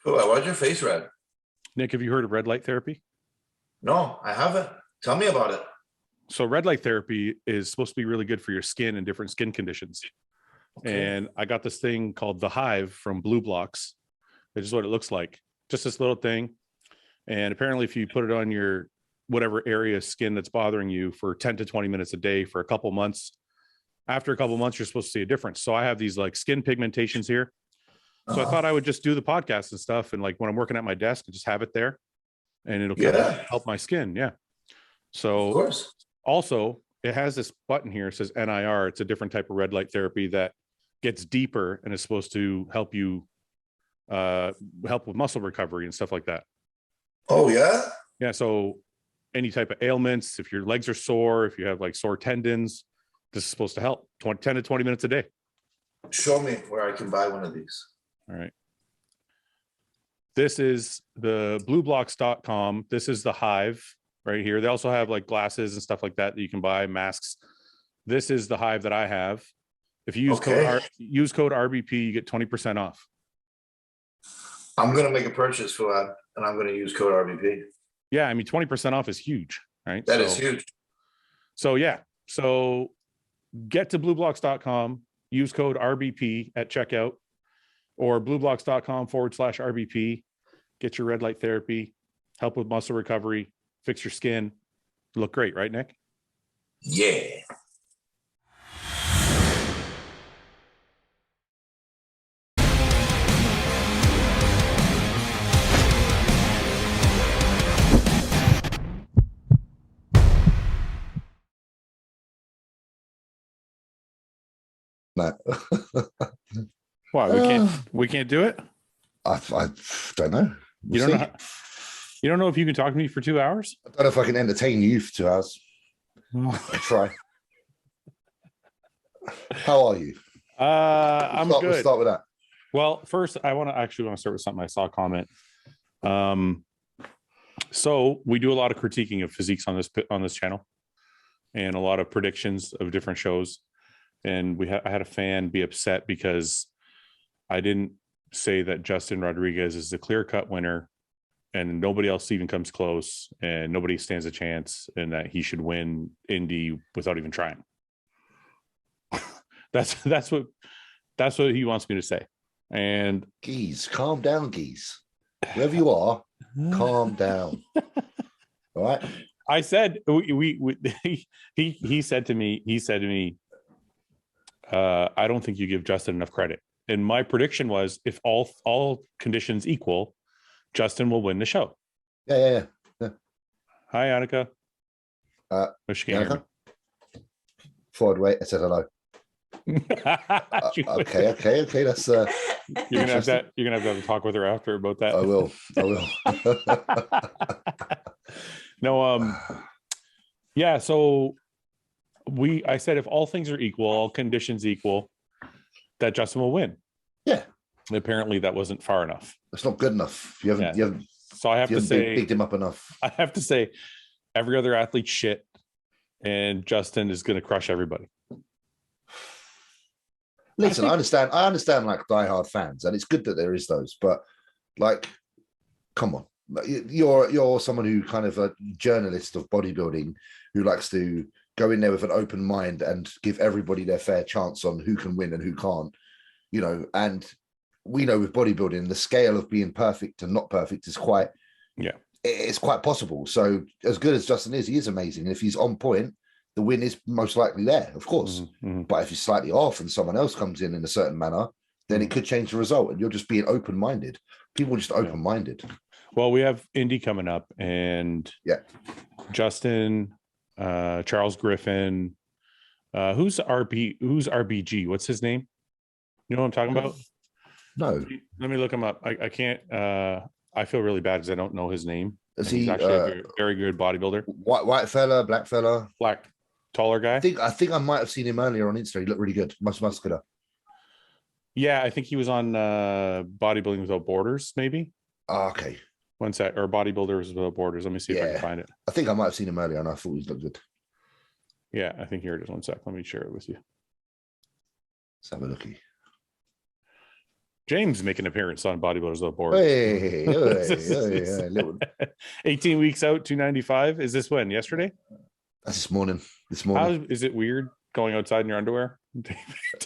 Why's your face red? Nick, have you heard of red light therapy? No, I haven't. Tell me about it. So red light therapy is supposed to be really good for your skin and different skin conditions. Okay. And I got this thing called the Hive from BluBlox. This is what it looks like. Just this little thing. And apparently if you put it on your whatever area of skin that's bothering you for 10 to 20 minutes a day for a couple months, after a couple months, you're supposed to see a difference. So I have these like skin pigmentations here. So I thought I would just do the podcast and stuff. And like when I'm working at my desk, I just have it there and it'll kind of help my skin. Yeah. So of course. Also it has this button here. It says NIR. It's a different type of red light therapy that gets deeper and is supposed to help you help with muscle recovery and stuff like that. Oh yeah. Yeah. So any type of ailments, if your legs are sore, if you have like sore tendons, this is supposed to help 10 to 20 minutes a day. Show me where I can buy one of these. All right. This is the BluBlox.com. This is the Hive right here. They also have like glasses and stuff like that that you can buy, masks. This is the Hive that I have. If you use code RBP, you get 20% off. I'm going to make a purchase for that, and I'm going to use code RBP. Yeah, I mean, 20% off is huge, right? That is huge. So yeah, so get to BluBlox.com, use code RBP at checkout, or BluBlox.com/RBP. Get your red light therapy, help with muscle recovery, fix your skin. Look great, right, Nick? Yeah. Why we can't do it? I don't know. You don't know if you can talk to me for 2 hours? I don't know if I can entertain you for 2 hours. I'll try. How are you? I'm good. We'll start with that. Well, first I want to start with something I saw a comment. So we do a lot of critiquing of physiques on this channel and a lot of predictions of different shows. And I had a fan be upset because I didn't say that Justin Rodriguez is the clear-cut winner and nobody else even comes close and nobody stands a chance and that he should win Indy without even trying. That's what he wants me to say. And Geese, calm down, Geese. Wherever you are, calm down. All right. I said he said to me, I don't think you give Justin enough credit. And my prediction was if all conditions equal, Justin will win the show. Yeah. Hi, Annika. Annika? Forward, wait, I said hello. Okay. That's you're gonna have to talk with her after about that. I will. No, yeah, so I said if all things are equal, all conditions equal, that Justin will win. Yeah. And apparently that wasn't far enough. It's not good enough. You haven't so I have to say picked him up enough. I have to say every other athlete shit and Justin is gonna crush everybody. Listen, I understand like diehard fans, and it's good that there is those, but like, come on. You're someone who kind of a journalist of bodybuilding who likes to go in there with an open mind and give everybody their fair chance on who can win and who can't, and we know with bodybuilding, the scale of being perfect and not perfect is it's quite possible. So as good as Justin is, he is amazing. And if he's on point, the win is most likely there, of course. Mm-hmm. But if he's slightly off and someone else comes in a certain manner, then it could change the result. And you're just being open-minded. People are just open-minded. Well, we have Indy coming up, and Justin, Charles Griffin, who's RBG? What's his name? You know what I'm talking about? No. Let me look him up. I can't. I feel really bad because I don't know his name. He's actually a very good bodybuilder. White fella, black fella, taller guy. I think I might have seen him earlier on Insta. He looked really good, much muscular. Yeah, I think he was on Bodybuilding Without Borders, maybe. Okay. One sec, or Bodybuilders Without Borders. Let me see if I can find it. I think I might have seen him earlier, and I thought he looked good. Yeah, I think here it is. One sec. Let me share it with you. Let's have a looky. James make an appearance on Bodybuilders Without Borders. Hey, little. 18 weeks out, 295. Is this when? Yesterday? That's this morning. Is it weird going outside in your underwear?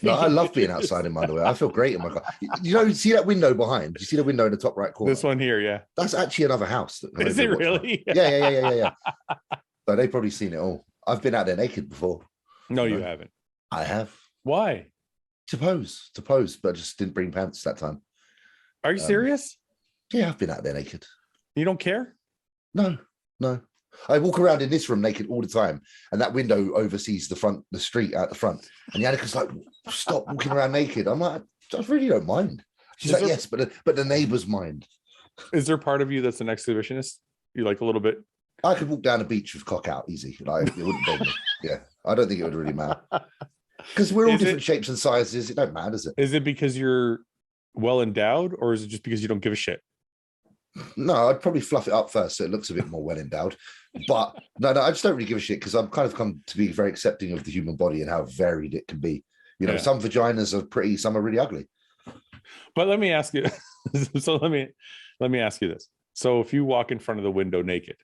No, I love being outside in my underwear. I feel great in my car. You see that window behind? You see the window in the top right corner? This one here, yeah. That's actually another house. Is it really? Yeah. So they've probably seen it all. I've been out there naked before. No, you haven't. I have. Why? Suppose, but I just didn't bring pants that time. Are you serious? Yeah, I've been out there naked. You don't care? No. I walk around in this room naked all the time, and that window oversees the street out the front. And Yannika's like, "Stop walking around naked." I'm like, "I really don't mind." She's like, "Yes, but the neighbors mind." Is there part of you that's an exhibitionist? You like a little bit? I could walk down the beach with cock out easy. Like it wouldn't bother me. Yeah, I don't think it would really matter because we're all different shapes and sizes. It don't matter, does it? Is it because you're well endowed, or is it just because you don't give a shit? No, I'd probably fluff it up first so it looks a bit more well endowed. But no, I just don't really give a shit because I've kind of come to be very accepting of the human body and how varied it can be. You know, some vaginas are pretty, some are really ugly. But let me ask you. So let me ask you this. So if you walk in front of the window naked,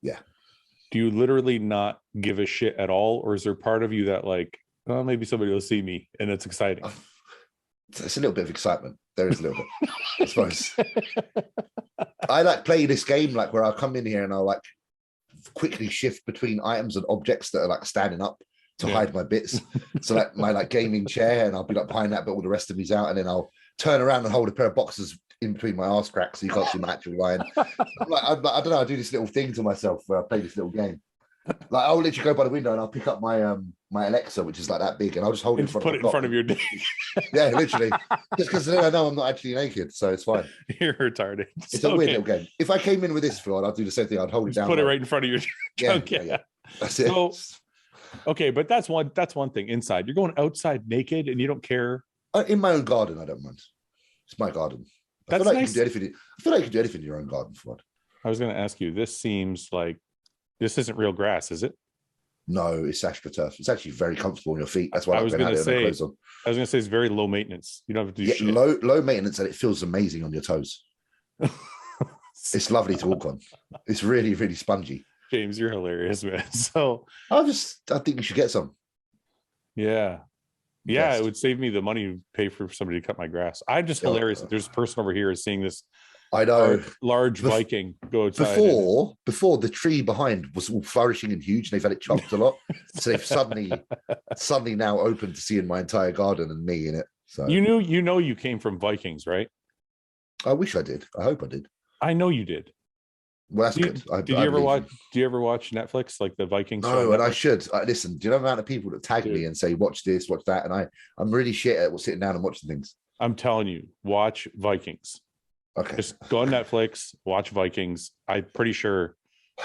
do you literally not give a shit at all, or is there part of you that like, oh, maybe somebody will see me and it's exciting? It's a little bit of excitement. There is a little bit, I suppose. I like play this game like where I'll come in here and I'll like quickly shift between items and objects that are like standing up to hide my bits. So like my like gaming chair, and I'll be like behind that, but all the rest of me's out, and then I'll turn around and hold a pair of boxers in between my arse cracks so you can't see my actual line. I don't know, I do this little thing to myself where I play this little game. Like I'll literally go by the window and I'll pick up my my Alexa, which is like that big, and I'll just hold it in front of your dick. Yeah, literally. Just because then I know I'm not actually naked, so it's fine. You're retarded. It's a weird little game. If I came in with this, Fouad, I'd do the same thing. I'd hold it down. Put it right in front of your junk. Yeah. That's it. So, okay, but that's one thing. Inside, you're going outside naked, and you don't care. In my own garden, I don't mind. It's my garden. I feel like you can do anything in your own garden, Fouad. I was going to ask you. This seems like this isn't real grass, is it? No, it's AstroTurf. It's actually very comfortable on your feet. That's why I was going to say. It's very low maintenance. You don't have to do shit. Low maintenance, and it feels amazing on your toes. It's lovely to walk on. It's really, really spongy. James, you're hilarious, man. So I think you should get some. Yeah. It would save me the money to pay for somebody to cut my grass. I'm just hilarious that there's a person over here is seeing this. I know. Large Viking go outside. Before the tree behind was all flourishing and huge, and they've had it chopped a lot. So they've suddenly now open to seeing my entire garden and me in it. So you came from Vikings, right? I wish I did. I hope I did. I know you did. Well, that's good. Do you ever watch Netflix, like the Vikings? No, and I should. Listen, do you know the amount of people that tag me and say, watch this, watch that? And I'm really shit at sitting down and watching things. I'm telling you, watch Vikings. Okay. Just go on Netflix, watch Vikings. I'm pretty sure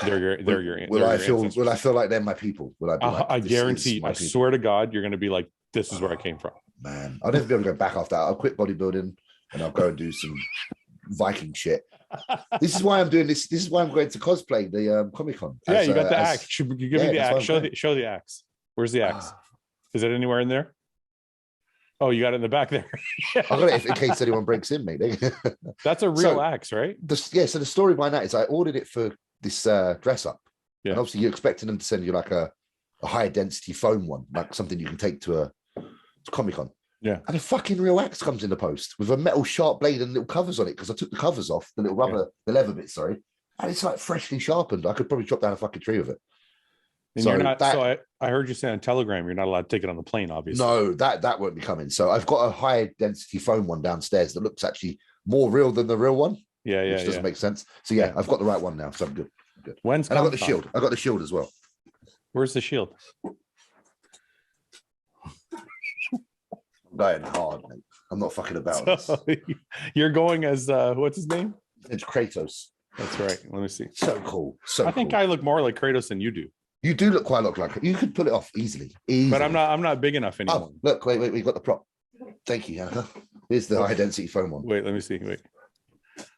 they're your will I feel like they're my people? Will I be like, I guarantee, I swear to God, you're gonna be like, this is where I came from. Man, I'll never be able to go back after that. I'll quit bodybuilding and I'll go and do some Viking shit. This is why I'm doing this. This is why I'm going to cosplay the Comicon. Yeah, you got the axe. Give me the axe. Show the axe. Where's the axe? Is it anywhere in there? Oh, you got it in the back there. I got it in case anyone breaks in, mate. That's a real axe, right? So the story behind that is I ordered it for this dress up. Yeah. And obviously you're expecting them to send you like a high density foam one, like something you can take to Comicon. Yeah. And a fucking real axe comes in the post with a metal sharp blade and little covers on it, because I took the covers off, the little rubber, the leather bit, sorry. And it's like freshly sharpened. I could probably chop down a fucking tree with it. And you're not, I heard you say on Telegram you're not allowed to take it on the plane, obviously. No, that won't be coming. So I've got a high density foam one downstairs that looks actually more real than the real one. Which doesn't make sense. So I've got the right one now. So I'm good. When's and I got the shield. I got the shield as well. Where's the shield? I'm going hard, mate. I'm not fucking about. So, you're going as what's his name? It's Kratos. That's right. Let me see. So cool. I think I look more like Kratos than you do. You do look quite like you could pull it off easily. But I'm not big enough anymore. Oh, look, wait, we got the prop. Thank you, Hannah. Here's the high density foam one. Wait, let me see. Let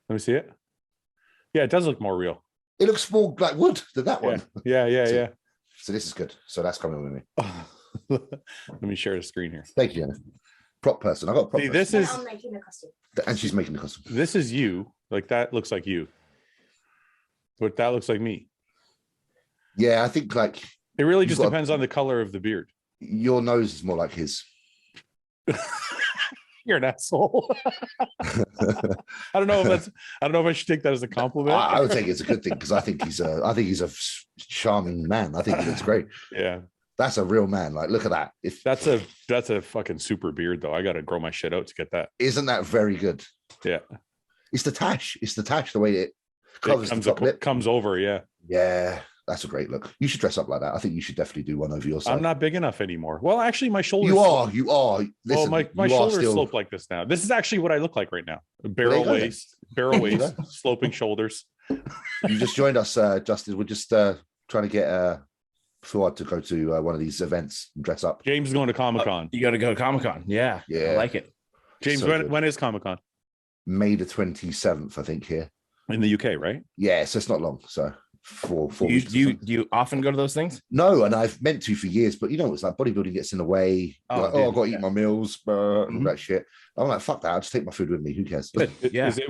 me see it. Yeah, it does look more real. It looks more like wood than that one. Yeah. So this is good. So that's coming with me. Let me share the screen here. Thank you, Hannah. prop person. I got a prop See, person. this is I'm making the costume. And she's making the costume. this is you. Like that looks like you. But that looks like me. Yeah, I think like It really You've just got- depends on the color of the beard. your nose is more like his. You're an asshole. I don't know if I should take that as a compliment. I would think it's a good thing because I think he's a charming man. I think he looks great. Yeah. That's a real man. Like, look at that. If That's a fucking super beard though. I gotta grow my shit out to get that. isn't that very good? Yeah. It's the tash. It's the tash. The way it covers It the top lip. comes over, yeah. Yeah, that's a great look. You should dress up like that. I think you should definitely do one over your side. I'm not big enough anymore. Well, actually, my shoulders. You are. Listen, well, my you are shoulders still- slope like this now. This is actually what I look like right now. Barrel There you go. waist, sloping shoulders. You just joined us, Justin. We're just trying to get Fouad to go to one of these events and dress up. James is going to Comicon. You got to go to Comicon. Yeah. Yeah. I like it. James, So good. when is Comicon? May the 27th, I think, here. In the UK, right? Yeah, so it's not long. So four Do weeks. do you often go to those things? No, and I've meant to for years, but you know, it's like bodybuilding gets in the way. Oh, Like, dude, I've got to yeah. eat my meals, and all Mhm. that shit. I'm like, fuck that. I'll just take my food with me. Who cares? Good. Yeah. Is it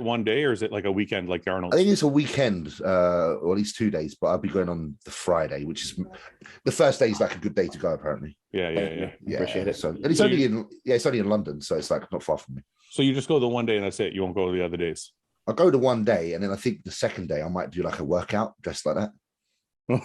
one day or is it like a weekend like the I Arnold's? think it's a weekend, or at least 2 days, but I'll be going on the Friday, which is the first day is like a good day to go, apparently. Yeah. Yeah, Appreciate it. So, and it's So only in London, so it's like not far from me. So you just go the one day and that's it. You won't go the other days. I'll go to one day, and then I think the second day I might do like a workout dressed like that.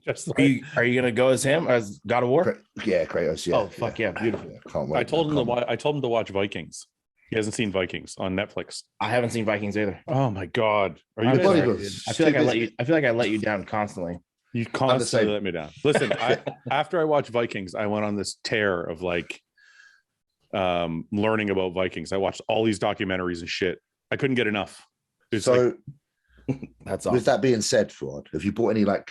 Just Are you gonna go as him as God of War? Yeah, Kratos. Yeah. Oh, fuck yeah, beautiful. Can't wait. I told him Can't wait. I told him to watch Vikings. He hasn't seen Vikings on Netflix. I haven't seen Vikings either. Oh my god. Are I'm you sorry, sorry, dude. dude. I feel like I let you down constantly. You same. constantly let me down. Listen, after I watched Vikings, I went on this tear of like learning about Vikings. I watched all these documentaries and shit. I couldn't get enough. It's So, That's with awesome. that being said, Fouad, have you bought any like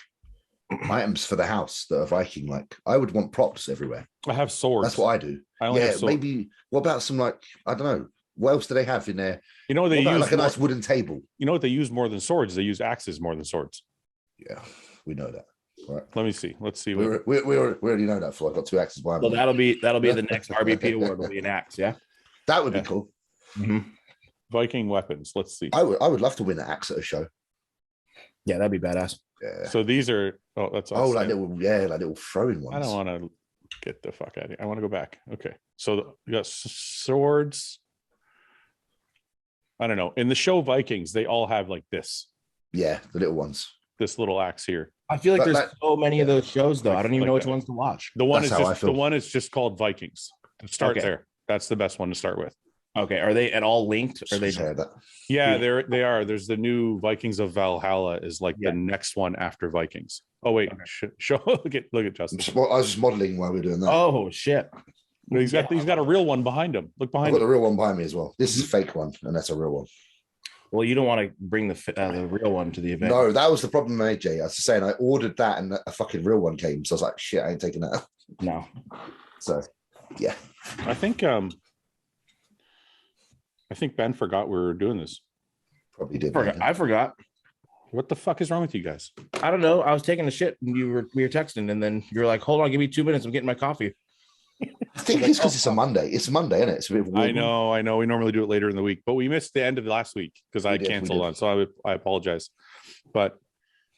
items for the house that are Viking? Like, I would want props everywhere. I have swords. That's what I do. I only Yeah, have swords. maybe. What about some like I don't know. What else do they have in there? You know what they What about, use like a more- nice wooden table. you know what they use more than swords? They use axes more than swords. Yeah, we know that. Right. Let me see. Let's see. We What, already know that. Fouad. I've got 2 axes behind So me. that'll be the next RBP award. Will be an axe. Yeah. That would Yeah. be cool. Viking weapons. Let's see. I would love to win an axe at a show. Yeah, that'd be badass. Yeah. So these are. Oh, that's. Oh, awesome. like little throwing ones. I don't want to get the fuck out of here. I want to go back. Okay. So you got swords. I don't know. In the show Vikings, they all have like this Yeah, the little ones. little axe here. I feel like But there's that- so many of those shows though. I don't even Like know which that. ones to watch. The one That's is how I just feel. the one is just called Vikings. Start Okay. there. That's the best one to start with. Okay, are they at all linked? Or are they? Share that. Yeah, Yeah. they are. There's the new Vikings of Valhalla is like Yeah. the next one after Vikings. Oh wait, Okay. show look at Justin. I was just modeling while we were doing that. Oh shit! He's got a real one behind him. Look I've behind got him. the real one behind me as well. This is Mm-hmm. a fake one, and that's a real one. Well, you don't want to bring the real one to the event. No, that was the problem, AJ. I was saying I ordered that, and a fucking real one came. So I was like, shit, I ain't taking that. No. So, yeah. I think Ben forgot we were doing this. Probably did. I forgot. What the fuck is wrong with you guys? I don't know. I was taking a shit and we were texting, and then you were like, "Hold on, give me 2 minutes. I'm getting my coffee." I think it's because it's a Monday. It's a Monday, isn't it? It's a bit of a I weird one. know. We normally do it later in the week, but we missed the end of last week because I We did, we canceled did. on. So I apologize. But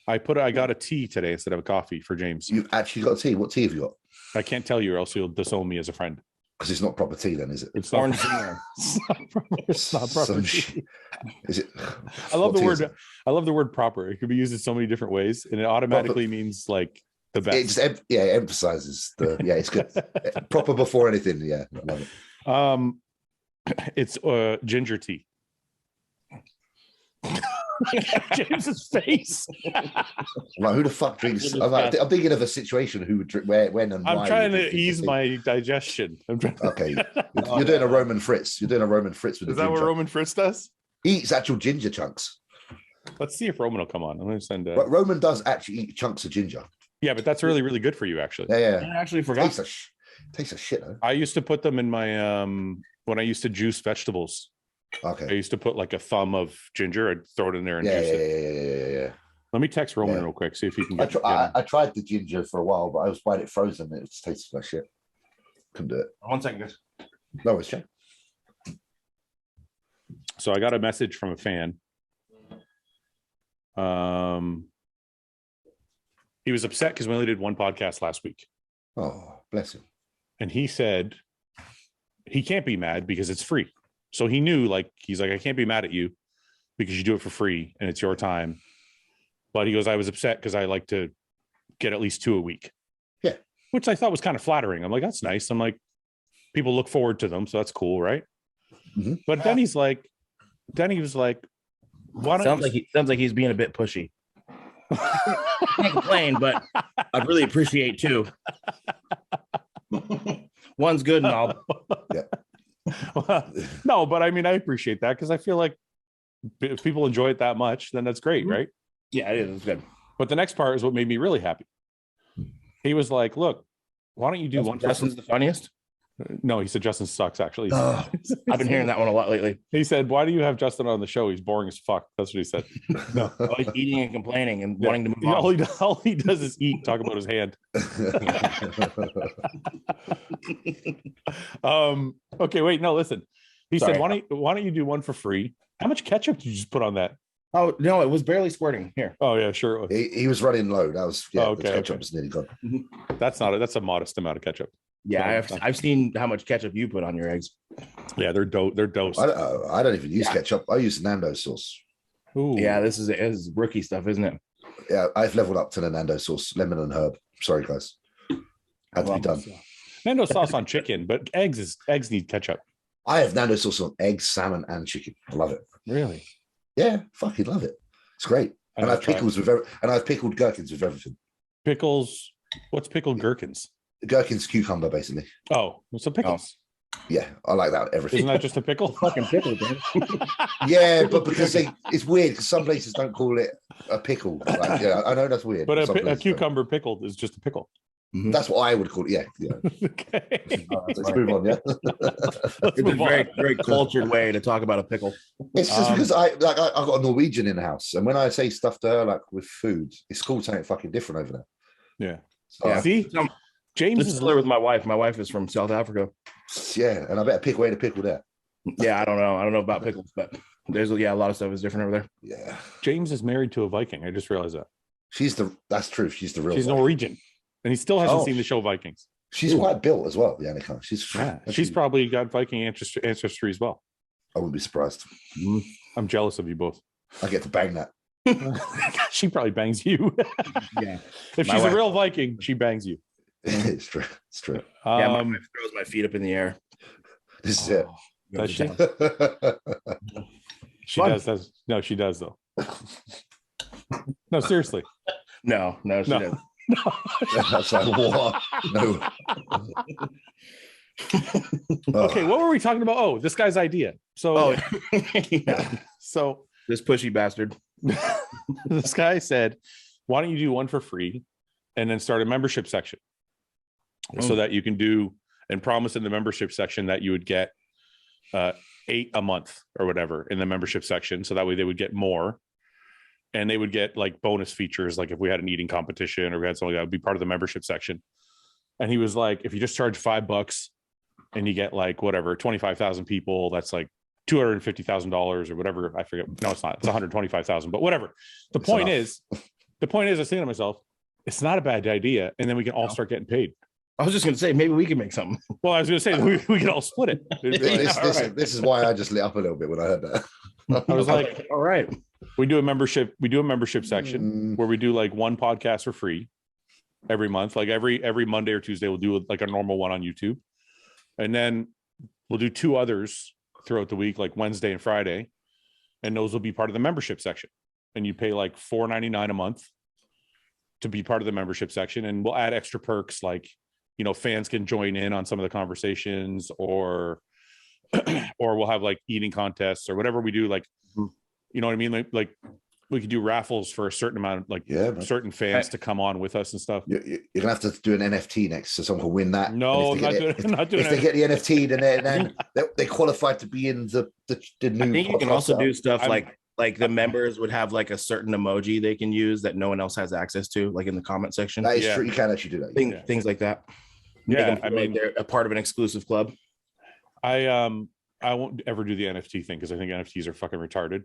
I got a tea today instead of a coffee for James. You've actually got tea. What tea have you got? I can't tell you or else you'll disown me as a friend. Because it's not proper tea, then, is it? It's not, Orange. it's not proper Some tea. shit. Is it? I love What the tea is word. it? I love the word proper. It could be used in so many different ways, and it automatically means like the It best. just it emphasizes the it's good. Proper before anything. Yeah, I love it. It's ginger tea. James's face. Like, who the fuck drinks? I'm thinking of a situation who would drink when and I'm why trying would to drink ease tea. my digestion. I'm trying. Okay, you're doing a Roman Fritz. You're doing a Roman Fritz with Is the that what ginger. Roman Fritz does? He eats actual ginger chunks. Let's see if Roman will come on. I'm going to send. But Roman does actually eat chunks of ginger. Yeah, but that's really, really good for you, actually. Yeah. I actually forgot. Tastes a shit though. I used to put them in my when I used to juice vegetables. I Okay. used to put like a thumb of ginger. I'd throw it in there and Yeah, juice yeah, it. yeah. Let me text Roman Yeah. real quick, see if he can I, get. I tried the ginger for a while, but I was buying it frozen. It just tasted like shit. Couldn't do it. 1 second, guys. No, it's Jay. So I got a message from a fan. He was upset because we only did one podcast last week. Oh, bless him. And he said he can't be mad because it's free. So he knew, like, he's like, I can't be mad at you because you do it for free and it's your time. But he goes, I was upset because I like to get at least 2 a week. Yeah. Which I thought was kind of flattering. I'm like, that's nice. I'm like, people look forward to them. So that's cool, right? Mm-hmm. But then he was like, why don't sounds like he's being a bit pushy. Can't complain, but I'd really appreciate 2. One's good and all. Yeah. Well, no, but I mean, I appreciate that because I feel like if people enjoy it that much, then that's great, right? Yeah, it is. It's good. But the next part is what made me really happy. He was like, look, why don't you do one? Justin's the funniest. No, he said Justin sucks, actually. Oh. I've been hearing that one a lot lately. He said, why do you have Justin on the show? He's boring as fuck. That's what he said. No. Always eating and complaining and wanting to move on. All he does is eat, talk about his hand. Okay, wait, no, listen. He said, why don't you do one for free? How much ketchup did you just put on that? Oh, no, it was barely squirting. Here. Oh, yeah, sure. He was running low. That was, yeah, Okay, the ketchup okay. was nearly gone. That's a modest amount of ketchup. Yeah, I've seen how much ketchup you put on your eggs. Yeah, they're dosed. I don't even use ketchup. I use Nando sauce. Ooh. Yeah, this is rookie stuff, isn't it? Yeah, I've leveled up to the Nando sauce, lemon and herb. Sorry, guys. Had to be done. Nando sauce on chicken, but eggs need ketchup. I have Nando sauce on eggs, salmon, and chicken. I love it. Really? Yeah, fucking love it. It's great. And I have pickles and I have pickled gherkins with everything. Pickles. What's pickled gherkins? Gherkins, cucumber, basically. Oh, so pickles. Yeah, I like that. Everything. Isn't that just a pickle? Fucking pickle, dude. Yeah, but because it's weird because some places don't call it a pickle. Like, yeah, I know that's weird. But some a places cucumber pickled is just a pickle. don't. That's what I would call it. Yeah, yeah. Okay. Let's move on. Yeah, It's a very, very cultured way to talk about a pickle. it's just because I've got a Norwegian in the house, and when I say stuff to her like with food, it's called something fucking different over there. Yeah. So, Yeah. See, James It's is similar with my wife. My wife is from South Africa. yeah, and I better pick away the pickle there. Yeah, I don't know about pickles, but there's a lot of stuff is different over there. Yeah, James is married to a Viking. I just realized that. that's true. She's the real. She's Viking. Norwegian, and he still hasn't Oh. seen the show Vikings. She's quite built as well, Yannicka. She's probably got Viking ancestry as well. I wouldn't be surprised. I'm jealous of you both. I get to bang that. She probably bangs you. Yeah. If My she's wife- a real Viking, she bangs you. It's true. It's true. Yeah, my Um, wife throws my feet up in the air. This is it. does she? She Fun. does. No, she does though. No, seriously. No, she No. doesn't. That's like what? No. Okay, what were we talking about? Oh, this guy's idea. So, Oh, yeah. so This pushy bastard. this guy said, why don't you do one for free and then start a membership section so that you can do and promise in the membership section that you would get 8 a month or whatever in the membership section. So that way they would get more and they would get like bonus features. Like if we had an eating competition or we had something that would be part of the membership section. And he was like, if you just charge $5 and you get like whatever, 25,000 people, that's like $250,000 or whatever. I forget. No, it's not. It's 125,000, but whatever. The point is, I was thinking to myself, it's not a bad idea. And then we can all start getting paid. I was just gonna say maybe we can make something. Well, I was going to say we can all split it. This is why I just lit up a little bit when I heard that. I was like, all right. we do a membership section where we do like one podcast for free every month. Like every Monday or Tuesday, we'll do like a normal one on YouTube. And then we'll do 2 others throughout the week, like Wednesday and Friday. And those will be part of the membership section. And you pay like $4.99 a month to be part of the membership section. And we'll add extra perks like, you know, fans can join in on some of the conversations or we'll have like eating contests or whatever we do. Like, you know what I mean? Like we could do raffles for a certain amount, like certain fans to come on with us and stuff. You're gonna have to do an NFT next, so someone can win that. No, I'm not doing If they get the NFT, then they qualify to be in the new. I think you can podcast also out. do stuff like the members would have like a certain emoji they can use that no one else has access to, like in the comment section. That is true. You can actually do that. Things like that. Make Yeah, them I feel like mean, they're a part of an exclusive club. I won't ever do the NFT thing because I think NFTs are fucking retarded.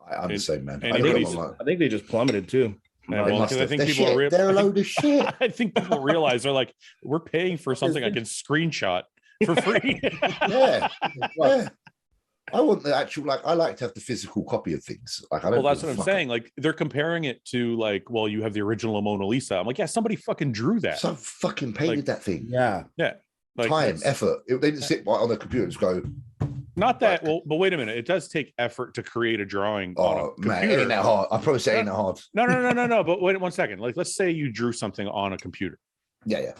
I'm the same, man. and I it look at needs- them like, I think they just plummeted too. And they well, must because I have. think They're people shit. are They're a load of shit. I think people realize they're like, we're paying for something I can screenshot for free. Yeah. Yeah. I want the actual, like, I like to have the physical copy of things. Like, I don't. Well, that's give what a I'm fuck. saying. Like, they're comparing it to like, well, you have the original Mona Lisa. I'm like, yeah, somebody fucking drew that. So fucking painted Like, that thing. Yeah. Yeah. Like, Time, it's- effort. They didn't sit right on the computer and just go, Not that. like- Well, but wait a minute. It does take effort to create a drawing on oh a man, it computer. ain't that hard. I promise it ain't that hard. No. But wait 1 second. Like, let's say you drew something on a computer. Yeah.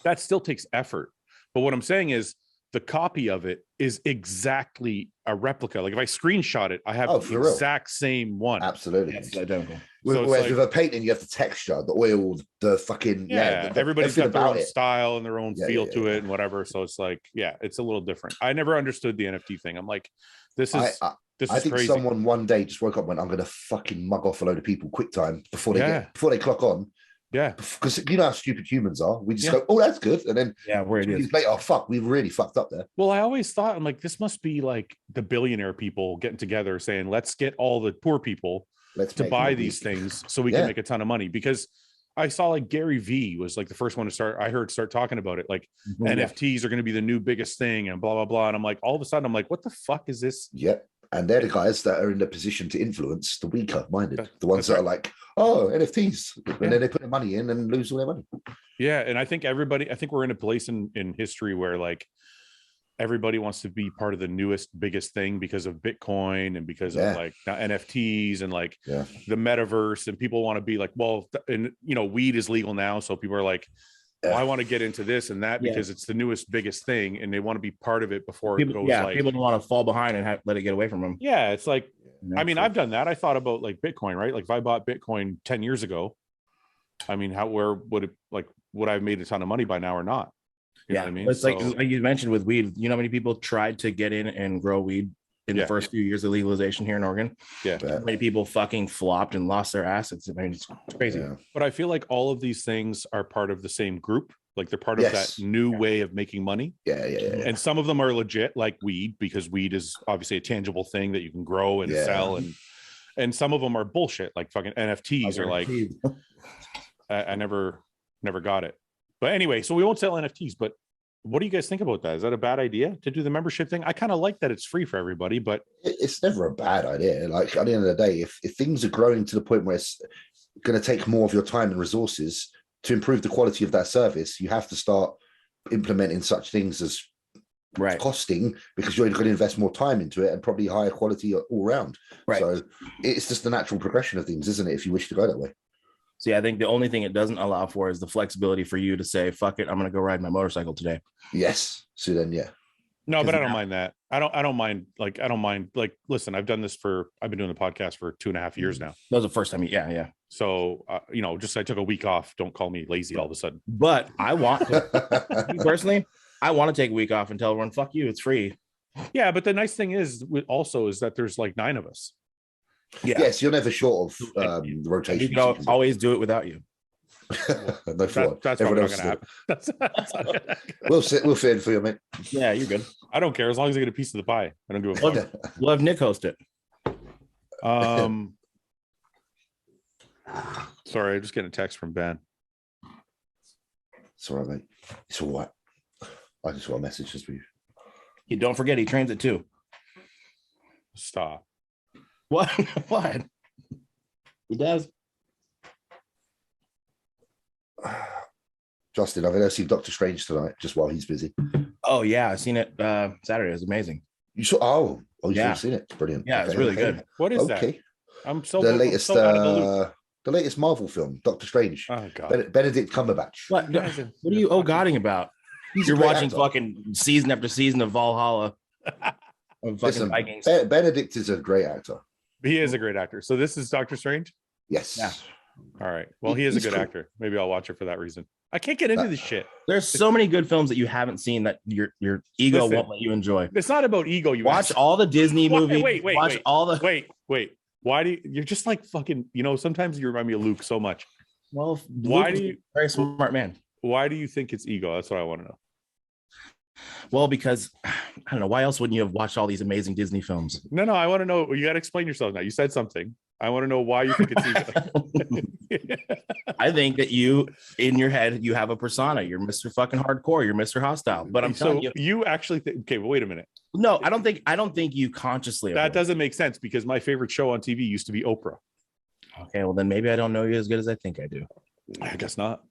That still takes effort. But what I'm saying is the copy of it is exactly a replica. Like if I screenshot it, I have Oh, the for real? exact same one. Absolutely. It's identical. So it's Whereas like- with a painting, you have the texture, the oil, the fucking Everybody's everything got their about own it. style and their own Yeah, feel yeah, to yeah. it and whatever. So it's like, yeah, it's a little different. I never understood the NFT thing. I'm like, this is I think crazy. someone one day just woke up and went, I'm going to fucking mug off a load of people quick time before they clock on. Yeah. Because you know how stupid humans are. We just Yeah. go, oh, that's good. And then Yeah, where it 2 is. years later, oh, fuck, we really fucked up there. Well, I always thought, I'm like, this must be like the billionaire people getting together saying, let's get all the poor people Let's to make buy it these weak. things so we Yeah. can make a ton of money. Because I saw like Gary V was like the first one to start talking about it. Like NFTs are going to be the new biggest thing and blah, blah, blah. And I'm like, all of a sudden, I'm like, what the fuck is this? Yep. And they're the guys that are in the position to influence the weaker minded, the ones That's that are like, oh, NFTs. And then they put the money in and lose all their money. Yeah. And I think we're in a place in history where like everybody wants to be part of the newest, biggest thing because of Bitcoin and because of like now NFTs and like the metaverse. And people want to be like, well, and you know, weed is legal now. So people are like, well, I want to get into this and that because it's the newest, biggest thing. And they want to be part of it before people, it goes like, people don't want to fall behind and let it get away from them. yeah, it's like, I mean, I've done that. I thought about like Bitcoin, right? Like if I bought Bitcoin 10 years ago, I mean, where would I have made a ton of money by now or not? You know what I mean? It's like you mentioned with weed, you know how many people tried to get in and grow weed in the first few years of legalization here in Oregon? Yeah. How many people fucking flopped and lost their assets? I mean, it's crazy. Yeah. But I feel like all of these things are part of the same group. Like they're part of that new way of making money. Yeah. And some of them are legit, like weed, because weed is obviously a tangible thing that you can grow and sell. And some of them are bullshit, like fucking NFTs are like, I never got it. But anyway, so we won't sell NFTs, but what do you guys think about that? Is that a bad idea to do the membership thing? I kind of like that it's free for everybody, but It's never a bad idea. Like at the end of the day, if things are growing to the point where it's going to take more of your time and resources to improve the quality of that service, you have to start implementing such things as costing, because you're going to invest more time into it and probably higher quality all around. So it's just the natural progression of things, isn't it? If you wish to go that way. See, I think the only thing it doesn't allow for is the flexibility for you to say, fuck it, I'm going to go ride my motorcycle today. Yes. So then, no, but I don't mind that. I don't mind. Like, listen, I've been doing the podcast for 2.5 years now. That was the first time. Yeah. So, just I took a week off. Don't call me lazy all of a sudden. But I want to, personally, I want to take a week off and tell everyone, fuck you, it's free. Yeah, but the nice thing is also is that there's like 9 of us. Yeah. Yes, you're never short of the rotation. You can always do it without you. No fraud. That's probably Everyone not else going to does happen. That's not gonna happen. We'll fit in for you, mate. Yeah, you're good. I don't care as long as I get a piece of the pie. I don't give a fuck. We'll have Nick host it. Sorry, I'm just getting a text from Ben. It's all right, mate. It's all right. I just want a message just for you. You don't forget he trains it too. Stop. What? What? He does. Justin, I've seen Doctor Strange tonight, just while he's busy. Oh yeah, I seen it Saturday. It was amazing. You saw? Oh, you've Yeah. seen it. Brilliant. Yeah, it's really good. What is that? I'm so The I'm latest, so out of the loop. the latest Marvel film, Doctor Strange. Oh god. Benedict Cumberbatch. What? What are you godding about? He's a You're great watching actor. fucking season after season of Valhalla. Of fucking Listen, Vikings. Benedict is a great actor. He is a great actor. So this is Doctor Strange? Yes. Yeah. All right. Well, he is a He's good cool. actor. Maybe I'll watch it for that reason. I can't get into this shit. There's so many good films that you haven't seen that your ego Listen, won't let you enjoy. It's not about ego. You Watch all the Disney movies. Wait. Watch all the. Wait. Why do you're just like fucking, sometimes you remind me of Luke so much. Well, Why Luke do is you- a very smart man? Why do you think it's ego? That's what I want to know. Well, because I don't know. Why else wouldn't you have watched all these amazing Disney films? No, I want to know. You got to explain yourself now. You said something. I want to know why you think it's ego. I think that you, in your head, you have a persona. You're Mr. fucking hardcore. You're Mr. Hostile. But I'm telling you actually think, okay, but wait a minute. No, I don't think you consciously. That doesn't make sense because my favorite show on TV used to be Oprah. Okay, well then maybe I don't know you as good as I think I do. I guess not.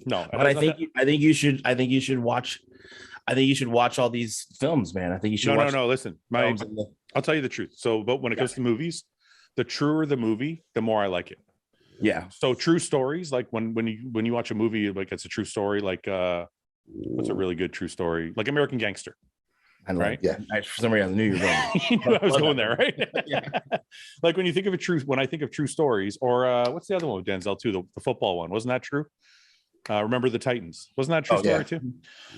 No, but I think you should watch. I think you should watch all these films, man. I think you should. No. Listen, I'll tell you the truth. So, but when it comes to movies, the truer the movie, the more I like it. Yeah. So true stories, like when you watch a movie, like it's a true story, like what's a really good true story? Like American Gangster. Right? Yeah. For some reason I knew you were going. You knew I was going there, right? Yeah. Like when I think of true stories, or what's the other one with Denzel too? The football one. Wasn't that true? Remember the Titans. Wasn't that a true story too?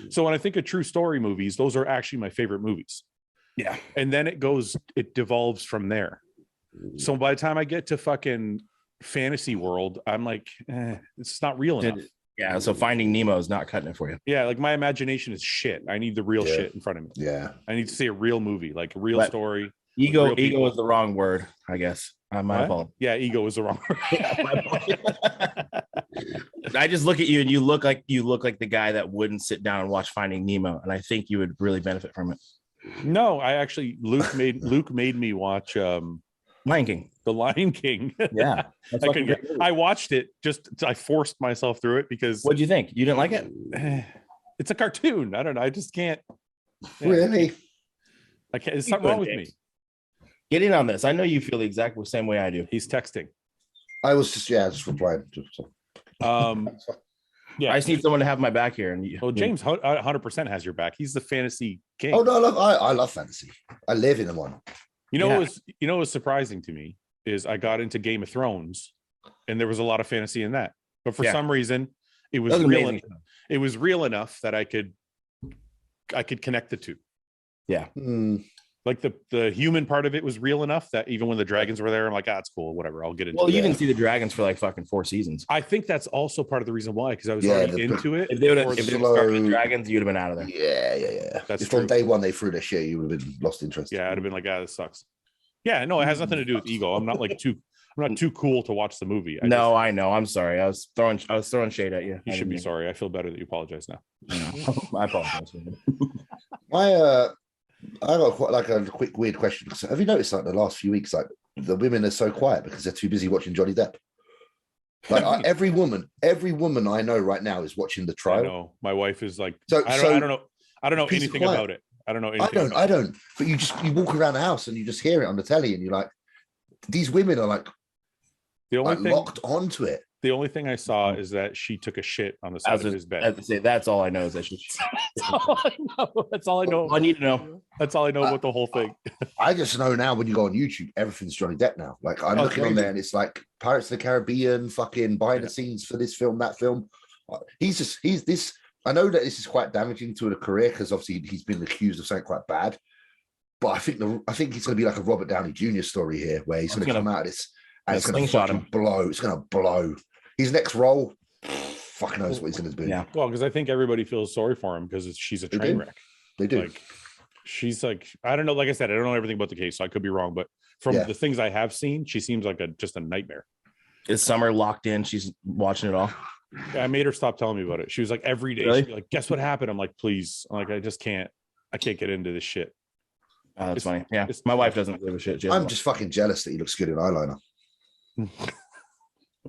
So when I think of true story movies, those are actually my favorite movies. Yeah. And then it devolves from there. So by the time I get to fucking fantasy world, I'm like, it's not real enough. Yeah. So Finding Nemo is not cutting it for you. Yeah. Like my imagination is shit. I need the real shit in front of me. Yeah. I need to see a real movie, like a real story. Ego is the wrong word, I guess. My fault. Yeah, ego is the wrong word. I just look at you and you look like the guy that wouldn't sit down and watch Finding Nemo, and I think you would really benefit from it. No, I actually Luke made me watch Lion King. The Lion King. Yeah. I watched it, I forced myself through it because what'd you think? You didn't like it? It's a cartoon. I don't know. I just can't. Really? I can't. There's something wrong with me. Get in on this. I know you feel the exact same way I do. He's texting. I was just replying. Yeah, I just need someone to have my back here. And James 100% has your back. He's the fantasy king. Oh no, I love fantasy. I live in one. What was surprising to me is I got into Game of Thrones, and there was a lot of fantasy in that. But for some reason, it was real. It was real enough that I could connect the two. Yeah. Like the human part of it was real enough that even when the dragons were there, I'm like, it's cool, whatever. I'll get into it. Well, you didn't see the dragons for like fucking 4 seasons. I think that's also part of the reason why, because I was already into it. If they would have started the dragons, you'd have been out of there. Yeah. That's if true. on day one they threw their shit, you would have been lost interest. Yeah, I'd have been like, this sucks. Yeah, no, it has nothing to do with ego. I'm not too cool to watch the movie. I know. I'm sorry. I was throwing shade at you. You should be sorry. I feel better that you apologize now. I apologize. I got quite a quick weird question. So have you noticed like the last few weeks, like the women are so quiet because they're too busy watching Johnny Depp? Like every woman I know right now is watching the trial. I know. My wife is like, I don't know anything about it. I don't know anything. I don't. But you walk around the house and you just hear it on the telly, and you're like, these women are like locked onto it. The only thing I saw is that she took a shit on the side of his bed. That's all I know is that she. That's all I know. I need to know. That's all I know about the whole thing. I just know now when you go on YouTube, everything's Johnny Depp now. Like I'm looking on there and it's like Pirates of the Caribbean, fucking behind the scenes for this film, that film. He's this. I know that this is quite damaging to a career because obviously he's been accused of something quite bad. But I think it's going to be like a Robert Downey Jr. story here, where he's going to come out of this and it's going to fucking blow. It's going to blow. His next role, fucking knows what he's going to do. Yeah. Well, because I think everybody feels sorry for him because she's a train wreck. They do. Like, she's like, I don't know. Like I said, I don't know everything about the case, so I could be wrong. But from the things I have seen, she seems like just a nightmare. Is Summer locked in? She's watching it all. Yeah, I made her stop telling me about it. She was like, every day, she'd be like, guess what happened? I'm like, please. I'm like, I can't get into this shit. Oh, that's funny. Yeah. My wife doesn't give a shit. I'm just fucking jealous that he looks good in eyeliner.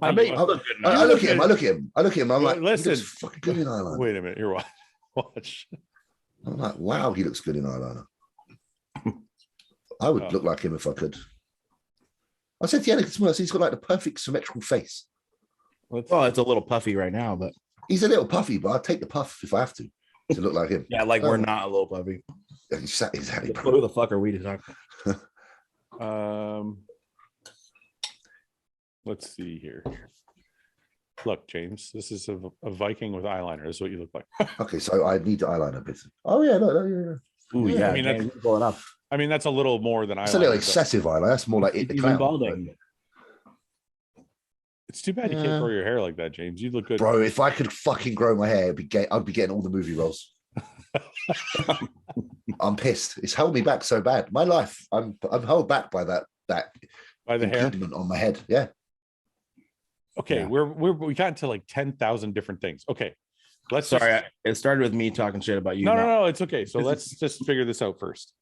I look at him. I'm like, listen, he looks fucking good in eyeliner. Wait a minute. Here, watch. I'm like, wow, he looks good in eyeliner. I would look like him if I could. I said to Yannick, he's got like the perfect symmetrical face. Well, it's a little puffy right now, but he's a little puffy, but I'll take the puff if I have to look like him. Yeah, like we're not a little puffy. Exactly. Who the fuck are we to talk about? Let's see here. Look, James, this is a Viking with eyeliner. This is what you look like. Okay, so I need eyeliner bit. Oh yeah, no. Ooh, yeah. I mean, that's a little more than eyeliner. It's a little excessive eyeliner. That's more like it. Even balding. It's too bad you can't grow your hair like that, James. You look good. Bro, if I could fucking grow my hair, I'd be getting all the movie roles. I'm pissed. It's held me back so bad. My life, I'm held back by that By the hair on my head. Yeah. Okay, Yeah. we got into like 10,000 different things. Okay, it started with me talking shit about you. No, it's okay. So let's just figure this out first.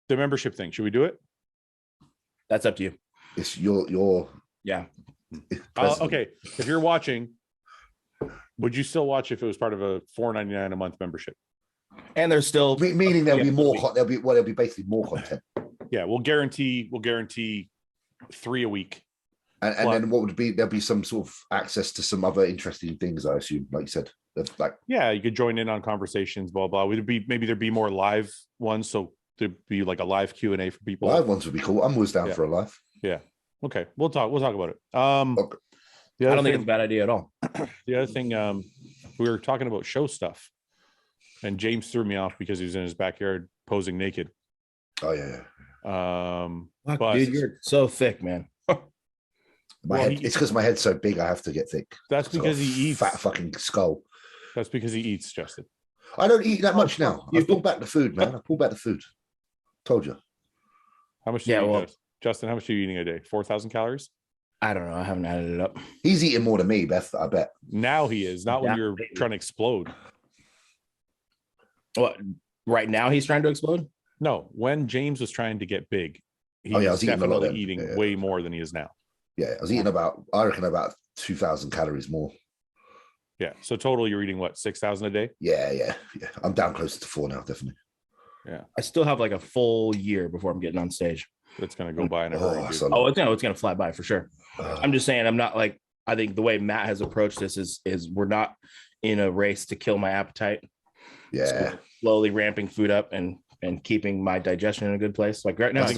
The membership thing. Should we do it? That's up to you. It's your Yeah. Okay. If you're watching, would you still watch if it was part of a $4.99 a month membership? And there's still meaning there'll be more. There'll be basically more content. Yeah, we'll guarantee 3 a week. And then what would be? There'll be some sort of access to some other interesting things, I assume. Like you said, like yeah, you could join in on conversations, blah blah. Maybe there'd be more live ones, so there'd be like a live Q&A for people. live ones would be cool. I'm always down for a live. Yeah. Okay, we'll talk about it. Okay. I don't think it's a bad idea at all. The other thing, we were talking about show stuff, and James threw me off because he was in his backyard posing naked. Oh yeah. But Dude, you're so thick, man. It's because my head's so big. I have to get thick. That's because he eats. Fat fucking skull. That's because he eats, Justin. I don't eat that much now. I've pulled back the food, man. I pulled back the food. Told you. How much do you eat, Justin? How much are you eating a day? 4,000 calories? I don't know. I haven't added it up. He's eating more than me, Beth. I bet. Now he is. Not when you're trying to explode. What? Right now he's trying to explode? No, when James was trying to get big, he I was was eating a lot definitely then. eating way more than he is now. Yeah, I was eating I reckon about 2,000 calories more. Yeah. So total, you're eating what, 6,000 a day? Yeah. I'm down closer to 4 now, definitely. Yeah. I still have like a full year before I'm getting on stage. It's gonna go by in a hurry. Dude. It's gonna fly by for sure. I'm just saying, I'm not like, I think the way Matt has approached this is we're not in a race to kill my appetite. Yeah. Slowly ramping food up and keeping my digestion in a good place. Like right now,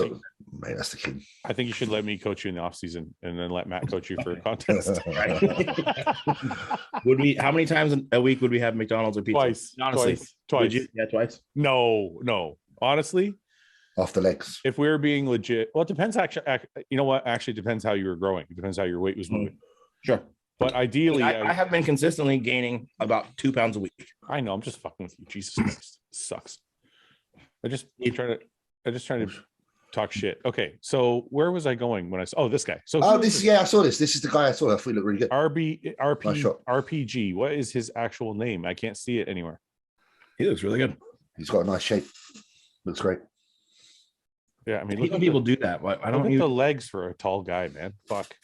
That's the king. I think you should let me coach you in the off season and then let Matt coach you for a contest. How many times a week would we have McDonald's or pizza? Twice. Honestly, Twice. Yeah, twice. No. Honestly, off the legs. If we were being legit, well, it depends. Actually, you know what? Actually, it depends how you were growing. It depends how your weight was moving. Sure. But ideally, I have been consistently gaining about 2 pounds a week. I know. I'm just fucking with you. Jesus Christ, it sucks. I just trying to talk shit. Okay, so where was I going when I saw? Oh, this guy. So I saw this. This is the guy I saw. I thought he looked really good. RPG. What is his actual name? I can't see it anywhere. He looks really good. He's got a nice shape. Looks great. Yeah, I mean, look, people do that. I don't need the legs for a tall guy, man. Fuck.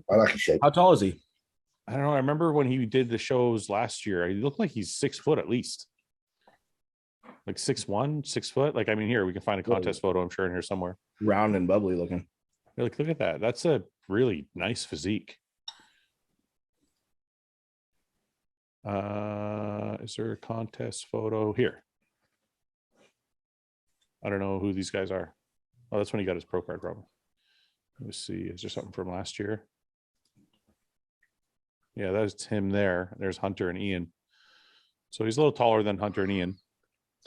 I like his shape. How tall is he? I don't know. I remember when he did the shows last year. He looked like he's 6 foot at least. Like 6'1", 6 foot. Like, I mean, here we can find a contest photo, I'm sure, in here somewhere. Round and bubbly looking. Like, look at that. That's a really nice physique. Is there a contest photo here? I don't know who these guys are. Oh, that's when he got his pro card, probably. Let's see. Is there something from last year? Yeah, that's him there. There's Hunter and Ian. So he's a little taller than Hunter and Ian.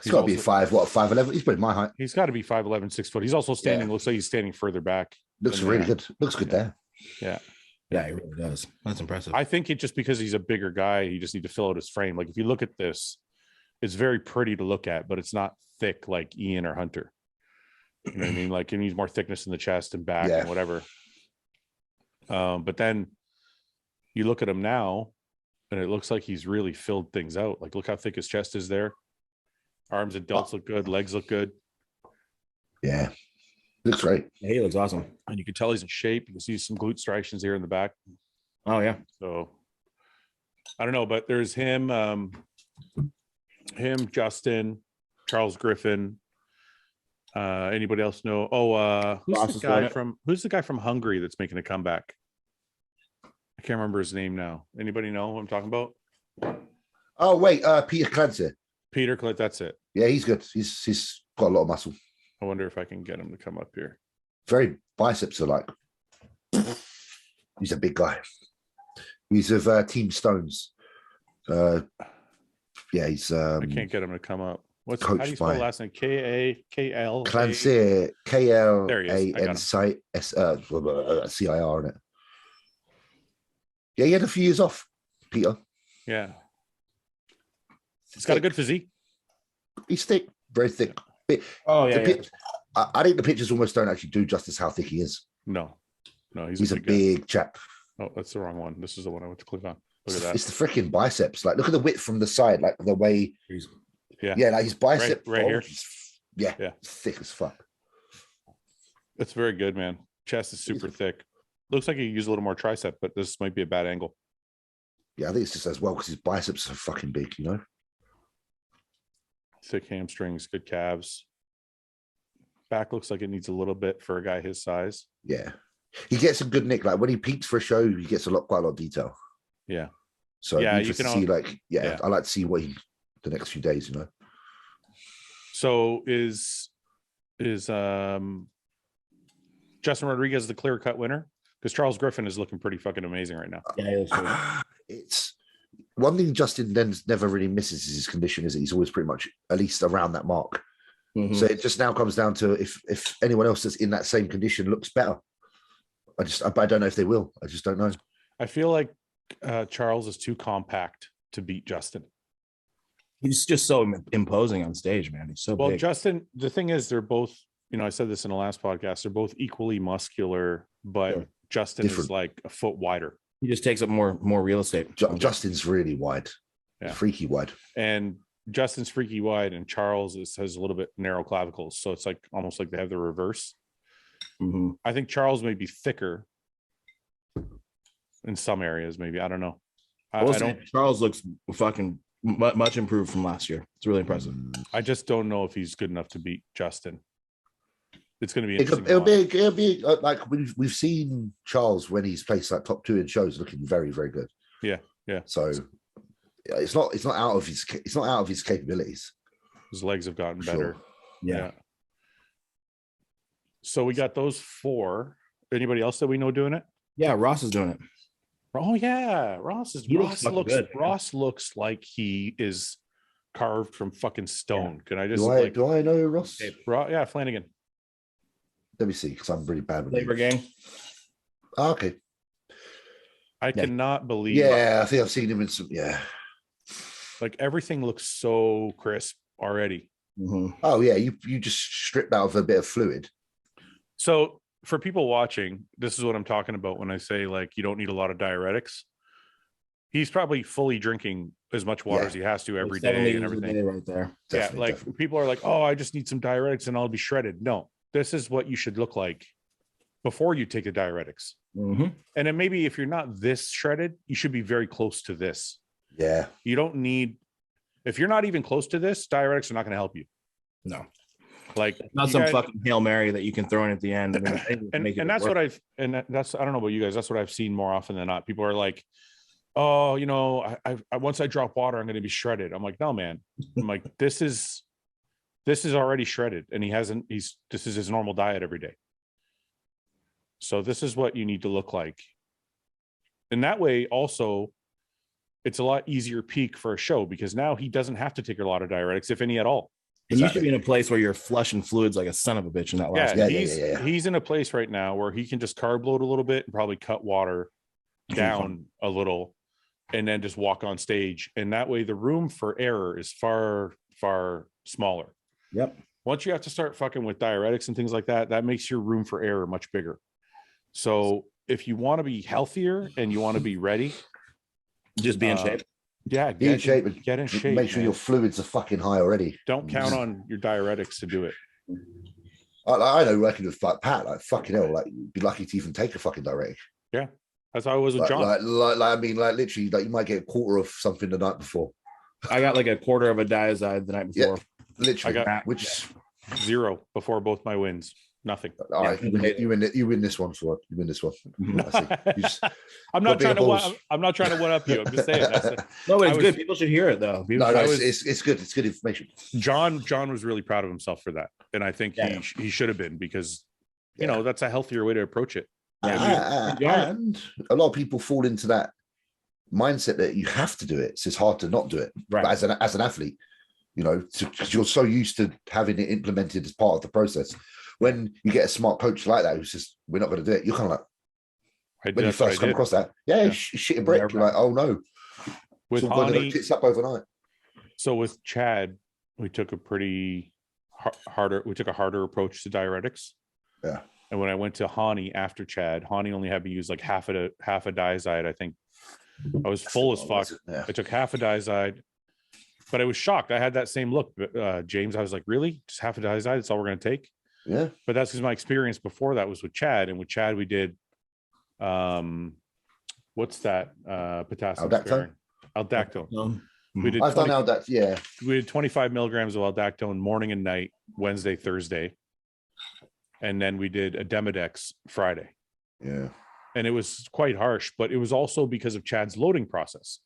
He's got to be 5'11". He's pretty my height. He's got to be 5'11", 6 foot. He's also standing. Looks like he's standing further back. Looks really good. Looks good there. Yeah. Yeah, he really does. That's impressive. I think it just because he's a bigger guy, you just need to fill out his frame. Like if you look at this, it's very pretty to look at, but it's not thick like Ian or Hunter. You know what I mean? Like it needs more thickness in the chest and back and whatever. But then you look at him now, and it looks like he's really filled things out. Like look how thick his chest is there. Arms and delts look good. Legs look good. Yeah. Looks great. Yeah, he looks awesome. And you can tell he's in shape. You can see some glute striations here in the back. Oh, yeah. So I don't know, but there's him, Justin, Charles Griffin. Anybody else know? Oh, who's the guy from Hungary that's making a comeback? I can't remember his name now. Anybody know what I'm talking about? Oh, wait, Peter Klancir. Peter Clint, that's it. Yeah, he's good. He's got a lot of muscle. I wonder if I can get him to come up here. Very biceps are like. He's a big guy. He's of Team Stones. Yeah, he's. I can't get him to come up. How do you spell last name? K-A-K-L. Klancir, K-L-A-N-C-I-R in it. Yeah, he had a few years off, Peter. Yeah. He's got a good physique. He's thick, very thick. Oh yeah, I think the pictures almost don't actually do justice how thick he is. No, He's a big chap. Oh, that's the wrong one. This is the one I went to click on. Look at that. It's the freaking biceps. Like, look at the width from the side, like the way. Like his bicep. Right here. Yeah, Yeah. It's thick as fuck. It's very good, man. Chest is super thick. Looks like he used a little more tricep, but this might be a bad angle. Yeah, I think it's just as well because his biceps are fucking big, you know. Thick hamstrings, good calves. Back looks like it needs a little bit for a guy his size. Yeah, he gets a good nick. Like when he peaks for a show, he gets quite a lot of detail. Yeah. So yeah, you can see I like to see what he the next few days, you know. So is Justin Rodriguez the clear cut winner? Because Charles Griffin is looking pretty fucking amazing right now. Yeah, it's one thing Justin then never really misses is his condition, is that he's always pretty much at least around that mark. Mm-hmm. So it just now comes down to if anyone else that's in that same condition looks better. I don't know if they will. I just don't know. I feel like Charles is too compact to beat Justin. He's just so imposing on stage, man. He's so big. Justin, the thing is, they're both, I said this in the last podcast, they're both equally muscular, but Justin is like a foot wider. He just takes up more real estate. Justin's really wide. Yeah. Freaky wide. And Justin's freaky wide, and Charles has a little bit narrow clavicles. So it's like almost like they have the reverse. Mm-hmm. I think Charles may be thicker in some areas, maybe. I don't know. I don't. Charles looks fucking much improved from last year. It's really impressive. I just don't know if he's good enough to beat Justin. It's going to be interesting. It'll be like we've seen Charles when he's placed like top 2 in shows looking very, very good. Yeah. So it's not out of his capabilities. His legs have gotten better. Sure. Yeah. So we got those 4. Anybody else that we know doing it? Yeah, Ross is doing it. Oh yeah, Ross looks like he is carved from fucking stone. Can I just do I know Ross? Yeah, Flanagan. Let me see, because I'm really bad with Labor Gang. Oh, okay. I cannot believe. Yeah, I think I've seen him in some. Yeah. Like everything looks so crisp already. Mm-hmm. Oh yeah, you just stripped out of a bit of fluid. So for people watching, this is what I'm talking about when I say like you don't need a lot of diuretics. He's probably fully drinking as much water as he has to every day and everything. Right there. Definitely. People are like, oh, I just need some diuretics and I'll be shredded. No, this is what you should look like before you take the diuretics. Mm-hmm. And then maybe if you're not this shredded, you should be very close to this. Yeah. You don't need, if you're not even close to this, diuretics are not going to help you. No. Like not some fucking Hail Mary that you can throw in at the end. And that's what I've, that's, I don't know about you guys. That's what I've seen more often than not. People are like, oh, I once I drop water, I'm going to be shredded. I'm like, no, man. I'm like, this is already shredded. And this is his normal diet every day. So this is what you need to look like. And that way also, it's a lot easier peak for a show because now he doesn't have to take a lot of diuretics, if any at all. And you should be in a place where you're flushing fluids like a son of a bitch in that last. He's in a place right now where he can just carb load a little bit and probably cut water down a little and then just walk on stage. And that way the room for error is far, far smaller. Yep. Once you have to start fucking with diuretics and things like that, that makes your room for error much bigger. So if you want to be healthier and you want to be ready, just be in shape. Yeah, get in shape. Make sure your fluids are fucking high already. Don't count on your diuretics to do it. I know working with like Pat, like fucking hell, like you'd be lucky to even take a fucking diuretic. Yeah, that's how I was with John. I mean, literally, like you might get a quarter of something the night before. I got like a quarter of a diazide the night before. Yeah, literally, I got which 0 before both my wins. Nothing. All right, you win this one, Fouad. You win this one. I'm not trying to one up you. I'm just saying. No, it's good. People should hear it though. It's good. It's good information. John was really proud of himself for that, and I think he should have been because that's a healthier way to approach it. And a lot of people fall into that mindset that you have to do it. So it's hard to not do it. Right. But as an athlete, because you're so used to having it implemented as part of the process. When you get a smart coach like that who says we're not going to do it, you're kind of like, I When you that's what I first come did. across that, yeah, Yeah. shit a brick. You're like, oh no, With it's all going to Hani, tits up overnight. so with Chad, we took a pretty harder. We took a harder approach to diuretics. Yeah. And when I went to Hani after Chad, Hani only had me use like half a diazide. I think I was full as fuck. Yeah. I took half a diazide, but I was shocked. I had that same look, James. I was like, really? Just half a diazide? That's all we're going to take? Yeah. But that's because my experience before that was with Chad. And with Chad, we did, what's that? Potassium Aldactone? sparing. Aldactone. We did I've done Aldact. Yeah. we did 25 milligrams of aldactone morning and night, Wednesday, Thursday. And then we did a Demodex Friday. Yeah. And it was quite harsh, but it was also because of Chad's loading process.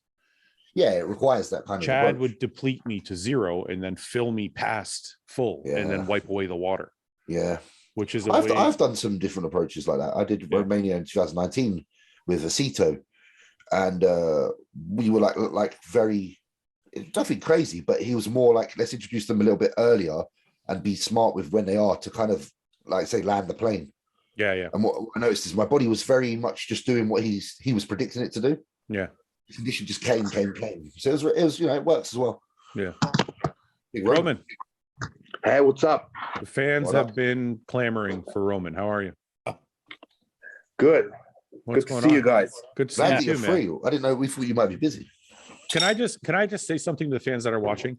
Yeah, it requires that kind of Chad approach. would deplete me to 0 and then fill me past full and then Yeah. wipe away the water, Yeah. which is a I've, way. I've done some different approaches like that. I did Yeah. Romania in 2019 with Aceto, and we were like very, nothing crazy, but he was more like, let's introduce them a little bit earlier and be smart with when they are to kind of, like say, land the plane. Yeah, yeah. And what I noticed is my body was very much just doing what he was predicting it to do. Yeah. The condition just came. So it was it works as well. Yeah. Big Roman, Hey, what's up? the fans What have up? been clamoring for Roman. How are you? Good. What's Good to going see on? you guys. Good to see Glad you that you're too, man. free. I didn't know. We thought you might be busy. Can I just say something to the fans that are watching?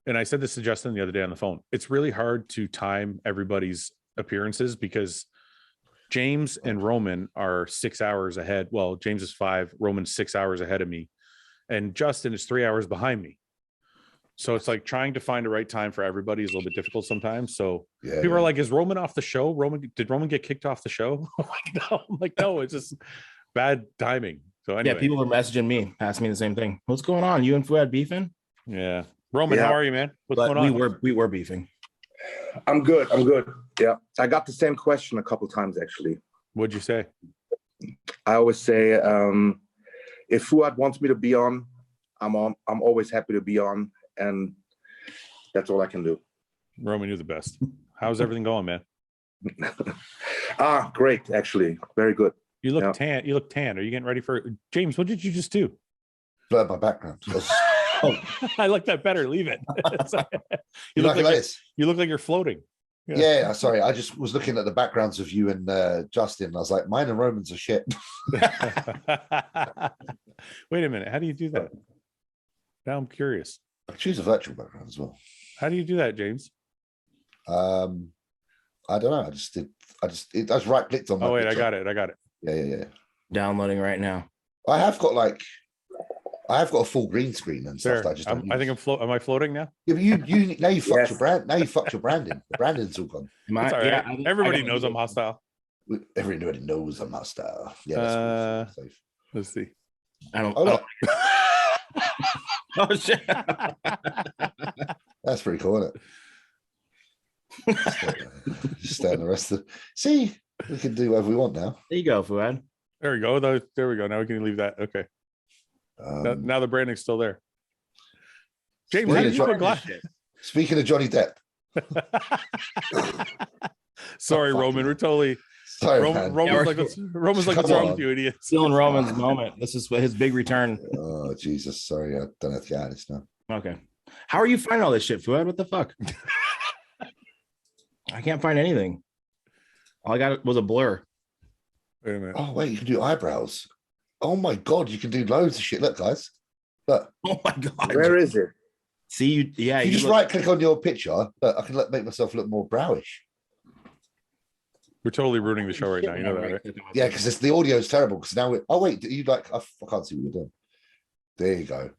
And I said this to Justin the other day on the phone. It's really hard to time everybody's appearances because James and Roman are 6 hours ahead. Well, James is 5, Roman's 6 hours ahead of me, and Justin is 3 hours behind me. So it's like trying to find the right time for everybody is a little bit difficult sometimes. So Yeah. people are like, "Is Roman off the show? Did Roman get kicked off the show?" I'm like, no, it's just bad timing. So anyway, Yeah, people are messaging me, asking me the same thing. What's going on? You and Fouad beefing? yeah. Roman, Yeah. how are you, man? What's But going on? we were beefing. I'm good. Yeah. I got the same question a couple times actually. What'd you say? I always say, if Fouad wants me to be on, I'm on. I'm always happy to be on, and that's all I can do. Roman, you're the best. How's everything going, man? Great, actually. Very good. You look Yeah. tan. You look tan. Are you getting ready for James? What did you just do? Blurred my background. I like that better. Leave it. You look like like this? you look like you're floating. Yeah. Sorry, I just was looking at the backgrounds of you and Justin. And I was like, mine and Roman's are shit. Wait a minute. How do you do that? Now I'm curious. I choose a virtual background as well. How do you do that, James? I don't know. I just right clicked on. Oh wait, I got it. Yeah. Downloading right now. I have got a full green screen and stuff. There. That I just don't I think use. Am I floating now? Yeah, but you now you fucked Yes. your brand. Now you fucked your branding. The branding's all gone. Am I? It's all right. Yeah, I think- Everybody I got knows it. I'm hostile. Everybody knows I'm not style. Yeah, that's cool. Safe. Let's see. I don't. Oh, look, Oh shit! that's pretty cool, isn't it? Just stay on the rest of. See, we can do whatever we want now. There you go, Fouad. There we go. There we go. Now we can leave that. Okay. Now the branding's still there. James, how Speaking did of you put Johnny- glass? Speaking of Johnny Depp, Sorry, Oh, fuck Roman. you. We're totally sorry, Roman's man. like, what's Come wrong on. with you, idiot? Still in Roman's moment. This is his big return. Oh Jesus, sorry, I don't have to get out of this now. Okay. How are you finding all this shit, Fouad? What the fuck? I can't find anything. All I got was a blur. Wait a minute. Oh wait, you can do eyebrows. Oh my god, you can do loads of shit. Look, guys, look. Oh my god. Where is it? See you? Yeah. You just look- right click on your picture. Look, I can make myself look more browish. We're totally ruining the show right now. You know that, right? Yeah, because the audio is terrible. Because now we're. Oh wait, you like? I can't see what you're doing. There you go.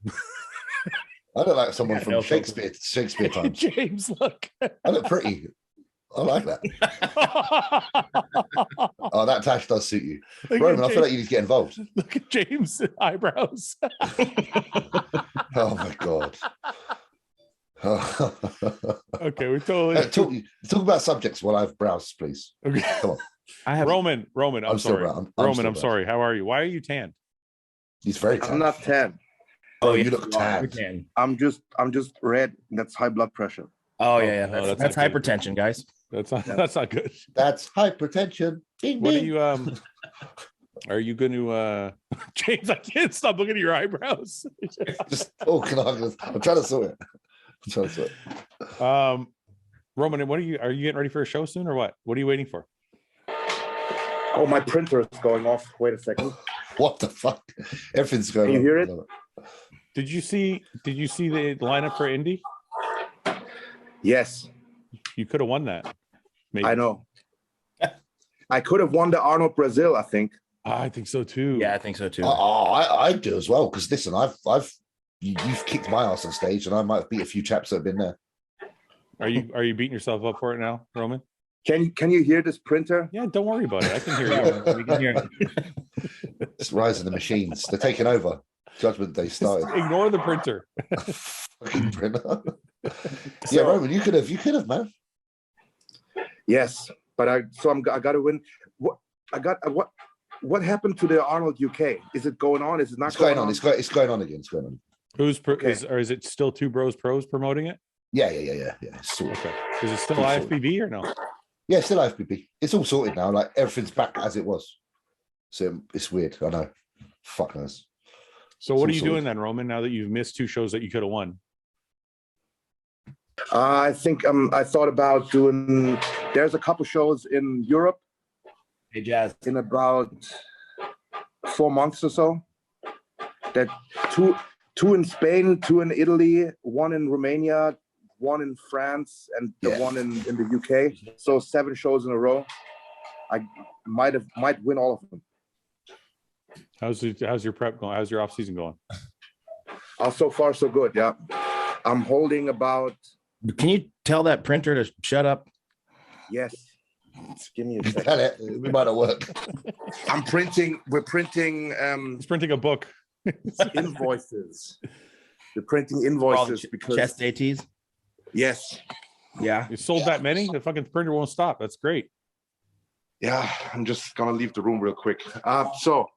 I look like someone Yeah, from no, Shakespeare times. James, look. I look pretty. I like that. Oh, that tash does suit you, Look at Roman. I feel James- like you need to get involved. Look at James' eyebrows. Oh my god. Okay, we totally. Talk about subjects while I have brows, please. Okay. Come on. I have. Roman, I'm I'm still sorry. brown. I'm Roman, still I'm brown. sorry. How are you? Why are you tan? He's very I'm tan. not 10. Oh, yeah, you look you are. tanned. Can. I'm just red. That's high blood pressure. Oh yeah, Oh, that's, that's that's not good. hypertension, guys. That's not good. That's hypertension. Ding, What are ding. you Are you going to James? I can't stop looking at your eyebrows. Just I'm trying to sort it. Roman, what are you getting ready for a show soon or what? What are you waiting for? Oh, my printer is going off. Wait a second. What the fuck? Everything's going on. Can you hear it? Did you see the lineup for Indy? Yes, You could have won that. Maybe. I know. I could have won the Arnold Brazil, I think. I think so too. Yeah, I think so too. I do as well. Because listen, you've kicked my ass on stage, and I might have beat a few chaps that have been there. Are you beating yourself up for it now, Roman? Can you hear this printer? Yeah, don't worry about it. I can hear you. We can hear it. It's rising the machines. They're taking over. Judgment Day started. Ignore the printer. Fucking printer. Yeah, Roman, you could have, man. Yes, but I got to win. What happened to the Arnold UK? Is it going on? Is it not It's going on? It's going on again. It's going on. Who's Okay. is it still Two Bros Pros promoting it? Yeah. Sort of. Okay. Is it still It's sorted. IFBB or no? Yeah, still IFBB. It's all sorted now. Like everything's back as it was. So it's weird. I know. Fuck knows. So what are It's you all doing sorted. then, Roman? Now that you've missed 2 shows that you could have won? I think I thought about doing. There's a couple shows in Europe Hey, Jazz. in about 4 months or so. That two in Spain, 2 in Italy, 1 in Romania, 1 in France, and the Yeah. 1 in the UK. So 7 shows in a row. I might win all of them. How's your prep going? How's your off season going? So far, so good. Yeah, I'm holding about. Can you tell that printer to shut up? Yes. Give me a second. Tell it. We might not work. We're printing He's printing a book. invoices. We're printing All the invoices because chest ATs. yes. Yeah. You sold that many? The fucking printer won't stop. That's great. Yeah, I'm just gonna leave the room real quick. So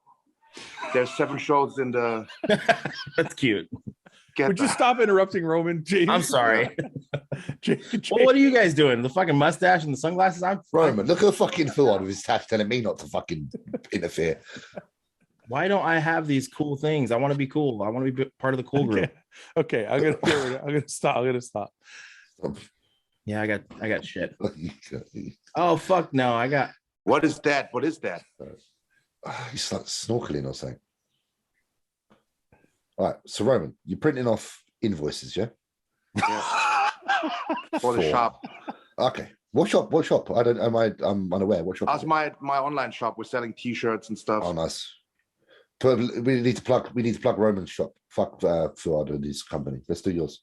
there's 7 shows in the. That's cute. Would you stop interrupting Roman? James? I'm sorry. James. Well, what are you guys doing? The fucking mustache and the sunglasses? I'm Roman, look at the fucking Fouad with his tash telling me not to fucking interfere. Why don't I have these cool things? I want to be cool. I want to be part of the cool group. Okay. I'm gonna stop. Yeah, I got shit. Oh fuck no, I got. What is that? What is that? He's like snorkeling or something. All right, so Roman, you're printing off invoices, yeah? For the 4. shop. Okay. What shop? I'm unaware. What shop? That's my online shop. We're selling T-shirts and stuff. Oh, nice. We need to plug Roman's shop. Fuck Fouad and his company. Let's do yours.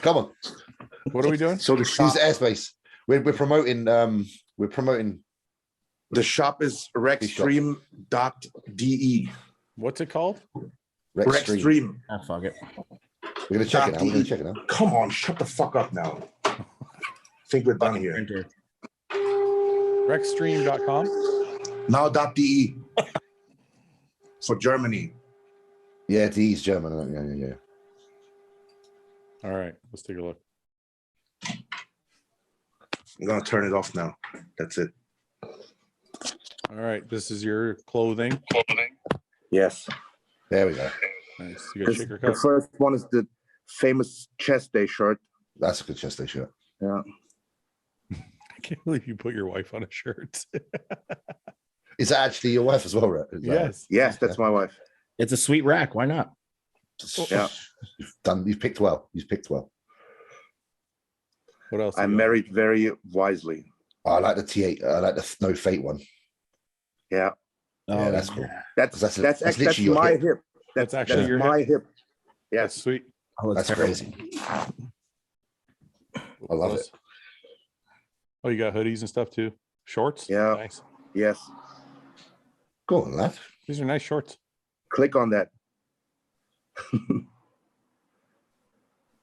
Come on. What are we doing? So the Use shop, the airspace. We're promoting. the shop is rexstream.de. What's it called? Rexstream. Rexstream. Ah, fuck it. We're gonna check it now. Come on, shut the fuck up now. I think we're done here. Printer. Rexstream.com. Now .de for Germany. Yeah, D's German. Yeah. All right, let's take a look. I'm gonna turn it off now. That's it. All right, this is your clothing. Yes. There we go. Nice. You got shaker The cup. first one is the famous chest day shirt. That's a good chest day shirt. Yeah. I can't believe you put your wife on a shirt. Is that actually your wife as well, right? Is that- Yes. Yes, that's my wife. It's a sweet rack. Why not? Yeah. You've picked well. What else? I you got? married very wisely. I like the T8. I like the No Fate one. Yeah. Yeah, that's cool. That's That's literally your my hip. hip. That's actually That's your my hip? hip. That's Yes. sweet. Oh, That's terrible. crazy. I love it. Oh, you got hoodies and stuff too. Shorts. Yeah. Nice. Yes. Go on, lad. These are nice shorts. Click on that.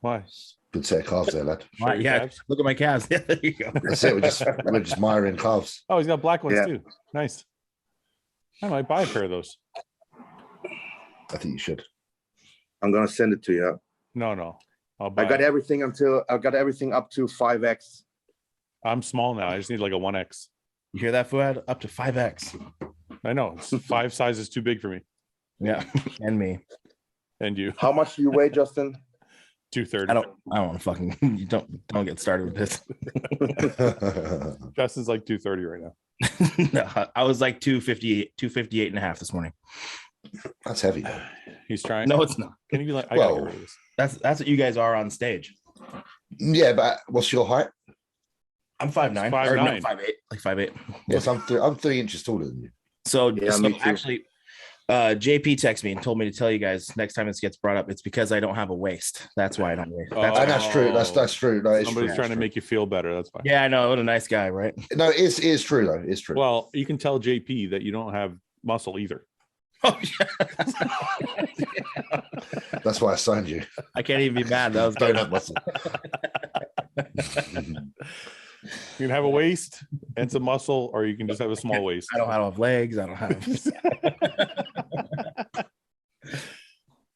Why? Good set of calves there, lad. Show Why, your yeah, calves. look at my calves. Yeah, there you go. That's it. We're just miring calves. Oh, he's got black ones Yeah. too. Nice. I might buy a pair of those. I think you should. I'm gonna send it to you. No. I'll buy. I got it. everything up to 5X. I'm small now. I just need like a 1X. You hear that, Fouad? Up to 5X. I know it's 5 sizes too big for me Yeah, and me. and you. How much do you weigh, Justin? 230. I don't want to fucking. You don't get started with this. Justin's like 230 right now. No, I was like 258 and a half this morning. That's heavy, though. He's trying. No, it's not. Can you be like, I gotta get rid of this. That's what you guys are on stage. Yeah, but what's your height? I'm 5'9". 5'9". Or no, 5'8". Like 5'8". Yes, I'm 3 inches taller than you. So, Yeah, so me too. actually, JP texted me and told me to tell you guys next time this gets brought up, it's because I don't have a waist. That's why I don't weigh. Oh. And that's true. That's true. No, it's Somebody's true. trying to make you feel better. That's fine. Yeah, I know. What a nice guy, right? No, it is true though. It's true. Well, you can tell JP that you don't have muscle either. Oh, yeah. That's why I signed you. I can't even be mad. That was Don't good. have muscle. You can have a waist and some muscle, or you can just have a small waist. I don't have legs. I don't have.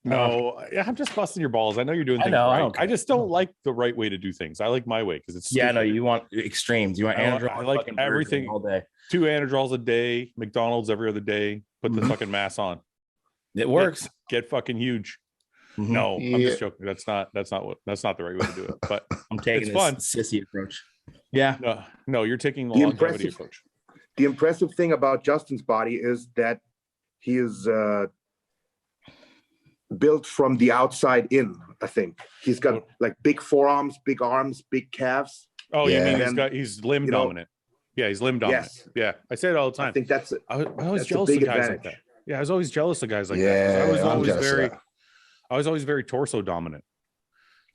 No, I'm just busting your balls. I know you're doing I things know, I right. don't I just don't like the right way to do things. I like my way because it's Yeah, stupid. no, you want extremes. You want I anadrol. like fucking Burger everything. King all day. 2 anadrols a day, McDonald's every other day. Put the fucking mass on. It works. Get fucking huge. Mhm. No, I'm Yeah. just joking. That's not the right way to do it. But I'm taking It's this fun. sissy approach. Yeah. no, you're taking the The longevity impressive- approach. The impressive thing about Justin's body is that he is built from the outside in. I think he's got like big forearms, big arms, big calves. Oh, Yeah. you mean And, he's limb you know- dominant? Yeah, he's limb dominant. Yes, Yeah, I say it all the time. I think that's it. I was always That's a jealous of big guys like advantage. that. Yeah, I was always jealous of guys like that. Yeah, I was I'm always jealous of very, that. I was always very torso dominant.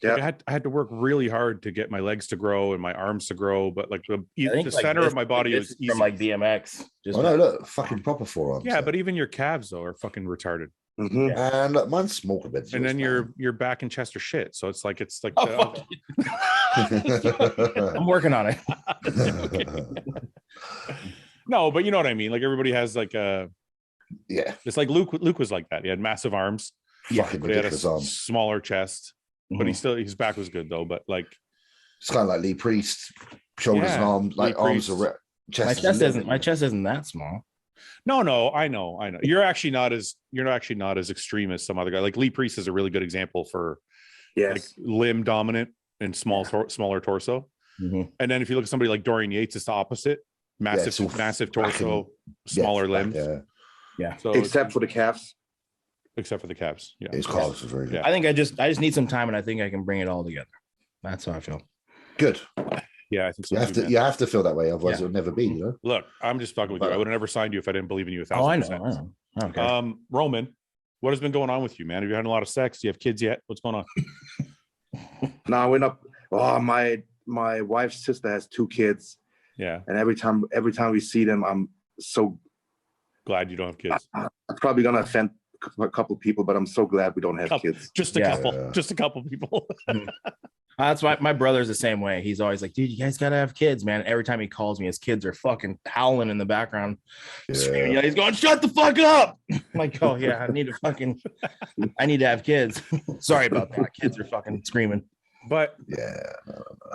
Yeah. Like I had to work really hard to get my legs to grow and my arms to grow, but like I think, the like, center this- of my body this was is easy. from like BMX. Just Oh no, look, fucking proper forearms. Yeah, there. but even your calves though are fucking retarded, Mhm. And look, mine's small compared to and yours, then man. your back and chest are shit. So it's like Oh, fuck you. I'm working on it. no, but you know what I mean. Like everybody has like a. Yeah, It's like Luke was like that. He had massive arms, fucking but he had a ridiculous arms. smaller chest. But Mhm. he still his back was good though. But like It's kind of like Lee Priest, shoulders and Yeah, arms, like Lee arms are Priest. chest. My is chest a isn't. little My bit- chest isn't that small. no, I know. You're actually not as extreme as some other guy. Like Lee Priest is a really good example for like Yes. limb dominant and smaller torso. Mhm. And then if you look at somebody like Dorian Yates, it's the opposite. it's all Massive back and- torso, Yeah, smaller back, limbs. Yeah, So Except for the calves. except for the calves. Yeah. his calves are very good. Yeah. I think I just need some time, and I think I can bring it all together. That's how I feel. Good. Yeah, I think so. You have too, to. man. You have to feel that way, otherwise Yeah. it'll never be. You know. Look, I'm just fucking with you. I would have never signed you if I didn't believe in you 1,000%. Oh, I know. Okay. Roman, what has been going on with you, man? Have you had a lot of sex? Do you have kids yet? What's going on? Now we're not. Oh, my wife's sister has 2 kids, Yeah, and every time we see them, I'm so. glad you don't have kids. I'm probably gonna offend a couple people, but I'm so glad we don't have Couple. kids. Just a Yeah. couple. Just a couple people. That's why my brother's the same way. He's always like, dude, you guys gotta have kids, man. Every time he calls me, his kids are fucking howling in the background. Screaming. Yeah. He's going, shut the fuck up. I'm like, oh yeah, I need to have kids. Sorry about that. Kids are fucking screaming. But Yeah.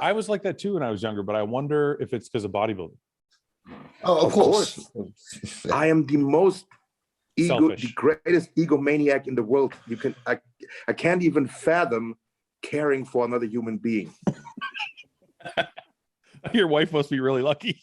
I was like that too when I was younger, but I wonder if it's because of bodybuilding. Oh, of course. I am the most Selfish. the greatest egomaniac in the world. I can't even fathom caring for another human being. Your wife must be really lucky.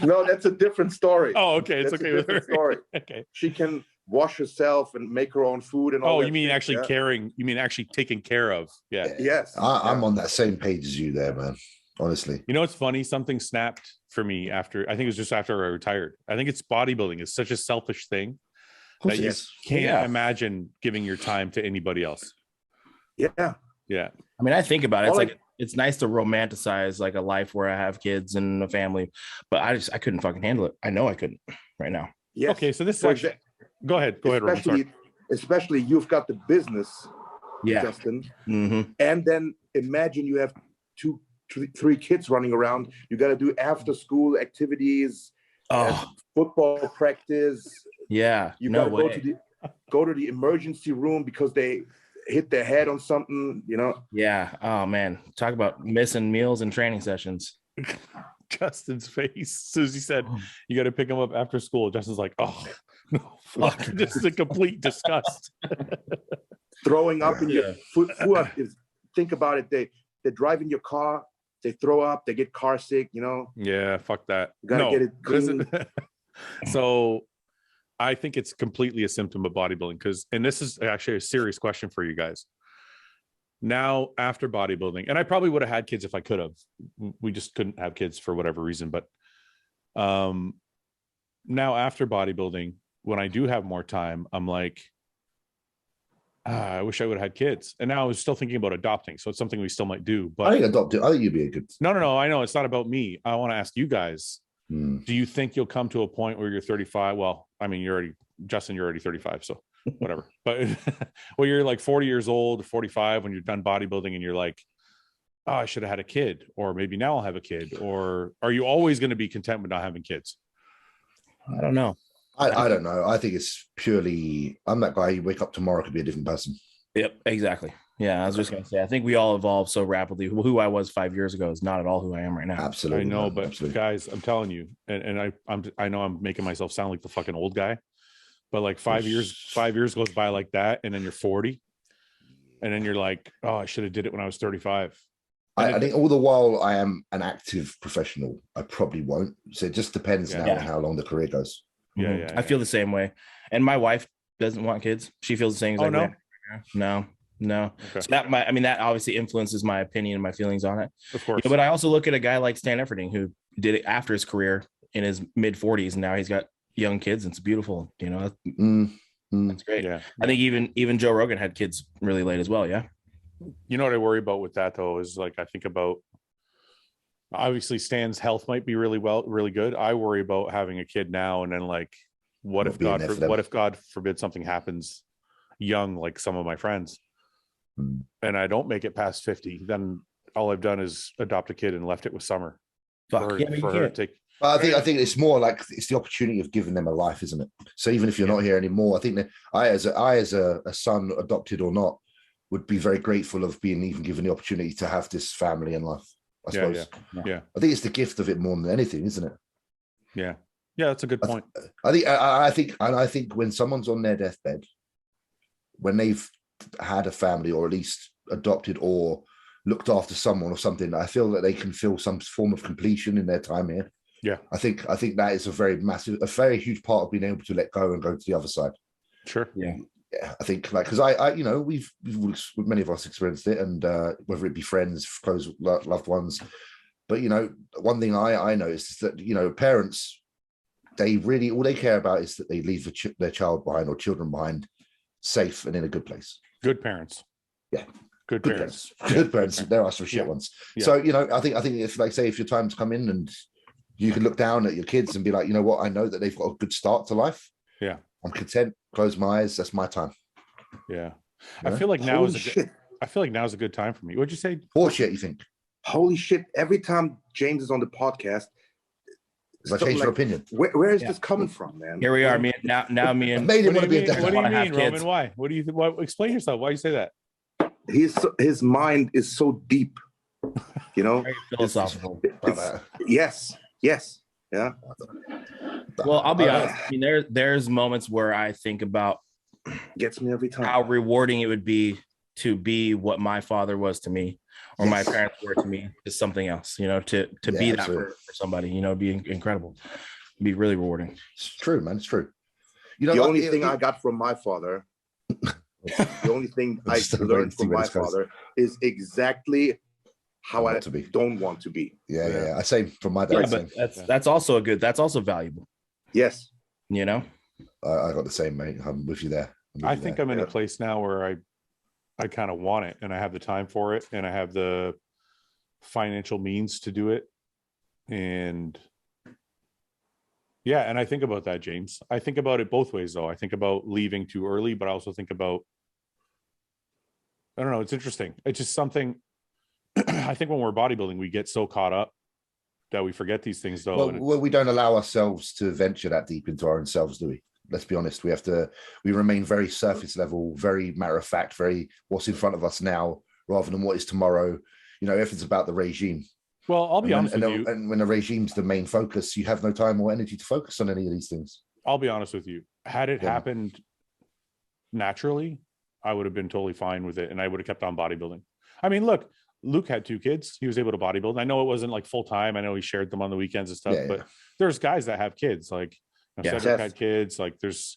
No, that's a different story. Oh, okay. It's That's a okay with her. different story. Okay. She can wash herself and make her own food and all. Oh, that you mean shit, actually yeah. caring? You mean actually taking care of? Yeah. Yes. I'm on that same page as you there, man. Honestly. You know, it's funny. Something snapped for me after, I think it was just after I retired. I think it's bodybuilding is such a selfish thing that you Yes. can't Yeah. imagine giving your time to anybody else. Yeah. Yeah. I mean, I think about it. It's All I- like it's nice to romanticize like a life where I have kids and a family, but I couldn't fucking handle it. I know I couldn't right now. Yes. Okay. So this is For actually, go ahead, Roman. Sorry. especially you've got the business, Yeah. Justin, Mm-hmm. and then imagine you have 3 kids running around. You got to do after school activities, Oh, football practice. yeah. You No got to way. go to the emergency room because they hit their head on something. You know. Yeah. Oh man. Talk about missing meals and training sessions. Justin's face as soon as he said you got to pick him up after school. Justin's like, oh no, fuck, just a complete disgust. Throwing up in your foot. Think about it. They drive in your car. They throw up. They get car sick. You know. Yeah, fuck that. You gotta get it clean. So I think it's completely a symptom of bodybuilding because, and this is actually a serious question for you guys. Now, after bodybuilding, and I probably would have had kids if I could have. We just couldn't have kids for whatever reason. But now after bodybuilding, when I do have more time, I'm like, I wish I would have had kids. And now I was still thinking about adopting. So it's something we still might do. But I think adopt it. I think you'd be a good. No. I know it's not about me. I want to ask you guys. Do you think you'll come to a point where you're 35? Well, I mean, Justin, you're already 35. So whatever. But well, you're like 40 years old, 45 when you're done bodybuilding and you're like, oh, I should have had a kid, or maybe now I'll have a kid. Or are you always going to be content with not having kids? I don't know. I don't know. I think it's purely, I'm that guy. You wake up tomorrow, could be a different person. Yep, exactly. Yeah, I was just going to say, I think we all evolve so rapidly. Who I was 5 years ago is not at all who I am right now. Absolutely. I know, man. but Absolutely. guys, I'm telling you, and I know I'm making myself sound like the fucking old guy, but like 5 years goes by like that, and then you're 40, and then you're like, oh, I should have did it when I was 35. I think all the while I am an active professional, I probably won't. So it just depends now on how long the career goes. Yeah. I feel the same way. And my wife doesn't want kids. She feels the same exact way. No. Okay. So that obviously influences my opinion and my feelings on it. Of course. But I also look at a guy like Stan Efferding who did it after his career in his mid 40s, and now he's got young kids, and it's beautiful. You know, that's great. Yeah. I think even Joe Rogan had kids really late as well. Yeah. You know what I worry about with that though is like I think about obviously Stan's health might be really good. I worry about having a kid now and then like what if God forbid something happens young like some of my friends and I don't make it past 50, then all I've done is adopt a kid and left it with Summer. For her to take. I think it's more like it's the opportunity of giving them a life, isn't it? So even if you're not here anymore, I think that I as a son, adopted or not, would be very grateful of being even given the opportunity to have this family and life. I suppose. Yeah. I think it's the gift of it more than anything, isn't it? Yeah, that's a good point. I think when someone's on their deathbed, when they've had a family or at least adopted or looked after someone or something, I feel that they can feel some form of completion in their time here. Yeah, I think that is a very huge part of being able to let go and go to the other side. Sure. Yeah, I think like because I we've many of us experienced it, and whether it be friends, close loved ones, but one thing I noticed is that parents, they really all they care about is that they leave their child behind or children behind safe and in a good place. Good parents. Yeah. Good parents. Good parents. There are some shit ones. Yeah. So I think if like say if your time's come in and you can look down at your kids and be like, you know what, I know that they've got a good start to life. Yeah. I'm content. Close my eyes. That's my time. Yeah. I feel like now is a good time for me. What'd you say? Horseshit, you think? Holy shit. Every time James is on the podcast, I change your opinion. Where is this coming from, man? Here we are. Me and What do you mean, Roman? Why? What do you think? Explain yourself. Why do you say that? His mind is so deep, Very philosophical. Yes. Yeah. Well, I'll be honest. I mean, there's moments where I think about gets me every time how rewarding it would be to be what my father was to me or my parents were to me is something else, to be that for somebody, be incredible. It'd be really rewarding. It's true, man. It's true. The only thing I got from my father, the only thing I learned from my father is exactly how I don't want to be. Yeah. I say from my dad. Yeah, but that's also that's also valuable. Yes. I got the same, mate. I'm with you there. I think I'm in a place now where I kind of want it and I have the time for it and I have the financial means to do it. And and I think about that, James. I think about it both ways though. I think about leaving too early, but I also think about, I don't know, it's interesting. It's just something I think when we're bodybuilding, we get so caught up that we forget these things though. Well, we don't allow ourselves to venture that deep into our own selves, do we? Let's be honest. We remain very surface level, very matter of fact, very what's in front of us now rather than what is tomorrow. Everything's about the regime. Well, I'll be honest with you. And when a regime's the main focus, you have no time or energy to focus on any of these things. I'll be honest with you. Had it happened naturally, I would have been totally fine with it, and I would have kept on bodybuilding. I mean, look, Luke had 2 kids. He was able to bodybuild. I know it wasn't like full time. I know he shared them on the weekends and stuff, but there's guys that have kids. Like Cedric had kids. Like there's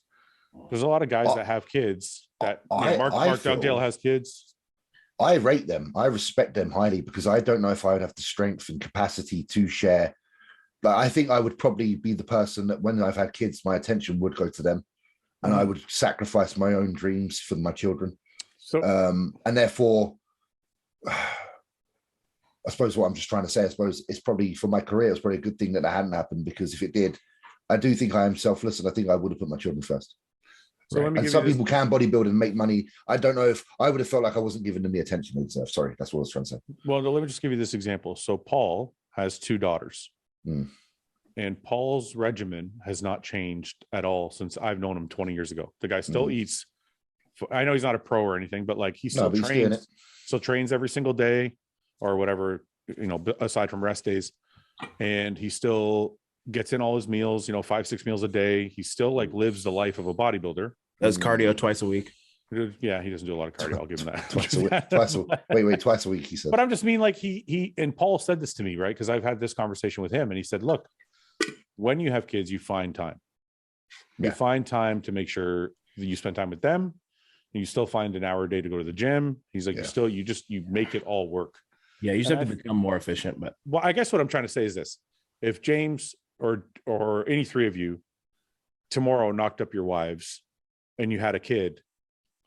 a lot of guys that have kids. That Mark Dugdale has kids. I rate them. I respect them highly because I don't know if I would have the strength and capacity to share. But I think I would probably be the person that when I've had kids, my attention would go to them, and I would sacrifice my own dreams for my children. So, and therefore, I suppose what I'm just trying to say, I suppose it's probably for my career, it's probably a good thing that hadn't happened, because if it did, I do think I am selfless, and I think I would have put my children first. So and some people can bodybuild and make money. I don't know if I would have felt like I wasn't giving them the attention they deserve. Sorry, that's what I was trying to say. Well, let me just give you this example. So Paul has 2 daughters, and Paul's regimen has not changed at all since I've known him 20 years ago. The guy still eats. I know he's not a pro or anything, but like he still trains. Still trains every single day, or whatever, aside from rest days, and he still gets in all his meals, 5-6 meals a day. He still like lives the life of a bodybuilder. Does cardio twice a week. Yeah, he doesn't do a lot of cardio. I'll give him that. Twice a week, he said. But I'm just mean like he and Paul said this to me, right? Because I've had this conversation with him, and he said, look, when you have kids, you find time. You find time to make sure that you spend time with them. And you still find an hour a day to go to the gym. He's like, you make it all work. Yeah, you just have to become more efficient. But well, I guess what I'm trying to say is this: if James or any 3 of you tomorrow knocked up your wives and you had a kid,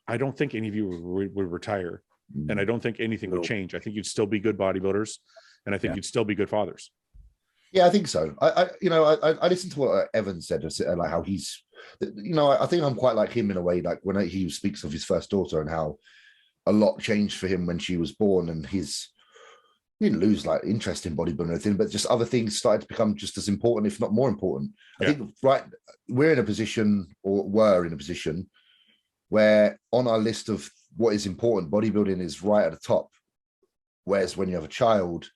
I don't think any of you would retire, and I don't think anything would change. I think you'd still be good bodybuilders, and I think you'd still be good fathers. Yeah, I think so. I listened to what Evan said, like how he's, I think I'm quite like him in a way, like when he speaks of his first daughter and how a lot changed for him when she was born, and he didn't lose like interest in bodybuilding or anything, but just other things started to become just as important, if not more important. I think were in a position where on our list of what is important, bodybuilding is right at the top. Whereas when you have a child,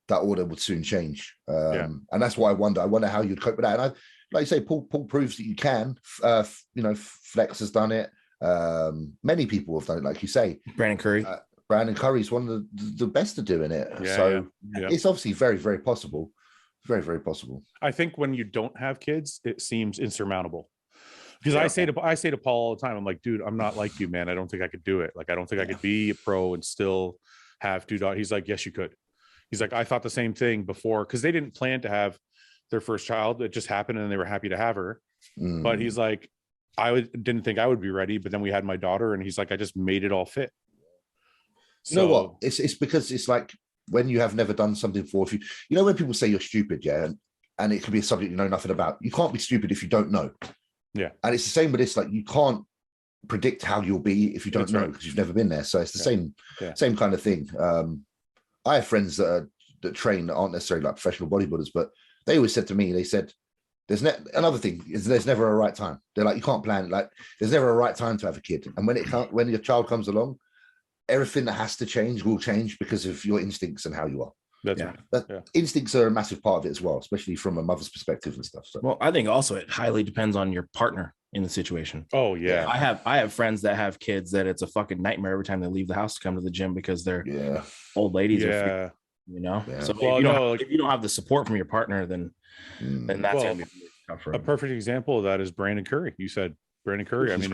that order would soon change. And that's why I wonder how you'd cope with that. And like you say, Paul proves that you can. Flex has done it. Many people have done it, like you say. Brandon Curry's one of the best at doing it. It's obviously very, very possible. Very, very possible. I think when you don't have kids, it seems insurmountable. Because I say to Paul all the time, I'm like, dude, I'm not like you, man. I don't think I could do it. Like, I don't think I could be a pro and still have 2 daughters. He's like, yes, you could. He's like, I thought the same thing before, because they didn't plan to have their first child. It just happened, and they were happy to have her. But he's like, didn't think I would be ready, but then we had my daughter, and he's like, I just made it all fit. So, you know what? It's because it's like when you have never done something before. If when people say you're stupid, and it could be a subject you know nothing about. You can't be stupid if you don't know. Yeah, and it's the same with this. Like, you can't predict how you'll be if you don't know, because you've never been there. So it's the same kind of thing. I have friends that train that aren't necessarily like professional bodybuilders, but they always said to me, they said, another thing is there's never a right time. They're like, you can't plan. Like, there's never a right time to have a kid. And when your child comes along, everything that has to change will change because of your instincts and how you are. That's right. Instincts are a massive part of it as well, especially from a mother's perspective and stuff. So. Well, I think also it highly depends on your partner in the situation. Oh yeah. I have friends that have kids that it's a fucking nightmare every time they leave the house to come to the gym because they're old ladies. Yeah. So if you don't have the support from your partner, then that's gonna be tough for a perfect example of that is Brandon Curry. You said Brandon Curry. I mean,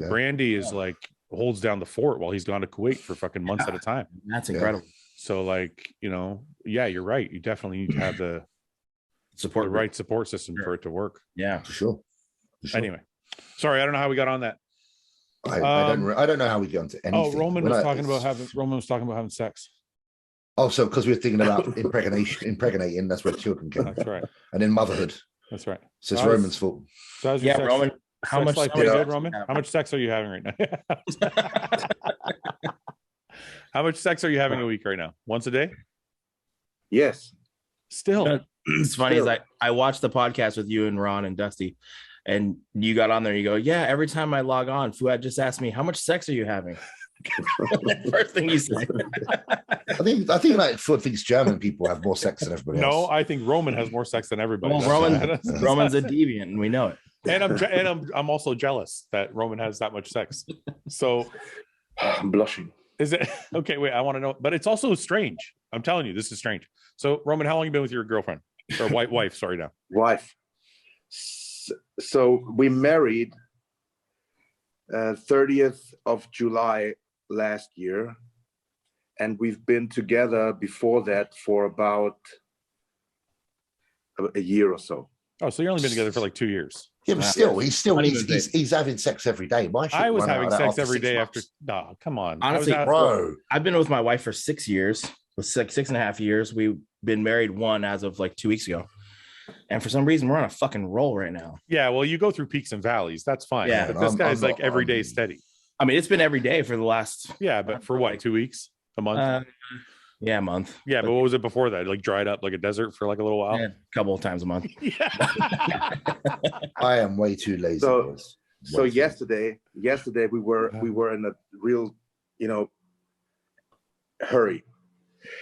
Brandy is like holds down the fort while he's gone to Kuwait for fucking months at a time. That's incredible. So like, you're right. You definitely need to have the right support system for it to work. Yeah, for sure. Anyway, sorry, I don't know how we got on that. I don't know how we get onto anything. Roman was talking about having sex. Oh, so because we were thinking about impregnating, that's where children go. That's right. And then motherhood. That's right. So it's Roman's fault. So Roman. How much life good, Roman? How much sex are you having right now? How much sex are you having a week right now? Once a day? Yes. Still. It's funny is I watched the podcast with you and Ron and Dusty, and you got on there and you go, yeah, every time I log on, Fouad just asked me, how much sex are you having? First thing you say. I think like Fouad thinks German people have more sex than everybody else. No, I think Roman has more sex than everybody. Well, That's- Roman's a deviant, and we know it. and I'm also jealous that Roman has that much sex. So I'm blushing. is it okay? Wait, I want to know, but it's also strange. I'm telling you, this is strange. So Roman, how long you been with your girlfriend or wife? Sorry, now Wife. So we married 30th of July last year, and we've been together before that for about a year or so. Oh, so you've only been together for like 2 years. Yeah, but still, he's having sex every day. Why should I was run out having of that sex after every 6 day months? after. No, come on. Honestly, Bro, I've been with my wife for 6 years. It's like 6.5 years. We've been married one as of like 2 weeks ago. And for some reason, we're on a fucking roll right now. Yeah, well, you go through peaks and valleys. That's fine. Yeah, but this guy's I'm like not- every day I'm- steady. I mean, it's been every day for the last Yeah, but for what? 2 weeks? A month? a month. Yeah, but what was it before that? Like dried up like a desert for like a little while. Yeah, a couple of times a month. Yeah. I am way too lazy. So- boys. So Way too yesterday we were in a real, hurry,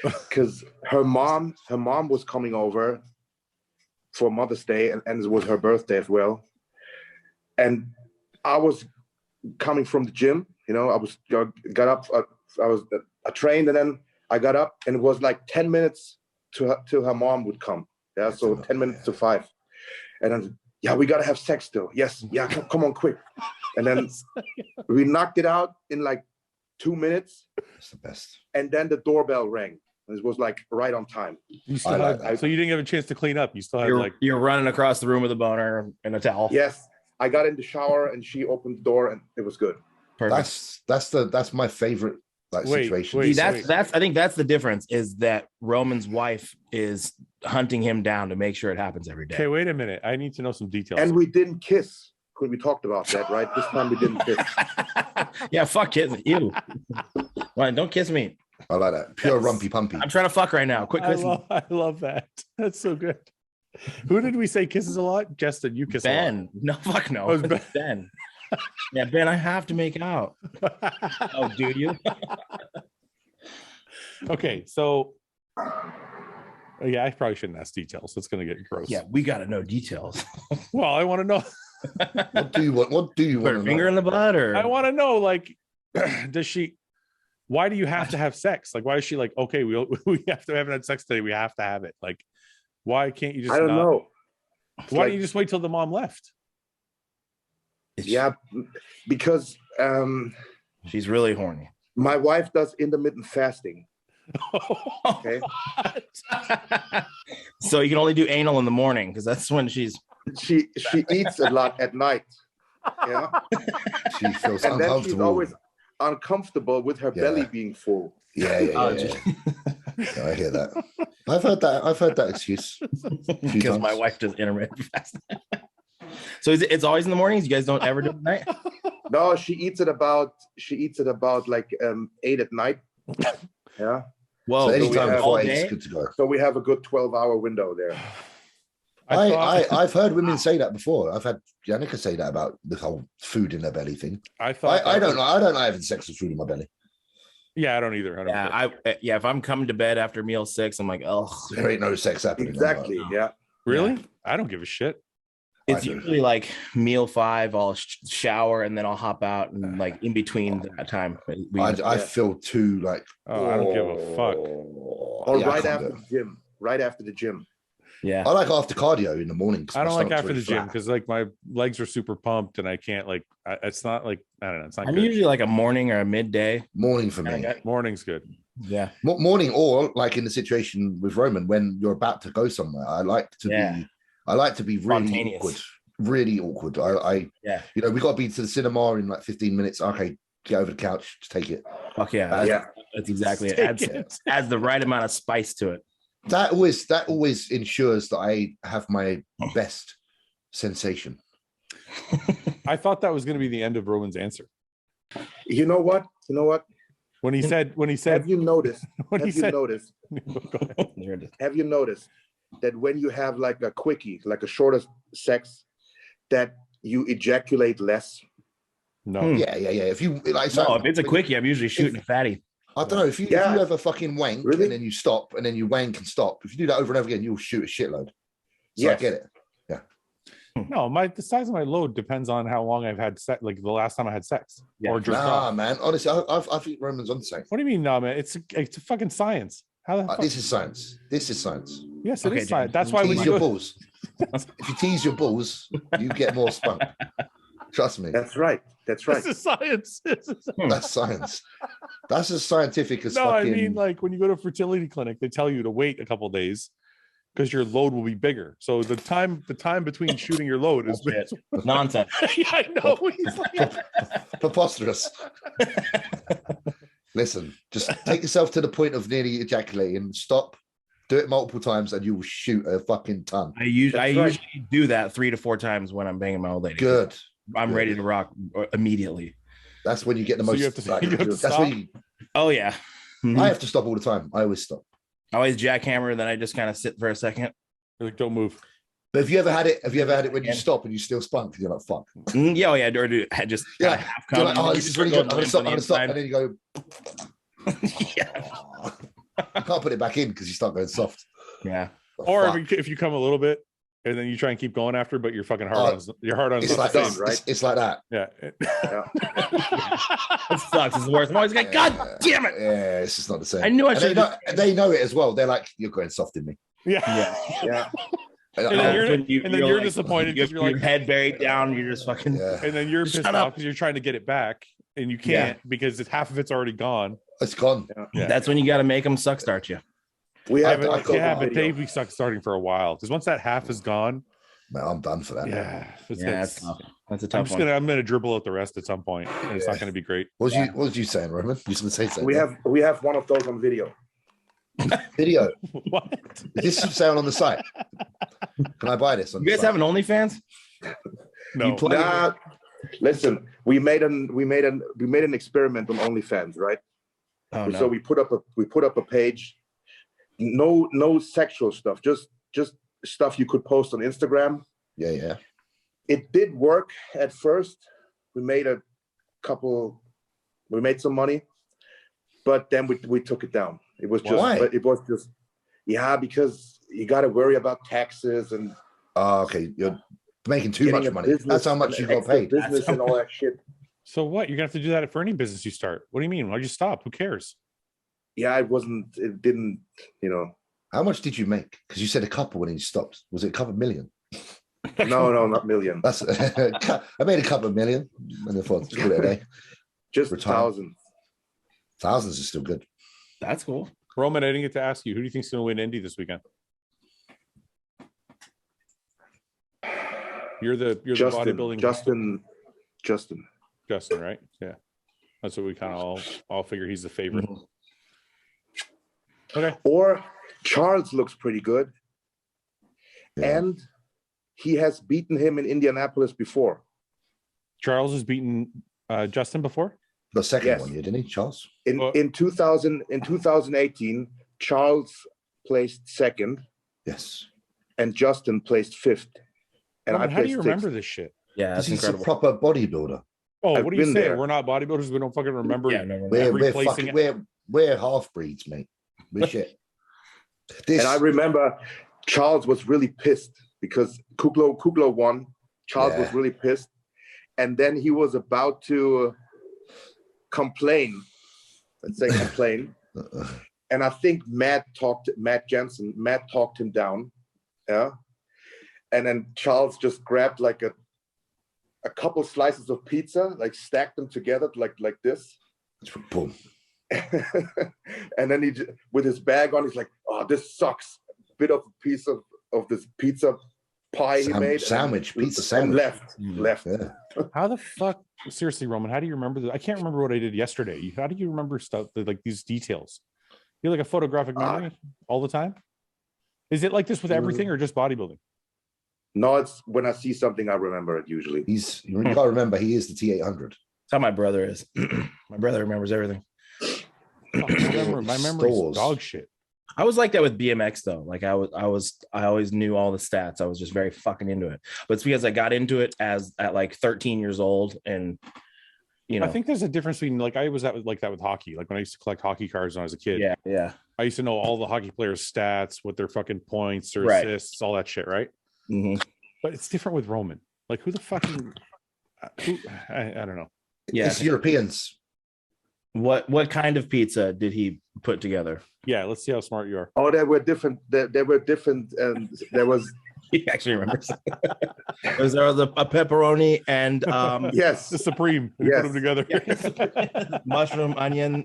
because her mom was coming over for Mother's Day, and it was her birthday as well. And I was coming from the gym, I got up, I trained, and then I got up, and it was like 10 minutes till her mom would come. Yeah, so 10 minutes to 5, and then. Yeah, we gotta have sex still. Yes, yeah, come on, quick. And then we knocked it out in like 2 minutes, It's the best. and then the doorbell rang. It was like right on time. You still I like had, so you didn't have a chance to clean up. You still had like You're running across the room with a boner and a towel. Yes, I got in the shower and she opened the door and it was good. Perfect. That's my favorite situation. wait. See, that's I think that's the difference, is that Roman's wife is hunting him down to make sure it happens every day. okay, wait a minute. I need to know some details. And we didn't kiss. We talked about that, right? This time we didn't kiss. Yeah, fuck kissing. Ew. Well, don't kiss me. I like that. Pure rumpy pumpy. I'm trying to fuck right now. Quit kissing. I love that. That's so good. Who did we say kisses a lot? Justin, you kiss Ben. No, fuck no. Oh, it's Ben. Ben. Yeah, Ben, I have to make out. a lot. Oh, do you? Okay, so yeah, I probably shouldn't ask details. It's gonna get gross. Yeah, we got to know details. Well, I want to know. What do you want? What do you Put want? her to finger know? in the butt, or I want to know, like, does she? Why do you have to have sex? Like, why is she like, okay, we have to have had sex today. We have to have it. Like, why can't you just? I don't know. Why don't you just wait till the mom left? Yeah, because she's really horny. my wife does intermittent fasting. Okay. So you can only do anal in the morning because that's when she's. She eats a lot at night. Yeah. She feels And then she's uncomfortable. always uncomfortable with her Yeah. belly being full. Yeah, Oh, yeah. Yeah, I hear that. I've heard that excuse. Because my wife does intermittent fasting. So it's always in the mornings. You guys don't ever do it at night? No, she eats it about like 8 at night. Yeah. Whoa, So we anytime have before all 8 day? is good to go. So we have a good 12-hour window there. I've heard women say that before. I've had Janica say that about the whole food in their belly thing. I thought I don't like having sex with food in my belly. Yeah, I don't either. I don't Yeah, if I'm coming to bed after meal 6, I'm like, oh, There ain't no sex happening. Exactly. Yeah. really. Yeah. I don't give a shit. it's I do. usually like meal 5. I'll shower and then I'll hop out, and like in between that time, I feel too like. Oh, I don't give a fuck. Or Yeah, I right can't after do it. the gym. Right after the gym. yeah. I like after cardio in the morning. 'cause I my don't like stomach's after really the gym flat. because like my legs are super pumped and I can't like. It's not like I don't know. It's not I'm good. usually like a morning or a midday. Morning for me. Morning's good. Yeah. Morning, or like in the situation with Roman when you're about to go somewhere. I like to be really Spontaneous. awkward. Really awkward. I Yeah. we got to be to the cinema in like 15 minutes. Okay, get over the couch, just take it. Fuck yeah. Yeah. That's exactly it. Take Adds the right amount of spice to it. That always ensures that I have my best sensation. I thought that was going to be the end of Roman's answer You know what? when he said Have you noticed? when he Have you said noticed? Go ahead. There it is. Have you noticed that when you have like a quickie, like a shorter sex, that you ejaculate less? No. Yeah. If you like, No, if it's a quickie, I'm usually shooting a fatty. I don't know if you ever fucking wank Really? and then you stop and then you wank and stop. If you do that over and over again, you'll shoot a shitload. So I get it. No, the size of my load depends on how long I've had sex, like the last time I had sex or jerked off. Man. Honestly, I think Roman's on the same. What do you mean, no, man? It's a fucking science. How the fuck? This is science. This is science. Yes, it Okay, is science. James, That's why when Tease you your go, balls. If you tease your balls, you get more spunk. Trust me. That's right. That's right. this is science. That's science. That's as scientific as No, fucking. I mean, like when you go to a fertility clinic, they tell you to wait a couple of days because your load will be bigger. So the time between shooting your load is Nonsense. yeah, I know. He's like, preposterous. Listen, just take yourself to the point of nearly ejaculating. Stop. Do it multiple times, and you will shoot a fucking ton. I usually do that 3 to 4 times when I'm banging my old lady. Good. I'm ready to rock immediately. That's when you get the So most. you have to- like, you have to that's stop? when you, Oh yeah. Mhm. I have to stop all the time. I always stop. I always jackhammer, then I just kind of sit for a second. like, don't move. But have you ever had it? Have you ever had it when you stop and you still spunk? And you're like, fuck. Yeah, oh, yeah, or do I just Yeah. half You're come. like, oh, this is really good. I'm gonna stop. I'm gonna stop. And then you go. Yeah. You can't put it back in because you start going soft. Yeah. Or Fuck. if you come a little bit and then you try and keep going after, but you're fucking hard on your hard on. It's like done, this, right? It's like that. Yeah. It sucks. It's the worst. I'm always like, God damn it. Yeah, it's just not the same. I knew I And should. they know it as well. They're like, you're going soft in me. Yeah. Yeah. And And then I- you're disappointed You because have you're your like, head buried down. You're just fucking. yeah, and then you're Shut pissed up. off because you're trying to get it back and you can't because half of it's already gone. it's gone. Yeah. That's when you got to make them suck start you. We Yeah, have but, to but they be stuck starting for a while because once that half is gone, Man, I'm done for that. yeah, That's tough. That's a I'm tough just one. gonna I'm gonna dribble out the rest at some point, and it's not gonna be great. What was you saying, Roman? You was going to say something? we have one of those on video. Video. What? Is this sale on the site? Can I buy this? On You guys the have site? an OnlyFans? No. Nah, listen, we made an experiment on OnlyFans, right? Oh, So no. we put up a page, no sexual stuff, just stuff you could post on Instagram. Yeah. It did work at first. We made some money, but then we took it down. It was just, Why? but it was just, because you got to worry about taxes and Oh, okay. You're making too getting much a money. business That's how much and you got extra paid. business and all that shit. So what? You're gonna have to do that for any business you start. What do you mean? Why'd you stop? Who cares? Yeah, it didn't, How much did you make? Because you said a couple when you stopped. Was it a couple million? no, not million, That's I made a couple of million. And I thought, just call it a day. just Retire. thousands. Thousands is still good. That's cool. Roman, I didn't get to ask you. Who do you think's gonna win Indy this weekend? You're the bodybuilding Justin. right? Yeah, that's what we kind of all figure. He's the favorite. Mhm. Okay. Or Charles looks pretty good, Yeah. and he has beaten him in Indianapolis before. Charles has beaten Justin before. The second Yes. one, didn't he, Charles? Well- In 2018, Charles placed second, Yes. and Justin placed fifth. And Roman, I how do placed you sixth. remember this shit? Yeah, Because that's he's incredible. a proper bodybuilder. Oh, I've what do you been say? there. We're not bodybuilders. We don't fucking remember. Yeah, no, Every We're placing- fucking we're half breeds, mate. We're shit. This And I remember Charles was really pissed because Kuglo won. Charles was Yeah. really pissed, and then he was about to complain. Let's say complain. And I think Matt talked him down. Yeah. And then Charles just grabbed like a couple slices of pizza, like stacked them together like this. boom. And then with his bag on, he's like, "Oh, this sucks." Bit of a piece of this pizza pie he made. Sandwich, and pizza sandwich. Left. Yeah. How the fuck? Seriously, Roman, how do you remember this? I can't remember what I did yesterday. How do you remember stuff like these details? You have like a photographic memory all the time? Is it like this with everything or just bodybuilding? No, it's when I see something, I remember it usually. You got to remember, he is the T800. That's how my brother is. My brother remembers everything. Fuck, my memory's Stores. dog shit. I was like that with BMX though. Like I always knew all the stats. I was just very fucking into it. But it's because I got into it at like 13 years old, and you know. I think there's a difference between like I was like that with hockey. Like when I used to collect hockey cards when I was a kid. Yeah. I used to know all the hockey players' stats, what their fucking points or Right. assists, all that shit, right? Mhm. But it's different with Roman. Like who the fucking I don't know. Yeah. It's Europeans. What kind of pizza did he put together? Yeah, let's see how smart you are. Oh, there were different. There were different, and there was He actually remembers. Was there a pepperoni and yes, The Supreme. And Yes. put them together. mushroom, onion.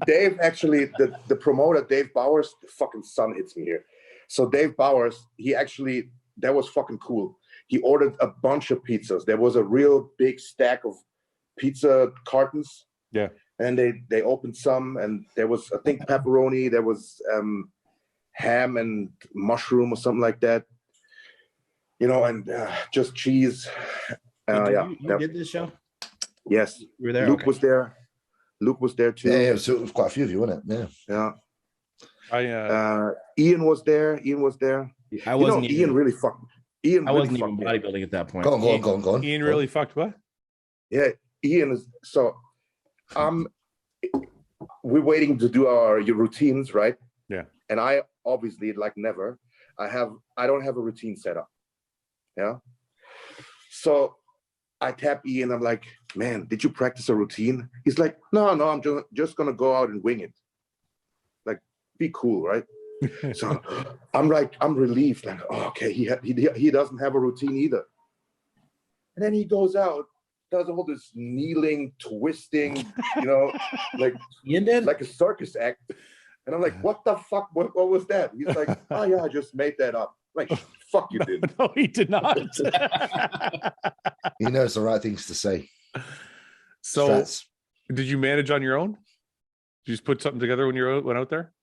Dave actually the promoter Dave Bowers. The fucking sun hits me here. So Dave Bowers, that was fucking cool. He ordered a bunch of pizzas. There was a real big stack of pizza cartons. Yeah. And they opened some, and there was, I think, pepperoni. There was ham and mushroom or something like that. You know, and just cheese. You did this show? Yes. You were there. Luke Okay. was there. Luke was there too. Yeah, so it was quite a few of you, wasn't it? Yeah. Yeah. Ian was there. I wasn't even. Ian really fucked. I wasn't even bodybuilding at that point. Go on. Ian really fucked what? Yeah, Ian is so. We're waiting to do your routines, right? Yeah. And I obviously, like never, I don't have a routine set up. Yeah. So I tap Ian. I'm like, man, did you practice a routine? He's like, no, I'm just gonna go out and wing it. Like, be cool, right? So I'm relieved. Like, oh, okay, he doesn't have a routine either. And then he goes out, does all this kneeling, twisting, like Ian did? like a circus act. And I'm like, what the fuck? What was that? He's like, oh yeah, I just made that up. Like, fuck you did. No, he did not. He knows the right things to say. So Strats. did you manage on your own? Did you just put something together when you went out there?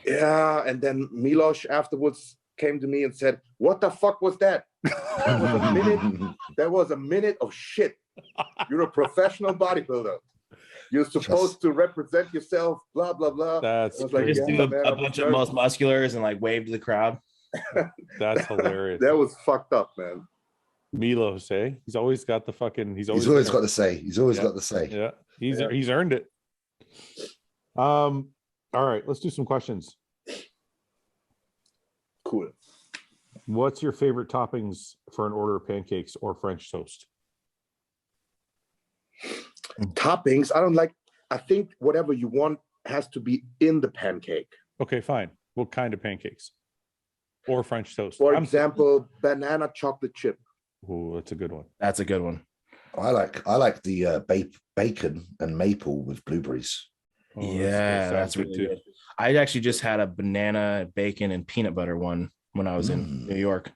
Yeah, and then Milos afterwards came to me and said, what the fuck was that? That was a minute of shit. You're a professional bodybuilder. You're supposed to represent yourself, blah, blah, blah. That's I was like, Just crazy. do man, a I'm bunch of nervous. most musculars and like wave to the crowd. That's hilarious. That was fucked up, man. Milos, eh? He's always got the fucking. He's always got to say. He's always got to say. Yeah, he's earned it. All right, let's do some questions. Cool. What's your favorite toppings for an order of pancakes or French toast? Toppings, I think whatever you want has to be in the pancake. Okay, fine. What kind of pancakes? Or French toast? For example, banana chocolate chip. Oh, that's a good one. That's a good one. I like the bacon and maple with blueberries. Oh, That's really good. I actually just had a banana, bacon, and peanut butter one when I was in New York.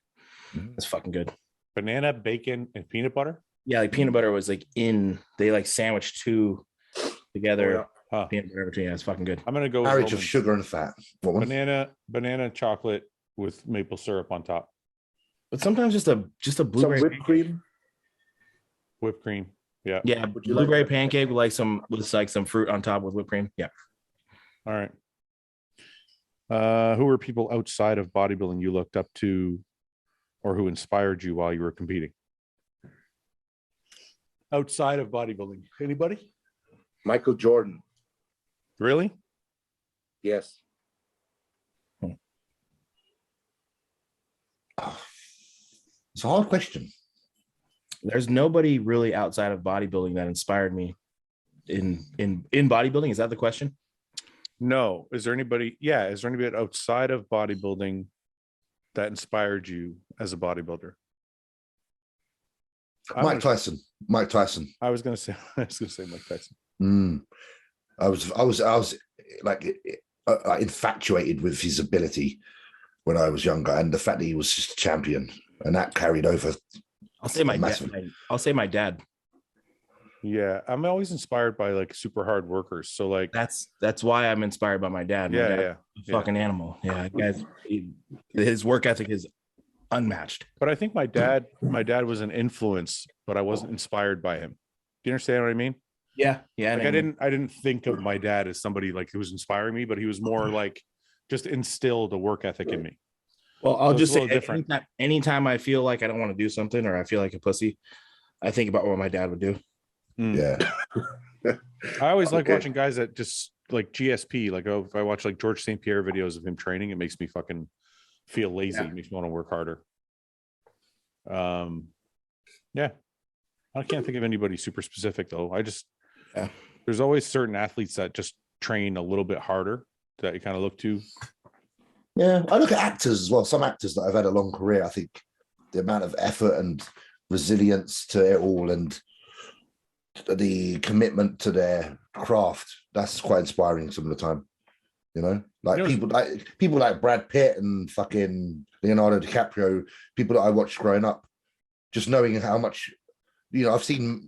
It's fucking good. Banana, bacon, and peanut butter? Yeah, like peanut butter was like they like sandwiched two together. Huh. Peanut butter between. Yeah, it's fucking good. I'm gonna go Marriage with of sugar and fat. What one? banana chocolate with maple syrup on top. But sometimes just a Some blueberry whipped cream. Whipped cream. Yeah. Yeah, Would you like blueberry that? pancake with some fruit on top with whipped cream. Yeah. All right. Who were people outside of bodybuilding you looked up to or who inspired you while you were competing? Outside of bodybuilding. Anybody? Michael Jordan. Really? Yes. It's a hard question. There's nobody really outside of bodybuilding that inspired me in bodybuilding. Is that the question? No. Is there anybody? Yeah. Is there anybody outside of bodybuilding that inspired you as a bodybuilder? Mike Tyson. I was gonna say Mike Tyson. I was like infatuated with his ability when I was younger, and the fact that he was just a champion, and that carried over. I'll say my Massive. dad. I'll say my dad. Yeah, I'm always inspired by like super hard workers. So like That's why I'm inspired by my dad. My yeah, dad's yeah. a fucking animal. Yeah, guys, his work ethic is unmatched. But I think my dad was an influence, but I wasn't inspired by him. Do you understand what I mean? Yeah. Like I didn't think of my dad as somebody like who was inspiring me, but he was more like just instilled a work ethic in me. Well, I'll So just it's a say little different. anytime I feel like I don't want to do something or I feel like a pussy, I think about what my dad would do. Yeah. I always like Okay. watching guys that just like GSP. Like, oh, if I watch like George St. Pierre videos of him training, it makes me fucking feel lazy. Yeah. It makes me want to work harder. Yeah. I can't think of anybody super specific though. There's always certain athletes that just train a little bit harder that you kind of look to. Yeah, I look at actors as well. Some actors that have had a long career, I think the amount of effort and resilience to it all and the commitment to their craft, that's quite inspiring some of the time. You know, like people like Brad Pitt and fucking Leonardo DiCaprio, people that I watched growing up, just knowing how much, you know,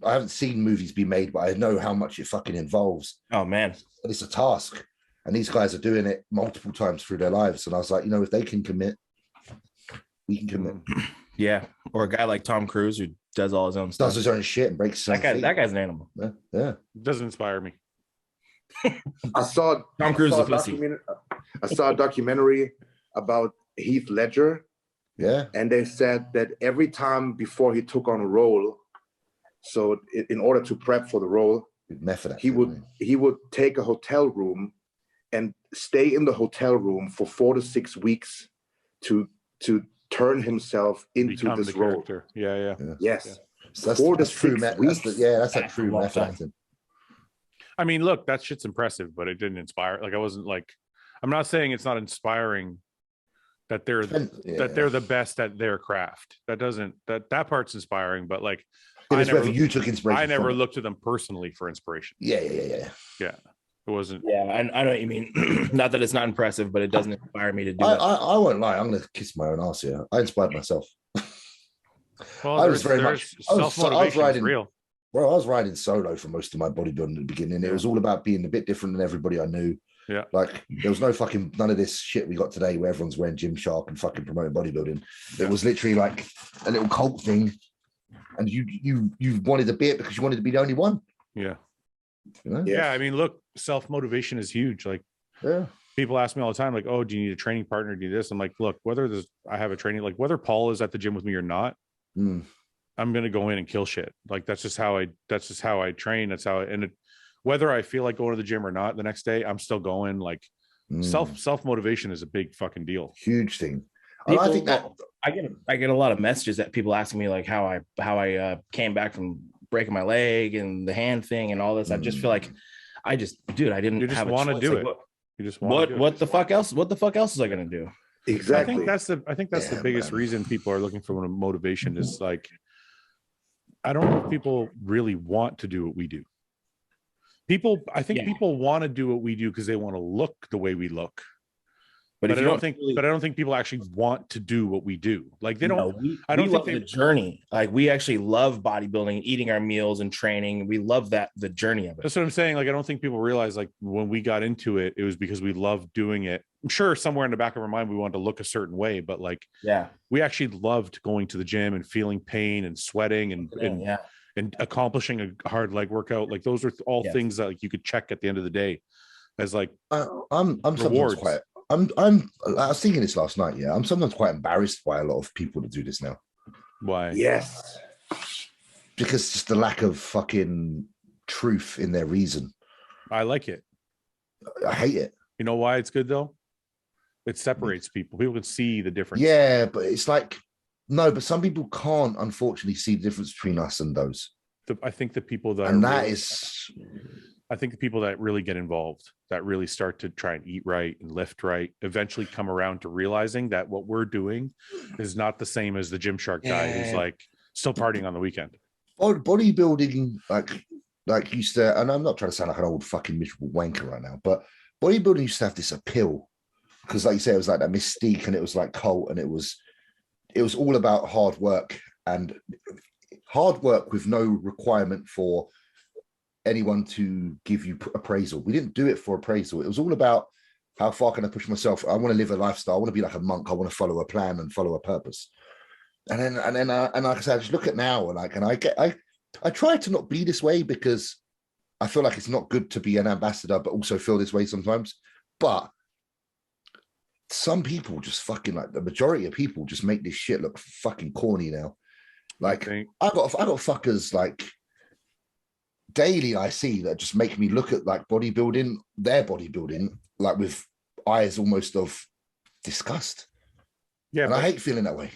I haven't seen movies be made, but I know how much it fucking involves. Oh man. And it's a task. And these guys are doing it multiple times through their lives. And I was like, you know, if they can commit, we can commit. Yeah. Or a guy like Tom Cruise who does all his own stuff. Does his own shit and breaks his own feet. That guy's an animal. Yeah. It doesn't inspire me. I saw Tom Cruise is a pussy. I saw a documentary about Heath Ledger, Yeah. and they said that every time before he took on a role, so in order to prep for the role, Method. he would take a hotel room and stay in the hotel room for 4 to 6 weeks to turn himself into Become this the role. character. Yeah. Yes. So that's 4 to true. 6 That's weeks. that's like true Long method time. acting. I mean, look, that shit's impressive, but it didn't inspire. Like, I wasn't like, I'm not saying it's not inspiring that they're the best at their craft. That part's inspiring, but like, You took inspiration. I never from it. looked to them personally for inspiration. Yeah. Yeah, it wasn't. Yeah, I know what you mean. Not that it's not impressive, but it doesn't inspire me to do it. I won't lie. I'm going to kiss my own ass here. I inspired myself. Well, I was very much self-motivation is real. Well, I was riding solo for most of my bodybuilding at the beginning. It was all about being a bit different than everybody I knew. Yeah. Like there was none of this shit we got today where everyone's wearing Gymshark and fucking promoting bodybuilding. It was literally like a little cult thing. And you wanted to be it because you wanted to be the only one. Yeah. You know? Yeah. I mean, look, self-motivation is huge. Like, people ask me all the time, like, oh, do you need a training partner? Do this? I'm like, look, I have a training, like whether Paul is at the gym with me or not, I'm going to go in and kill shit. Like, that's just how I train. That's how whether I feel like going to the gym or not the next day, I'm still going. Like self-motivation is a big fucking deal. Huge thing. I think that I get a lot of messages that people asking me like how I came back from breaking my leg and the hand thing and all this. I just feel like I didn't You just have a want to choice. do Like, it. what- You just want What the fuck else? What the fuck else is I gonna do? Exactly. I think that's the biggest reason people are looking for motivation is like, I don't know if people really want to do what we do. I think people want to do what we do because they want to look the way we look. But I don't think people actually want to do what we do. Like they don't. I don't think the journey. Like we actually love bodybuilding, eating our meals and training. We love the journey of it. That's what I'm saying. Like I don't think people realize like when we got into it, it was because we loved doing it. I'm sure somewhere in the back of our mind we wanted to look a certain way, but like we actually loved going to the gym and feeling pain and sweating and accomplishing a hard leg workout. Like those are all things that like you could check at the end of the day as like I'm sometimes quite. I was thinking this last night. Yeah, I'm sometimes quite embarrassed by a lot of people that do this now. Why? Yes, because just the lack of fucking truth in their reason. I like it. I hate it. You know why it's good though? It separates people. People can see the difference. Yeah, but it's like no, but some people can't unfortunately see the difference between us and those. I think the people that I think the people that really get involved, that really start to try and eat right and lift right, eventually come around to realizing that what we're doing is not the same as the Gymshark guy who's like still partying on the weekend. Bodybuilding, like used to, and I'm not trying to sound like an old fucking miserable wanker right now, but bodybuilding used to have this appeal because, like you say, it was like that mystique and it was like cult and it was all about hard work with no requirement for anyone to give you appraisal. We didn't do it for appraisal. It was all about how far can I push myself? I want to live a lifestyle. I want to be like a monk. I want to follow a plan and follow a purpose. And then like I said, I just look at now and I try to not be this way because I feel like it's not good to be an ambassador, but also feel this way sometimes. But some people just fucking like the majority of people just make this shit look fucking corny now. Like I got fuckers like daily I see that just make me look at like bodybuilding, their bodybuilding, like with eyes almost of disgust. Yeah, and I hate feeling that way.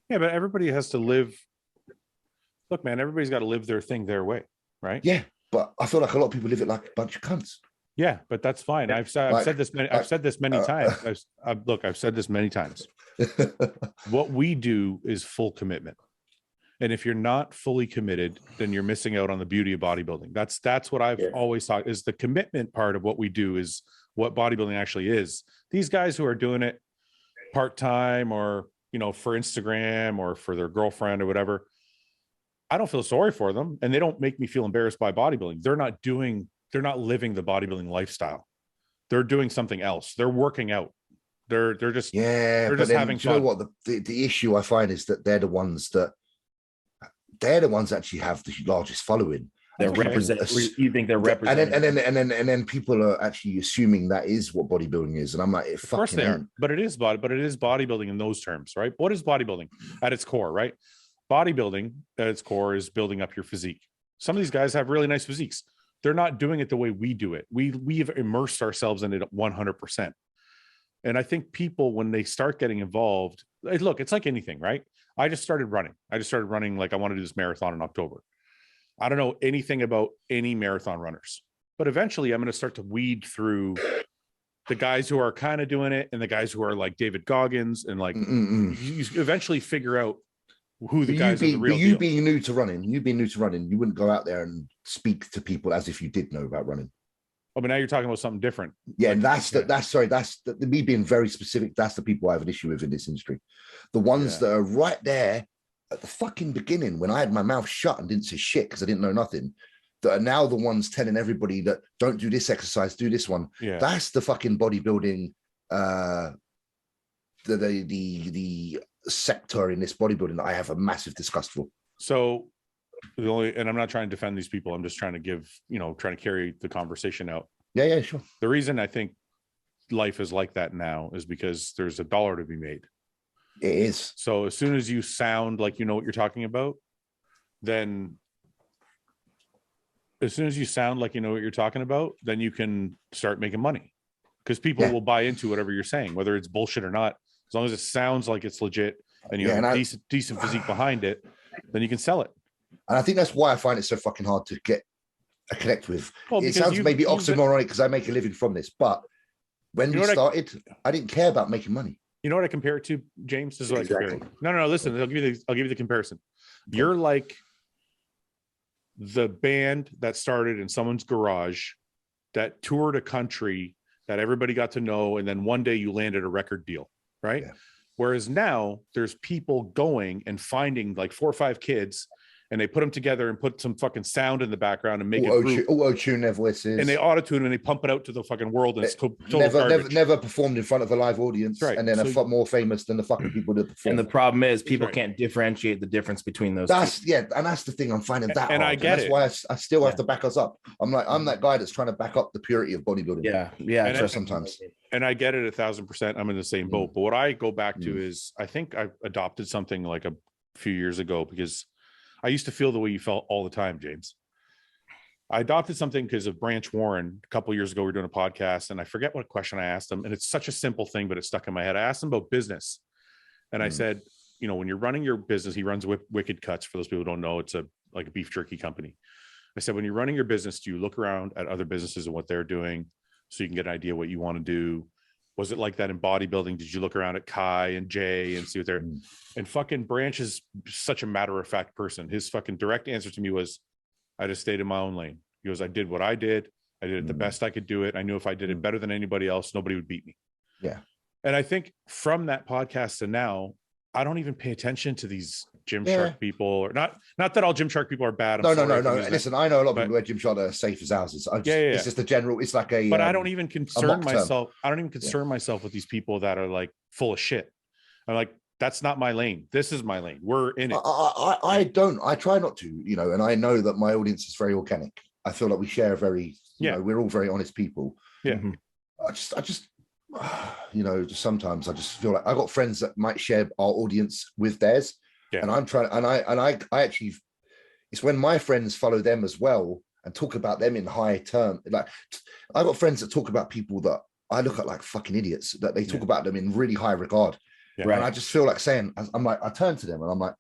Yeah, but everybody has to live. Look, man, everybody's got to live their thing their way, right? Yeah, but I feel like a lot of people live it like a bunch of cunts. Yeah, but that's fine. I've said this many times. I've said this many times. What we do is full commitment. And if you're not fully committed, then you're missing out on the beauty of bodybuilding. That's what I've always thought is the commitment part of what we do is what bodybuilding actually is. These guys who are doing it part-time or, for Instagram or for their girlfriend or whatever, I don't feel sorry for them. And they don't make me feel embarrassed by bodybuilding. They're not living the bodybuilding lifestyle. They're doing something else. They're working out. They're just having fun. You know what the issue I find is that they're the ones that actually have the largest following. They're you think they're representing, and then people are actually assuming that is what bodybuilding is, and I'm like, of course they are, but it is bodybuilding in those terms, right? What is bodybuilding at its core, right? Bodybuilding at its core is building up your physique. Some of these guys have really nice physiques. They're not doing it the way we do it. We've immersed ourselves in it 100%. And I think people, when they start getting involved, look, it's like anything, right? I just started running like I want to do this marathon in October. I don't know anything about any marathon runners, but eventually I'm going to start to weed through the guys who are kind of doing it and the guys who are like David Goggins and like you eventually figure out who the guys are the real deal. Being new to running, you wouldn't go out there and speak to people as if you did know about running. Oh, but now you're talking about something different. Yeah, and that's me being very specific. That's the people I have an issue with in this industry. The ones that are right there at the fucking beginning when I had my mouth shut and didn't say shit because I didn't know nothing, that are now the ones telling everybody that don't do this exercise, do this one. Yeah. That's the fucking bodybuilding, the sector in this bodybuilding that I have a massive disgust for. So and I'm not trying to defend these people. I'm just trying to trying to carry the conversation out. Yeah, sure. The reason I think life is like that now is because there's $1 to be made. It is. So as soon as you sound like you know what you're talking about, then you can start making money because people will buy into whatever you're saying, whether it's bullshit or not. As long as it sounds like it's legit and you have a decent physique behind it, then you can sell it. And I think that's why I find it so fucking hard to get a connect with. Well, it sounds maybe oxymoronic because I make a living from this, but when we started, I didn't care about making money. You know what I compare it to, James? This is what I compare it. No. Listen, I'll give you the comparison. You're like the band that started in someone's garage that toured a country that everybody got to know, and then one day you landed a record deal, right? Yeah. Whereas now there's people going and finding like 4 or 5 kids, and they put them together and put some fucking sound in the background and make it auto-tune their voices, and they auto-tune them and they pump it out to the fucking world, and it's total never performed in front of a live audience, right? And then are more famous than the fucking people that perform. And the problem is people can't differentiate the difference between those. And that's the thing I'm finding that and hard. I get that's why I still have to back us up. I'm that guy that's trying to back up the purity of bodybuilding. Yeah. Sometimes. And I get it 1,000%. I'm in the same boat. But what I go back to is I think I adopted something like a few years ago because I used to feel the way you felt all the time, James. I adopted something because of Branch Warren. A couple of years ago, we were doing a podcast, and I forget what question I asked him. And it's such a simple thing, but it stuck in my head. I asked him about business. And I said, when you're running your business, he runs Wicked Cuts. For those people who don't know, it's like a beef jerky company. I said, when you're running your business, do you look around at other businesses and what they're doing so you can get an idea what you want to do? Was it like that in bodybuilding? Did you look around at Kai and Jay and see what they're and fucking Branch is such a matter-of-fact person. His fucking direct answer to me was, I just stayed in my own lane. He goes, I did what I did. I did it the best I could do it. I knew if I did it better than anybody else, nobody would beat me. Yeah. And I think from that podcast to now, I don't even pay attention to these Gymshark people, or not that all Gymshark people are bad. No. Listen, I know a lot of people where Gymshark are safe as houses. It's just a general. It's like a. But I don't even concern myself. I don't even concern myself with these people that are like full of shit. I'm like, that's not my lane. This is my lane. We're in it. I don't. I try not to. And I know that my audience is very organic. I feel like we share very. We're all very honest people. Yeah. I just. Just sometimes I just feel like I got friends that might share our audience with theirs. Yeah. And I'm trying, and I actually, it's when my friends follow them as well, and talk about them in high term. Like, I got friends that talk about people that I look at like fucking idiots, that they talk about them in really high regard. Yeah. And I just feel like saying, I'm like, I turn to them and I'm like,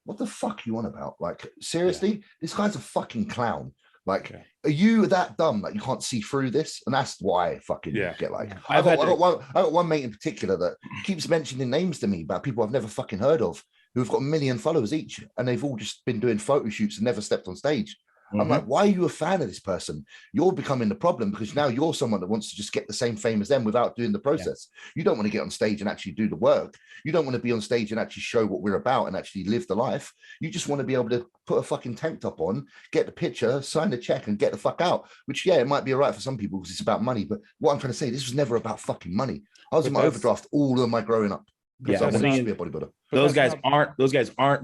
what the fuck are you on about? Like, seriously, this guy's a fucking clown. Like, are you that dumb that you can't see through this? And that's why I fucking get like, I got one mate in particular that keeps mentioning names to me about people I've never fucking heard of, who've got 1 million followers each, and they've all just been doing photo shoots and never stepped on stage. I'm like, why are you a fan of this person? You're becoming the problem, because now you're someone that wants to just get the same fame as them without doing the process. You don't want to get on stage and actually do the work. You don't want to be on stage and actually show what we're about and actually live the life. You just want to be able to put a fucking tank top on, get the picture, sign the check, and get the fuck out. Which, it might be all right for some people because it's about money. But what I'm trying to say, this was never about fucking money. I was in my overdraft all of my growing up. Yeah, I wanted to be a bodybuilder. Those guys aren't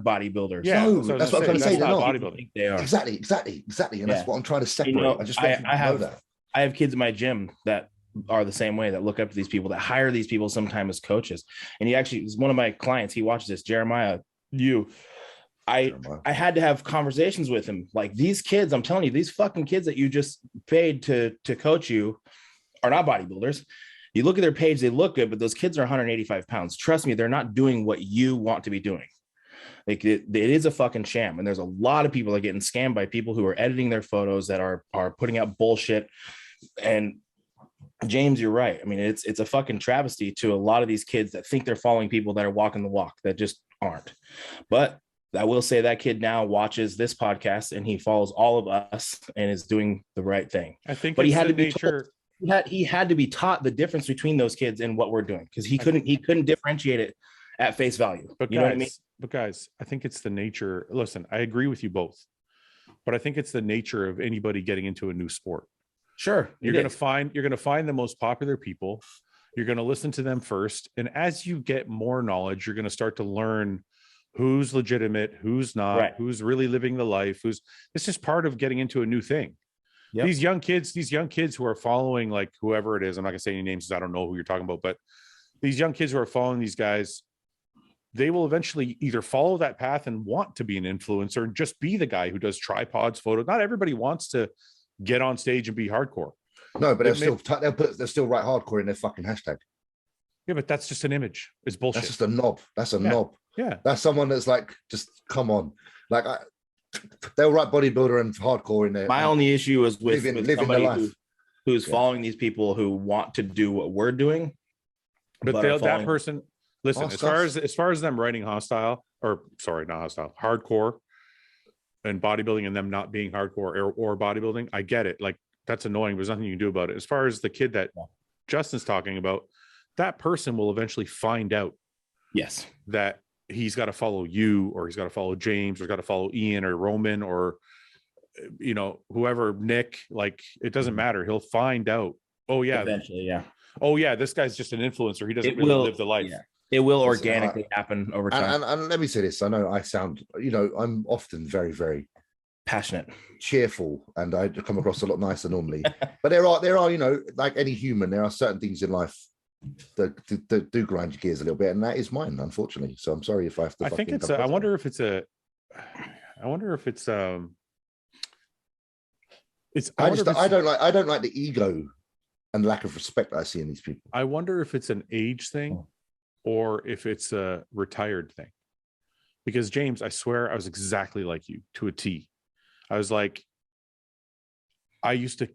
bodybuilders. Yeah, no, that's what I'm trying to say. They're not bodybuilding. They are. Exactly. And that's what I'm trying to separate. I just want I know that. I have kids in my gym that are the same way, that look up to these people, that hire these people sometimes as coaches. And he actually is one of my clients. He watches this, Jeremiah. I had to have conversations with him. Like, these kids, I'm telling you, these fucking kids that you just paid to coach you are not bodybuilders. You look at their page, they look good, but those kids are 185 pounds. Trust me, they're not doing what you want to be doing. Like, it is a fucking sham. And there's a lot of people that are getting scammed by people who are editing their photos, that are putting out bullshit. And James, you're right. I mean, it's a fucking travesty to a lot of these kids that think they're following people that are walking the walk, that just aren't. But I will say that kid now watches this podcast and he follows all of us and is doing the right thing. I think, but he had to be told, he had to be taught the difference between those kids and what we're doing, because he couldn't differentiate it at face value. But you know what I mean? But guys, I think it's the nature. Listen, I agree with you both, but I think it's the nature of anybody getting into a new sport. Sure, you're going to find the most popular people. You're going to listen to them first, and as you get more knowledge, you're going to start to learn who's legitimate, who's not, who's really living the life. It's just part of getting into a new thing. Yep. These young kids who are following, like, whoever it is, I'm not gonna say any names because I don't know who you're talking about, but these young kids who are following these guys, they will eventually either follow that path and want to be an influencer and just be the guy who does tripods, photos. Not everybody wants to get on stage and be hardcore. No, but they'll still write hardcore in their fucking hashtag. Yeah, but that's just an image. It's bullshit. That's just a knob. That's a knob. Yeah. That's someone that's like, just come on. Like, they'll write bodybuilder and hardcore in there. My only issue is with somebody who's following these people who want to do what we're doing. But that person, listen, as far as them writing hardcore and bodybuilding, and them not being hardcore or bodybuilding, I get it. Like, that's annoying. There's nothing you can do about it. As far as the kid that Justin's talking about, that person will eventually find out. Yes. That he's got to follow you, or he's got to follow James, or he's got to follow Ian or Roman, or, you know, whoever, Nick. Like, it doesn't matter. He'll find out. Oh yeah. Eventually, yeah. Oh yeah, this guy's just an influencer. He doesn't really live the life. Yeah. It will organically happen over time. And let me say this. I know I sound, I'm often very, very passionate, cheerful, and I come across a lot nicer normally. But there are, like any human, there are certain things in life that do grind your gears a little bit, and that is mine, unfortunately. So I'm sorry if I have to. I wonder if it's I don't like the ego and lack of respect that I see in these people. I wonder if it's an age thing or if it's a retired thing. Because James, I swear I was exactly like you to a T. I was like, to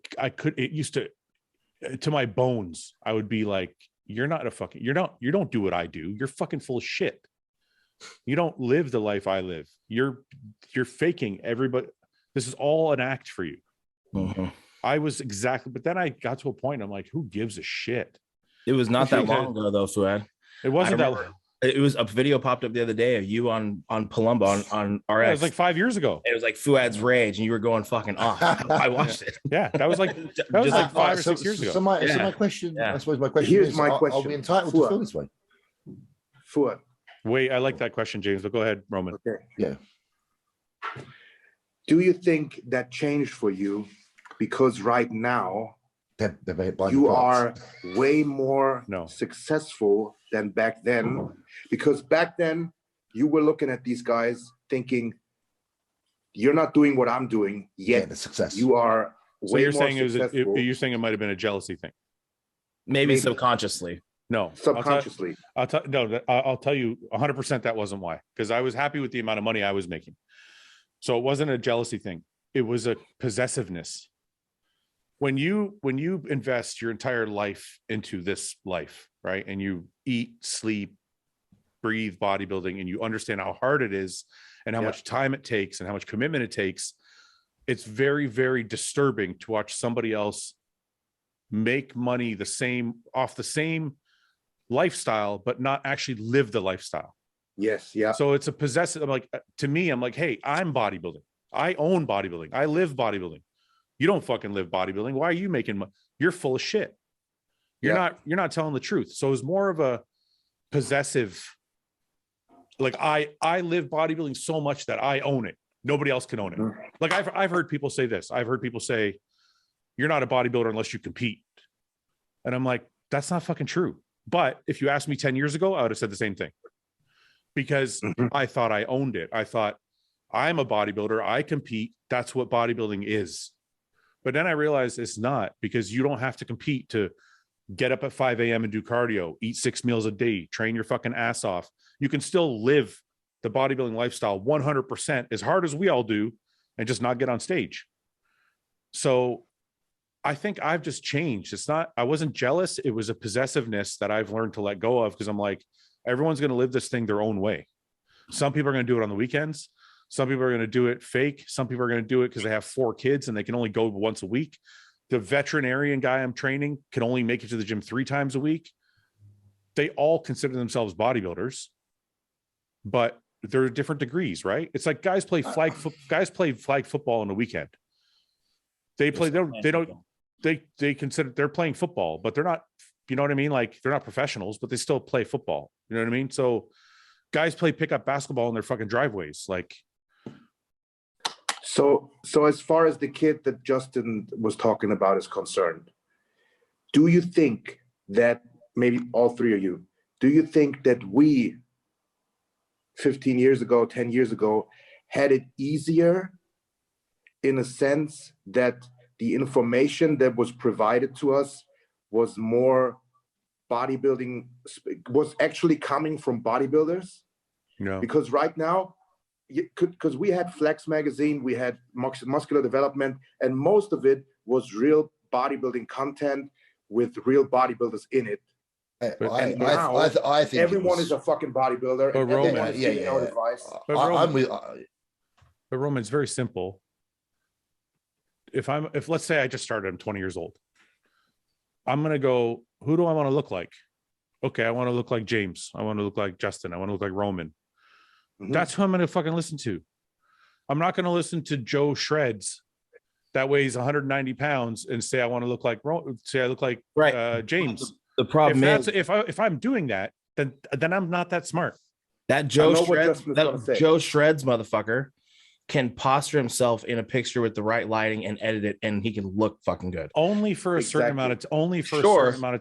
my bones, I would be like, you don't do what I do. You're fucking full of shit. You don't live the life I live. You're faking everybody. This is all an act for you. Mm-hmm. I was exactly, but then I got to a point, I'm like, who gives a shit? It was not that long ago though, Fouad. It wasn't that long. It was a video popped up the other day of you on Palumbo on RX. Yeah, it was like 5 years ago. It was like Fouad's Rage, and you were going fucking off. I watched it. Yeah, that was like 5 or 6 years ago. So my question, I suppose my question is, are we entitled to feel this way? Fouad. Wait, I like that question, James. But go ahead, Roman. Okay. Yeah. Do you think that changed for you because right now you are way more successful than back then? Because back then you were looking at these guys thinking you're not doing what I'm doing yet. the success. You are So way you're more saying successful. you're saying it might have been a jealousy thing. Maybe subconsciously. No, subconsciously. I'll tell you 100% that wasn't why, because I was happy with the amount of money I was making. So it wasn't a jealousy thing. It was a possessiveness. When you invest your entire life into this life, right? And you eat, sleep, breathe bodybuilding, and you understand how hard it is and how much time it takes and how much commitment it takes, it's very, very disturbing to watch somebody else make money off the same lifestyle, but not actually live the lifestyle. Yes. Yeah. So it's a possessive. I'm like, to me, I'm like, hey, I'm bodybuilding. I own bodybuilding. I live bodybuilding. You don't fucking live bodybuilding. Why are you making money? You're full of shit. You're not telling the truth. So it's more of a possessive. Like I live bodybuilding so much that I own it. Nobody else can own it. Like I've heard people say this. I've heard people say, you're not a bodybuilder unless you compete. And I'm like, that's not fucking true. But if you asked me 10 years ago, I would have said the same thing, because I thought I owned it. I thought I'm a bodybuilder. I compete. That's what bodybuilding is. But then I realized it's not, because you don't have to compete to get up at 5 a.m. and do cardio, eat 6 meals a day, train your fucking ass off. You can still live the bodybuilding lifestyle 100% as hard as we all do and just not get on stage. So I think I've just changed. I wasn't jealous. It was a possessiveness that I've learned to let go of, because I'm like, everyone's going to live this thing their own way. Some people are going to do it on the weekends. Some people are going to do it fake. Some people are going to do it because they have 4 kids and they can only go once a week. The veterinarian guy I'm training can only make it to the gym 3 times a week. They all consider themselves bodybuilders, but there are different degrees, right? It's like guys play flag football on the weekend. They consider they're playing football, but they're not, you know what I mean? Like, they're not professionals, but they still play football. You know what I mean? So guys play pickup basketball in their fucking driveways. Like, so as far as the kid that Justin was talking about is concerned, do you think that, maybe all 3 of you, do you think that we 15 years ago, 10 years ago, had it easier in a sense that the information that was provided to us was more bodybuilding, was actually coming from bodybuilders? no, Because right now, because we had Flex magazine, we had Muscular Development, and most of it was real bodybuilding content with real bodybuilders in it. I think everyone is a fucking bodybuilder. But And Roman, everyone is giving out advice. But Roman, it's very simple. If let's say I just started, I'm 20 years old. I'm going to go, who do I want to look like? Okay, I want to look like James. I want to look like Justin. I want to look like Roman. That's who I'm going to fucking listen to. I'm not going to listen to Joe Shreds that weighs 190 pounds and say I want to look like James. The problem is, if I'm doing that, then I'm not that smart. that Joe Shreds motherfucker can posture himself in a picture with the right lighting and edit it, and he can look fucking good. Only for a certain amount of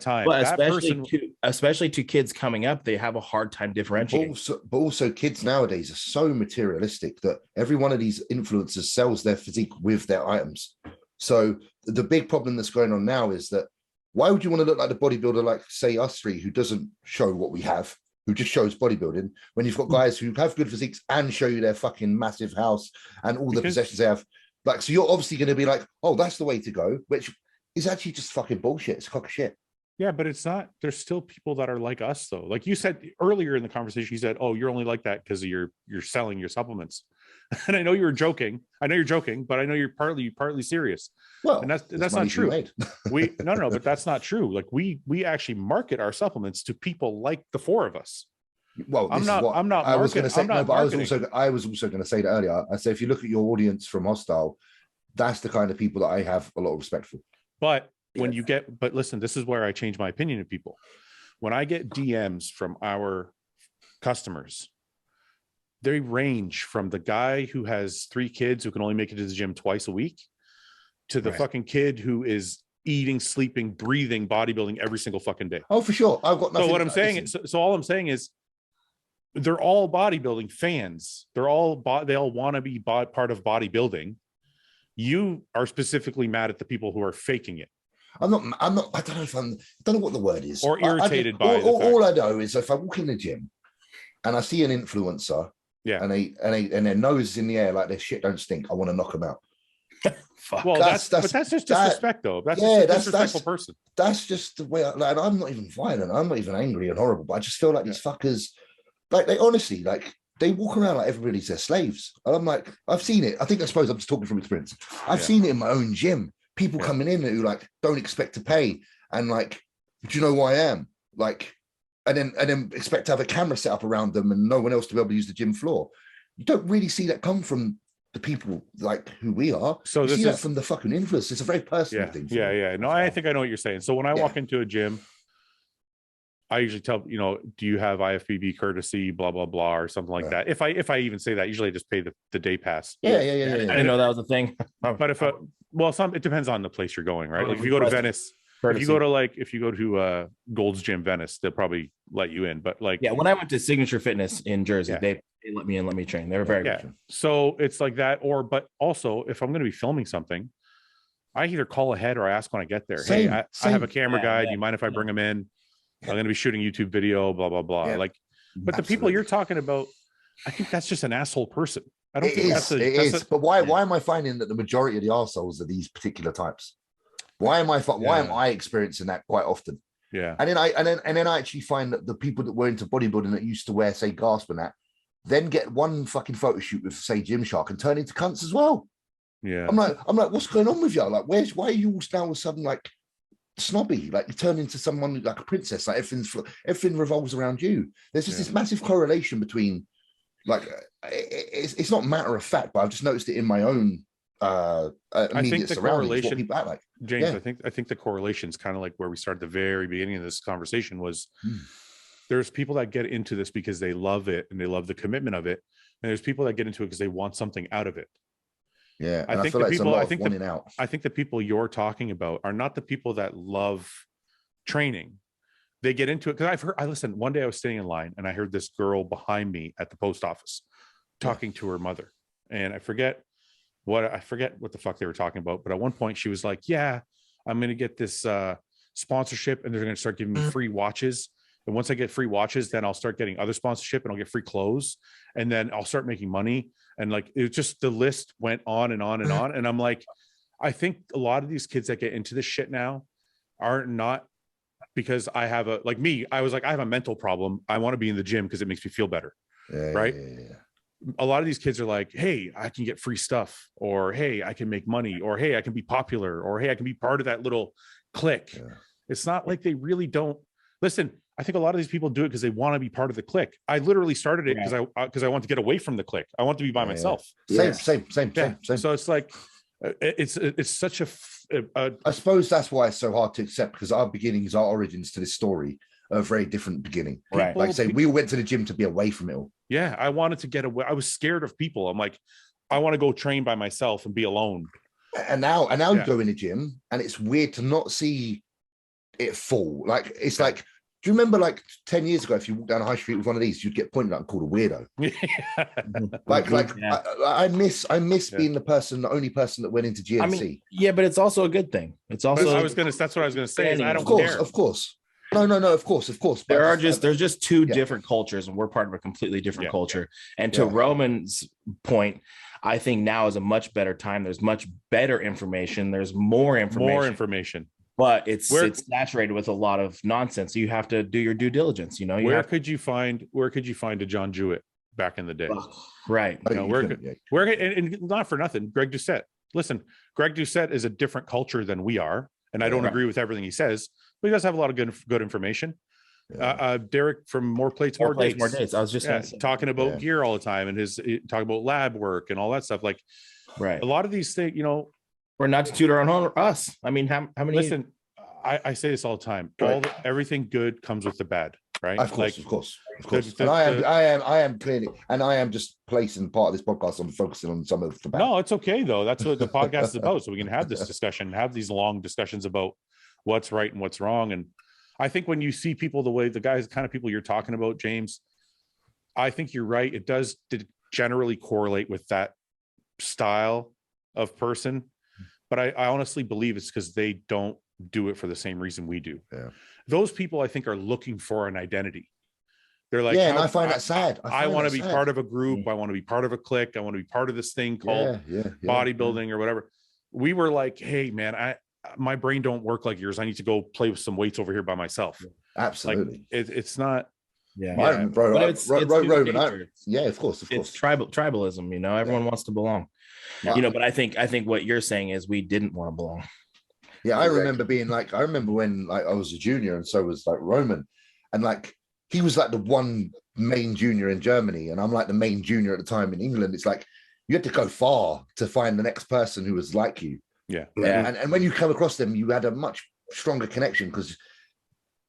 time. But that especially to kids coming up, they have a hard time differentiating. But also kids nowadays are so materialistic that every one of these influencers sells their physique with their items. So the big problem that's going on now is that, why would you want to look like the bodybuilder, like say us 3, who doesn't show what we have, who just shows bodybuilding, when you've got guys who have good physiques and show you their fucking massive house and all the possessions they have? Like, so you're obviously going to be like, oh, that's the way to go, which is actually just fucking bullshit. It's a cock of shit. Yeah, but it's not. There's still people that are like us, though. Like you said earlier in the conversation, you said, oh, you're only like that because you're selling your supplements. And I know you were joking. I know you're joking, but I know you're partly serious. Well, and that's not true. No, but that's not true. Like we actually market our supplements to people like the 4 of us. Well, I was going to say, no, but I was also going to say that earlier. I say, if you look at your audience from Hosstile, that's the kind of people that I have a lot of respect for. But but listen, this is where I change my opinion of people. When I get DMs from our customers, they range from the guy who has 3 kids who can only make it to the gym twice a week to the fucking kid who is eating, sleeping, breathing bodybuilding every single fucking day. Oh, for sure. I've got nothing. So what I'm saying is, so all I'm saying is, they're all bodybuilding fans. They all want to be part of bodybuilding. You are specifically mad at the people who are faking it. I'm not. I don't know if I don't know what the word is. Or irritated by all I know is if I walk in the gym and I see an influencer, and their nose is in the air like their shit don't stink, I want to knock them out. Well, that's just disrespect, though. That's just a disrespectful person. That's just the way. Like, I'm not even violent. I'm not even angry and horrible. But I just feel like these fuckers, like they honestly, like they walk around like everybody's their slaves. And I'm like, I've seen it. I suppose I'm just talking from experience. I've seen it in my own gym. People coming in who like don't expect to pay, and like, do you know who I am? Like, and then expect to have a camera set up around them and no one else to be able to use the gym floor. You don't really see that come from the people like who we are. So you this see is that from the fucking influence. It's a very personal thing. Yeah. No, I think I know what you're saying. So when I walk into a gym, I usually tell, do you have IFBB courtesy, blah, blah, blah, or something like that. If I even say that, usually I just pay the day pass. Yeah. I didn't know that was a thing. But it depends on the place you're going, right? Like if you go to Venice, if you go to Gold's Gym Venice, they'll probably let you in. But like, when I went to Signature Fitness in Jersey, they let me in, let me train. They were very good. So it's like that. But also if I'm going to be filming something, I either call ahead or I ask when I get there. Same. I have a camera guy. Do you mind if I bring him in? I'm going to be shooting YouTube video, blah, blah, blah. Yeah. Like, but the people you're talking about, I think that's just an asshole person. I don't think it is. But why am I finding that the majority of the arseholes are these particular types? Why am I experiencing that quite often? Yeah. And then I actually find that the people that were into bodybuilding that used to wear, say, gasp and that, then get one fucking photo shoot with, say, Gymshark and turn into cunts as well. Yeah. I'm like, what's going on with y'all? Like, why are you all now all of a sudden like snobby? Like you turn into someone like a princess. Like everything revolves around you. There's just this massive correlation between, like, it's not matter of fact, but I've just noticed it in my own immediate surroundings. What people act like. James, I think the correlation is kind of like where we started at the very beginning of this conversation was there's people that get into this because they love it and they love the commitment of it, and there's people that get into it because they want something out of it. Yeah, and I feel like it's a lot of wanting out. I think the people you're talking about are not the people that love training. They get into it because I listened one day. I was standing in line and I heard this girl behind me at the post office talking to her mother, and I forget what the fuck they were talking about. But at one point she was like, "Yeah, I'm going to get this sponsorship, and they're going to start giving me free watches. And once I get free watches, then I'll start getting other sponsorship, and I'll get free clothes, and then I'll start making money." And like, it just, the list went on and on and on. And I'm like, I think a lot of these kids that get into this shit now are not because I have I was like, I have a mental problem. I want to be in the gym because it makes me feel better. Right. Yeah. A lot of these kids are like, hey, I can get free stuff, or hey, I can make money, or hey, I can be popular, or hey, I can be part of that little clique. Yeah. It's not like they really don't listen. I think a lot of these people do it because they want to be part of the clique. I literally started it because I want to get away from the clique. I want to be by myself. Same. So it's like it's such a. I suppose that's why it's so hard to accept, because our origins to this story are a very different beginning. Right. Like say, we went to the gym to be away from it all. Yeah, I wanted to get away. I was scared of people. I'm like, I want to go train by myself and be alone. And now you go in the gym, and it's weird to not see it full. Like it's like. Do you remember like 10 years ago, if you walk down a high street with one of these, you'd get pointed at and called a weirdo? I miss being the only person that went into GNC. I mean, but it's also a good thing. It's also that's what I was gonna say. I don't care. Of course. No, of course. There's just two different cultures, and we're part of a completely different culture. And to Roman's point, I think now is a much better time. There's much better information. There's more information. But it's saturated with a lot of nonsense. So you have to do your due diligence. Where could you find a John Jewett back in the day? Right. And not for nothing, Greg Doucette. Listen, Greg Doucette is a different culture than we are, and I don't agree with everything he says, but he does have a lot of good information. Yeah. Derek from More Plates, More Dates. I was just talking about gear all the time, and talking about lab work and all that stuff. Like, a lot of these things, we're not to toot our own horn, us. I mean, how many? Listen, I say this all the time. Everything good comes with the bad, right? Of course. And I am clearly, and I am just placing part of this podcast on focusing on some of the bad. No, it's okay though. That's what the podcast is about. So we can have this discussion, have these long discussions about what's right and what's wrong. And I think when you see people the kind of people you're talking about, James, I think you're right. It does generally correlate with that style of person, but I honestly believe it's because they don't do it for the same reason we do. Yeah. Those people, I think, are looking for an identity. They're like, yeah, and I find that sad. I want to be part of a group. I want to be part of a clique. I want to be part of this thing called bodybuilding or whatever. We were like, hey man, my brain don't work like yours. I need to go play with some weights over here by myself. Absolutely. Like, it's not. Yeah, Roman. Yeah, of course. It's tribalism. You know, everyone wants to belong. You know, but I think what you're saying is we didn't want to belong. Yeah, I remember being like, I remember when like I was a junior, and so was like Roman, and like he was like the one main junior in Germany, and I'm like the main junior at the time in England. It's like you had to go far to find the next person who was like you. Yeah. And when you come across them, you had a much stronger connection because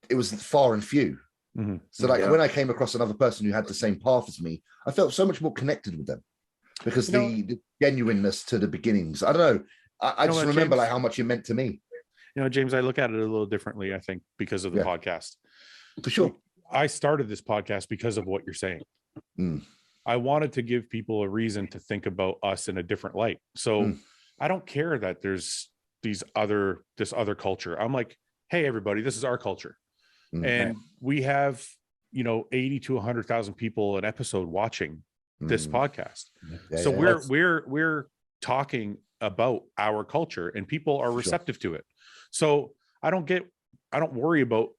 it was far and few. Mm-hmm. So like when I came across another person who had the same path as me, I felt so much more connected with them because the genuineness to the beginnings. I don't know. I just remember James, like how much it meant to me. You know, James, I look at it a little differently, I think, because of the podcast. For sure. I started this podcast because of what you're saying. I wanted to give people a reason to think about us in a different light. So I don't care that there's this other culture. I'm like, hey, everybody, this is our culture. And we have, 80 to 100,000 people an episode watching this podcast. So we're talking about our culture and people are receptive to it. So I don't worry about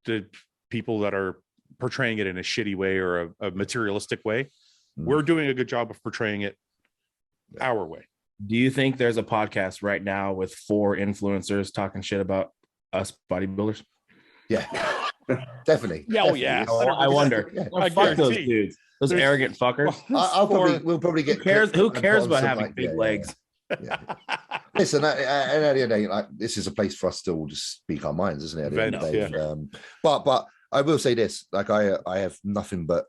the people that are portraying it in a shitty way or a materialistic way. We're doing a good job of portraying it our way. Do you think there's a podcast right now with 4 influencers talking shit about us bodybuilders? Yeah, definitely. Yeah, definitely. yeah. I wonder. Fuck those dudes. Those arrogant fuckers. We'll probably get. Who cares about having big legs? Yeah. Listen, and at the end of the day, like this is a place for us to all just speak our minds, isn't it? At the end of the day. But I will say this: like I have nothing but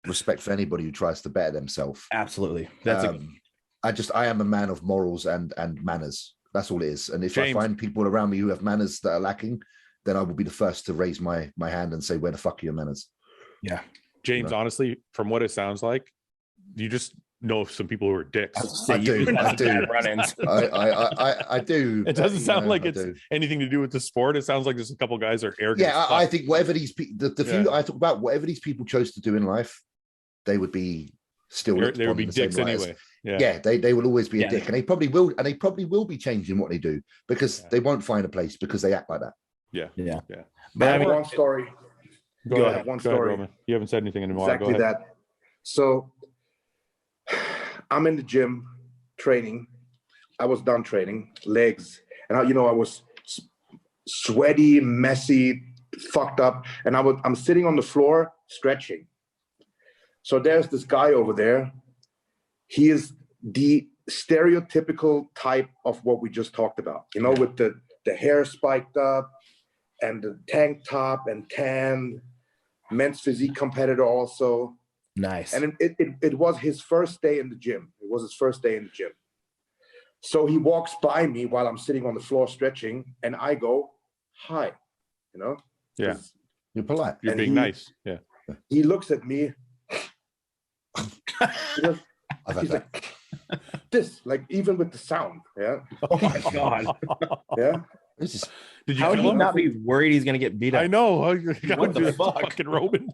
respect for anybody who tries to better themselves. Absolutely, that's I am a man of morals and manners. That's all it is. And if I find people around me who have manners that are lacking, then I will be the first to raise my hand and say, where the fuck are your manners? Yeah. James, honestly, from what it sounds like, you just know some people who are dicks. I do. Run-ins. I do. It doesn't sound like it's anything to do with the sport. It sounds like there's a couple guys are arrogant. Yeah, I think whatever these people, the few I talk about, whatever these people chose to do in life, they would be still. They would be dicks anyway. Yeah, they will always be a dick, and they probably will be changing what they do because they won't find a place because they act like that. Yeah. But I have one story. Go ahead. One story. Roman. You haven't said anything anymore. Exactly that. So I'm in the gym training. I was done training legs, and I was sweaty, messy, fucked up, and I'm sitting on the floor stretching. So there's this guy over there. He is the stereotypical type of what we just talked about. With the hair spiked up and the tank top and tan, men's physique competitor also. Nice. And it was his first day in the gym. So he walks by me while I'm sitting on the floor stretching, and I go, hi, Yeah. You're polite. You're being nice. Yeah. He looks at me. He's like, this, like, even with the sound. Yeah. Oh my God. Yeah. How would he not be worried he's going to get beat up? I know. What the fuck? Fucking Roman.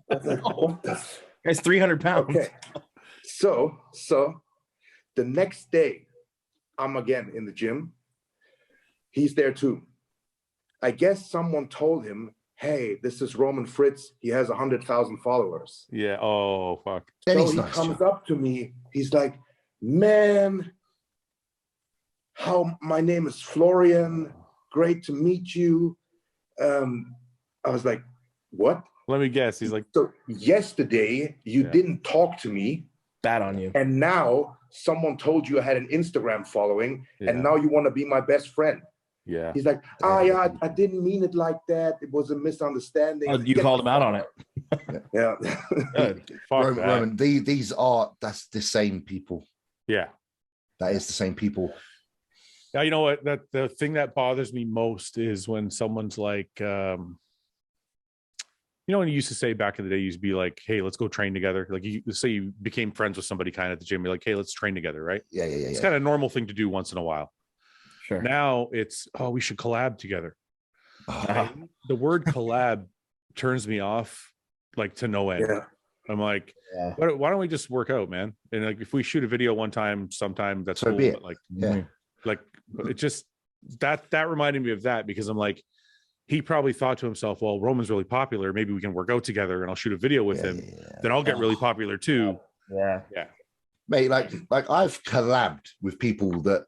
Guy's 300 pounds. Okay. So the next day, I'm again in the gym. He's there too. I guess someone told him, hey, this is Roman Fritz. He has 100,000 followers. Yeah. Oh, fuck. So he comes up to me. He's like, man, my name is Florian. Great to meet you. I was like, what? Let me guess. He's like, so yesterday you didn't talk to me. Bad on you. And now someone told you I had an Instagram following, and now you want to be my best friend. Yeah. He's like, yeah, I didn't mean it like that. It was a misunderstanding. Oh, you called him out on it. Yeah. Roman, that's the same people. Yeah. That is the same people. Now, you know what? The thing that bothers me most is when someone's like, You know, when you used to say back in the day, you used to be like, hey, let's go train together. Like you say you became friends with somebody kind of at the gym. You're like, hey, let's train together, right? Yeah. It's kind of a normal thing to do once in a while. Sure. Now it's, oh, we should collab together. Oh, The word collab turns me off like to no end. Yeah. I'm like, why don't we just work out, man? And like, if we shoot a video one time, sometime, that's So cool. be it. But like, yeah. like it just that reminded me of that, because I'm like, he probably thought to himself, well, Roman's really popular, maybe we can work out together and I'll shoot a video with him. Then I'll get really popular too. Yeah. Mate, like I've collabed with people that.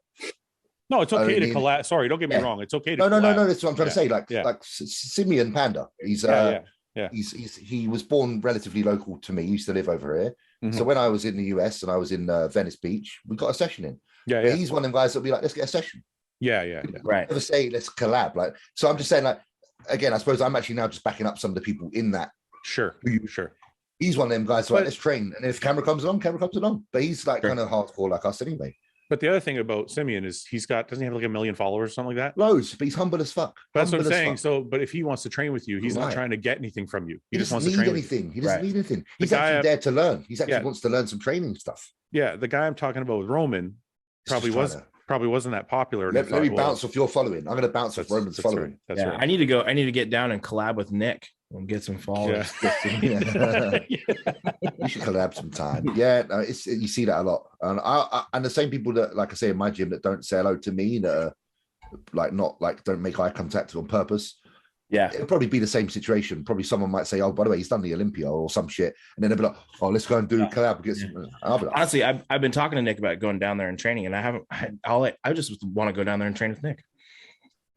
No, it's okay to collab. Sorry, don't get me wrong. It's okay to No. collab. That's what I'm trying to say. Like Simeon Panda. He's he was born relatively local to me. He used to live over here. Mhm. So when I was in the US and I was in Venice Beach, we got a session in. Yeah, But he's one of them guys that'll be like, let's get a session. yeah. Right. Never say let's collab. Like, so I'm just saying, like, again, I suppose I'm actually now just backing up some of the people in that. Sure. He's one of them guys. So like, But- let's train. And if camera comes along. But he's like kind of hardcore like us anyway. But the other thing about Simeon is doesn't he have like 1 million followers or something like that? Loads, but he's humble as fuck. That's what I'm Humble as saying. fuck. So, but if he wants to train with you, he's not Right. trying to get anything from you. He just doesn't wants to need train with you. anything. He doesn't Right. need anything. The He's guy actually there to learn. He's actually Yeah. wants to learn some training stuff. Yeah, the guy I'm talking about with Roman He's just trying probably wasn't that popular. and Let he thought, me well, bounce off your following. I'm going to bounce off Roman's that's following. right. That's Yeah, right. I need to get down and collab with Nick and get some followers. Yeah. You should collab sometime. Yeah, no, you see that a lot, and and the same people that, like I say, in my gym that don't say hello to me, that are like not like don't make eye contact on purpose. Yeah. It'll probably be the same situation. Probably someone might say, "Oh, by the way, he's done the Olympia or some shit," and then they'll be like, "Oh, let's go and do collab." Get some. I'll be like, Honestly, I've been talking to Nick about going down there and training, and I just want to go down there and train with Nick.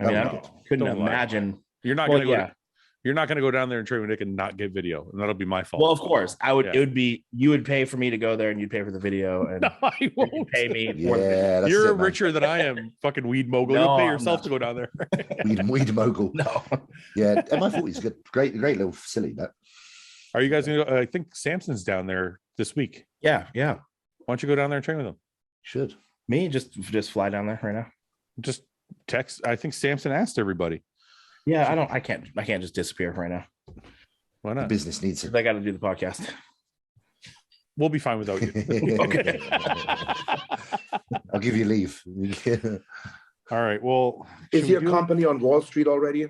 I mean, I couldn't Don't lie. imagine. You're not going to go. You're not going to go down there and train with Nick and not get video, and that'll be my fault. Well, of course, I would. Yeah. It would be you would pay for me to go there, and you'd pay for the video, and No, I you'd won't. pay me. yeah, that's You're it, man. richer than I am, fucking weed mogul. No, You'll pay I'm yourself not. to go down there. Weed mogul. No. Yeah, and I thought he's good. Great little facility. That. Are you guys going to go? I think Samson's down there this week. Yeah. Why don't you go down there and train with him? Should. Me just fly down there right now. Just text. I think Samson asked everybody. Yeah, I can't just disappear right now. Why The not? business needs it. I got to do the podcast. We'll be fine without you. Okay. I'll give you leave. All right. Well, Is should your we do- company on Wall Street already?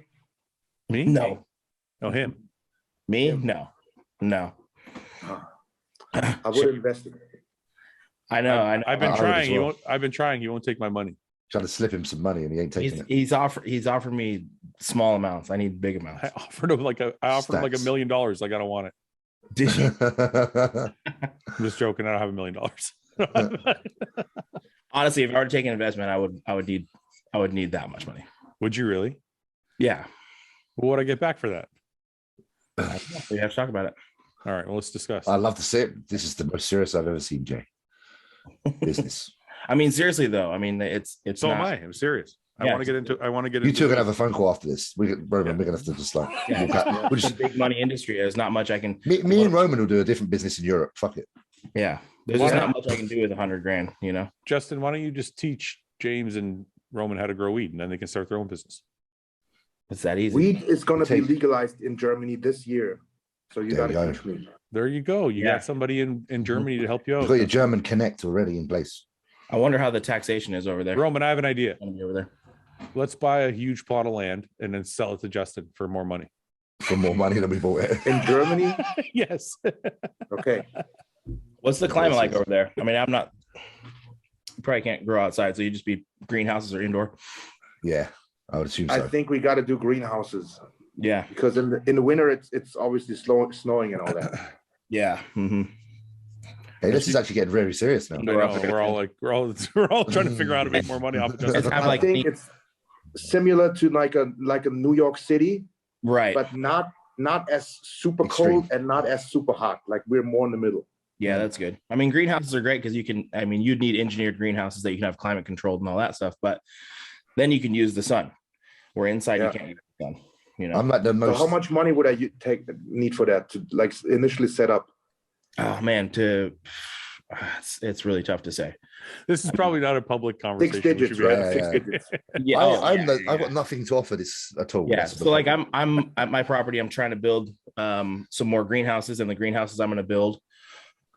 me? No. No, him. Me? No. I would invest in it. I know. I've been I would trying. as He well. won't. I've been trying. He won't take my money. Trying to slip him some money and he ain't taking it. He's offered me small amounts. I need big amounts. I offered him like $1 million. Like I don't want it. Did you? I'm just joking. I don't have $1 million. Honestly, if I were to take an investment, I would need that much money. Would you really? Yeah. What would I get back for that? We have to talk about it. All right. Well, let's discuss. I love to see it. This is the most serious I've ever seen, Jay. Business. I mean, seriously though. I mean, it's So not, am I. I'm serious. I Yeah. want to get into. I want to get You into. two are gonna have a phone call after this. Roman, we're gonna have to just like Yeah. walk out. We'll It's a just, big money industry. There's not much I can. me and Roman will do a different business in Europe. Fuck it. Yeah. There's Why just not not? much I can do with $100,000. You know. Justin, why don't you just teach James and Roman how to grow weed, and then they can start their own business? It's that easy. Weed is going to be Take- legalized in Germany this year. So you There got you to go. catch me. There you go. You Yeah. got somebody in Germany to help you You've out. got your German Connect already in place. I wonder how the taxation is over there. Roman, I have an idea. Gonna be over there. Let's buy a huge plot of land and then sell it to Justin for more money. For more money than we bought it. In Germany? Yes. Okay. What's the climate like over there? I mean, you probably can't grow outside, so you just be greenhouses or indoor. Yeah, I would assume I so. think we got to do greenhouses Yeah. because in the winter it's obviously snowing and all that. Yeah. Mm-hmm. Hey, this is actually getting very serious now. I know, we're all trying to figure out how to make more money off of Justin. It's kind of I like think it's similar to like a New York City, right. but not as super Extreme. cold and not as super hot. Like we're more in the middle. Yeah, that's good. I mean, greenhouses are great because you'd need engineered greenhouses that you can have climate controlled and all that stuff, but then you can use the sun. Where inside you Yeah. can't use the sun. You know. I'm like the So most. how much money would I need for that to like initially set up? Oh man, it's really tough to say. This is probably not a public conversation. 6 digits, We should be right? having. 6 digits. Yeah, I've got nothing to offer this at all. Yeah. That's the So like problem. I'm at my property, I'm trying to build some more greenhouses, and the greenhouses I'm going to build,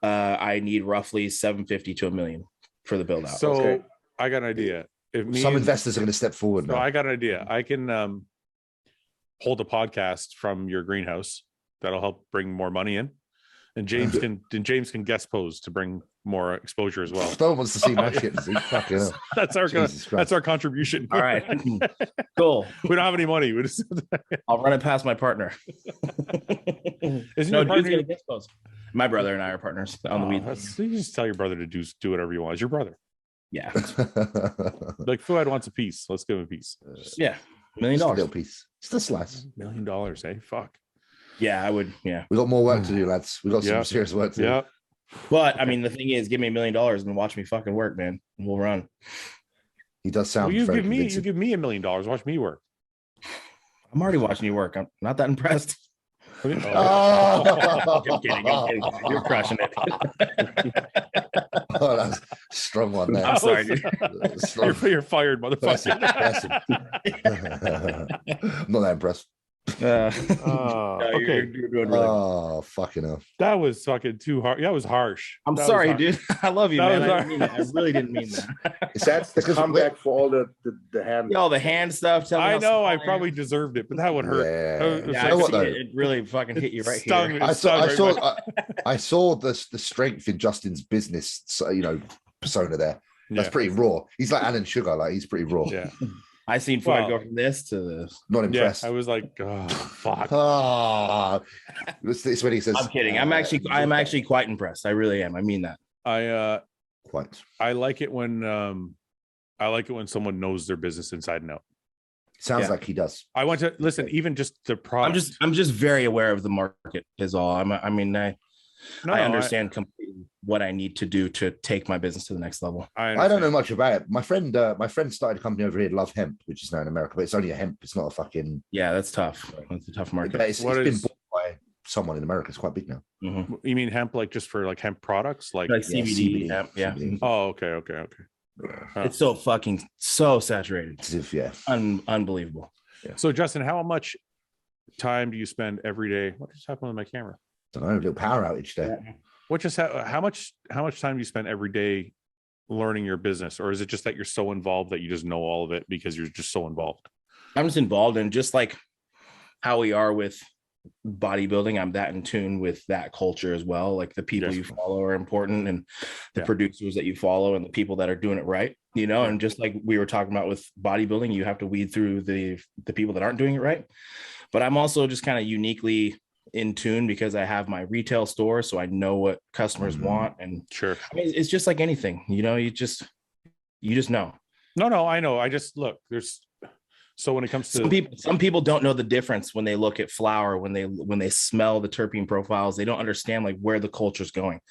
I need roughly 750 to $1 million for the build out. So Okay. I got an idea. If me Some and- investors are going to step forward So now. I got an idea. I can hold a podcast from your greenhouse that'll help bring more money in, and James can guest pose to bring more exposure as well. No one wants to see my shit. Fucking hell. That's our Jesus Christ. that's our contribution. All right. Cool. We don't have any money. We just I'll run it past my partner. isn't No, your dude's partner? gonna guest post. My brother and I are partners on the Oh, weed. you just tell your brother to do whatever you want. It's your brother. Yeah. Like Fouad wants a piece. Let's give him a piece. Yeah. $1 million. Just a little piece. Just a slice. $1 million, eh? Fuck. Yeah, I would. Yeah. We got more work to do, lads. We got Yeah. some serious work to do. Yeah. But I mean, the thing is, give me $1 million and watch me fucking work, man. We'll run. He does Well, sound you very give me convincing. $1 million. Watch me work. I'm already watching you work. I'm not that impressed. Oh. I'm kidding. You're crushing it. Oh, that's a strong one there. I'm sorry, dude. Strong. You're fired, motherfucker. I'm not that impressed. No, Okay. you're doing really Oh, fucking hell. That was fucking too hard. That was harsh. I'm That was sorry, harsh. dude. I love you, That man. was I, didn't mean that. I really didn't mean that. That's the Because comeback for all the hand. All the hand stuff. tell me I how know I small probably deserved it, but that would hurt. Yeah. Yeah, You I know what, see though? it. It really fucking hit you right Stung here. me. I saw, I Sorry, saw, I saw the strength in Justin's business, persona there. That's Yeah. pretty raw. He's like Alan Sugar, like he's pretty raw. Yeah. I seen Fouad Well, go from this to this. Not Yeah. impressed. I was like, oh fuck. Ah, it's when he says, I'm kidding. I'm actually quite impressed. I really am. I mean that. quite. I like it when someone knows their business inside and out. Sounds Yeah. like he does. I want to listen, even just the product. I'm just very aware of the market is all. I understand completely what I need to do to take my business to the next level. I don't know much about it. My friend started a company over here, Love Hemp, which is now in America, but it's only a hemp. It's not a fucking. Yeah, that's tough. That's a tough market. But it's What been is- bought by someone in America. It's quite big now. Mhm. You mean hemp, like just for like hemp products, like? Like Yeah, CBD. Yeah. CBD. Oh, okay. Huh. It's so saturated. As if, yeah. Unbelievable. So Justin, how much time do you spend every day? What just happened with my camera? Don't know, a little power outage there. How much time do you spend every day learning your business, or is it just that you're so involved that you just know all of it because you're just so involved? I'm just involved in just like how we are with bodybuilding. I'm that in tune with that culture as well. Like the people Yes. you follow are important, and the Yeah. producers that you follow, and the people that are doing it right. And just like we were talking about with bodybuilding, you have to weed through the people that aren't doing it right. But I'm also just kind of uniquely in tune because I have my retail store, so I know what customers want. And Sure. I mean, it's just like anything, you just know. No, I know. I just look. So when it comes to Some people don't know the difference when they look at flower, when they smell the terpene profiles. They don't understand like where the culture's going.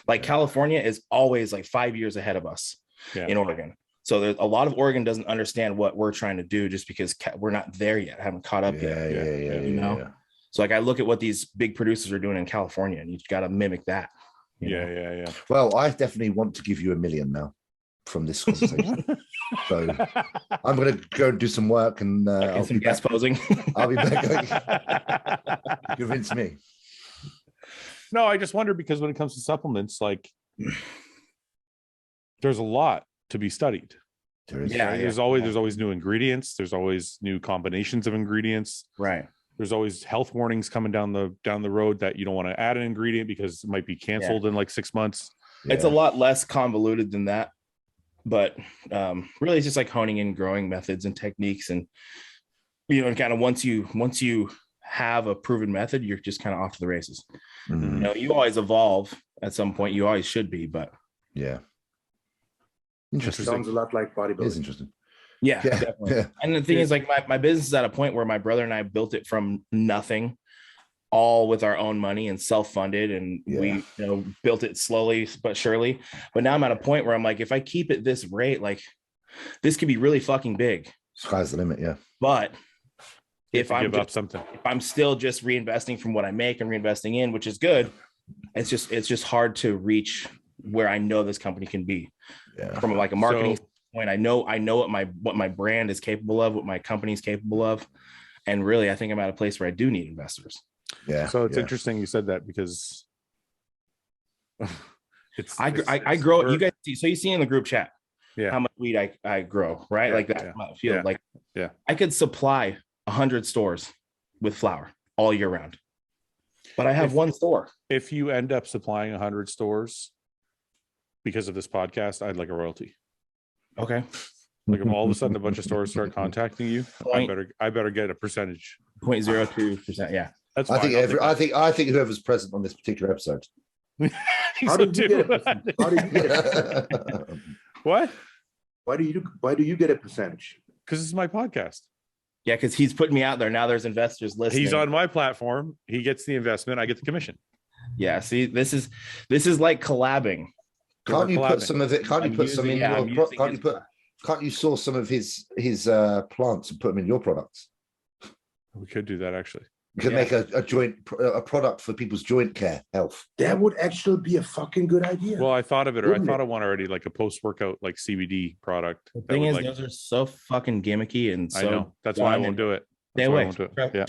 Like California is always like 5 years ahead of us in Oregon. So there's a lot of Oregon doesn't understand what we're trying to do just because we're not there yet, haven't caught up yet. Yeah. So like I look at what these big producers are doing in California, and you got to mimic that. you know? Yeah. Well, I definitely want to give you $1 million now from this conversation. So I'm going to go and do some work, and I'll Some be guest back. posing. I'll be back. Convince me. No, I just wonder because when it comes to supplements, like there's a lot to be studied. There is. Yeah. There's always new ingredients. There's always new combinations of ingredients. Right. There's always health warnings coming down the road that you don't want to add an ingredient because it might be canceled in like 6 months. It's a lot less convoluted than that, but really it's just like honing in growing methods and techniques, and and kind of once you have a proven method, you're just kind of off to the races. Mhm. You always evolve at some point. You always should be, but Yeah. Interesting. Sounds a lot like It is bodybuilding. interesting. yeah, Yeah. definitely. Yeah. And the thing is, like my business is at a point where my brother and I built it from nothing, all with our own money and self-funded, and we built it slowly but surely. But now I'm at a point where I'm like, if I keep it this rate, like this could be really fucking big. Sky's the limit. Yeah. But if Give up something. if I'm still just reinvesting from what I make and reinvesting in, which is good, it's just hard to reach where I know this company can be Yeah. from like a marketing point. I know what my brand is capable of, what my company is capable of. And really, I think I'm at a place where I do need investors. Yeah. So it's interesting you said that, because I grow. You guys see, so you see in the group chat, yeah, how much weed I grow, right? Yeah, like that yeah, field. yeah, like, yeah. I could supply 100 stores with flour all year round, but I have one store. If you end up supplying 100 stores because of this podcast, I'd like a royalty. Okay. Like if all of a sudden a bunch of stores start contacting you, I better get a percentage. 0.02%. Yeah. That's I fine. I think whoever's present on this particular episode. How do you get it? How do you get it? What? Why do you get a percentage? Because this is my podcast. Yeah, because he's putting me out there. Now there's investors listening. He's on my platform. He gets the investment. I get the commission. Yeah. See, this is like collabing. Can't you put some of it? Can't you put some in your? Can't you source some of his plants and put them in your products? We could do that actually. You could make a joint product for people's joint care health. That would actually be a fucking good idea. Well, I thought of it, or Wouldn't I thought of one already, like a post-workout like CBD product. The thing is, those are so fucking gimmicky, and so I know that's why I won't do it. Stay away. Yeah.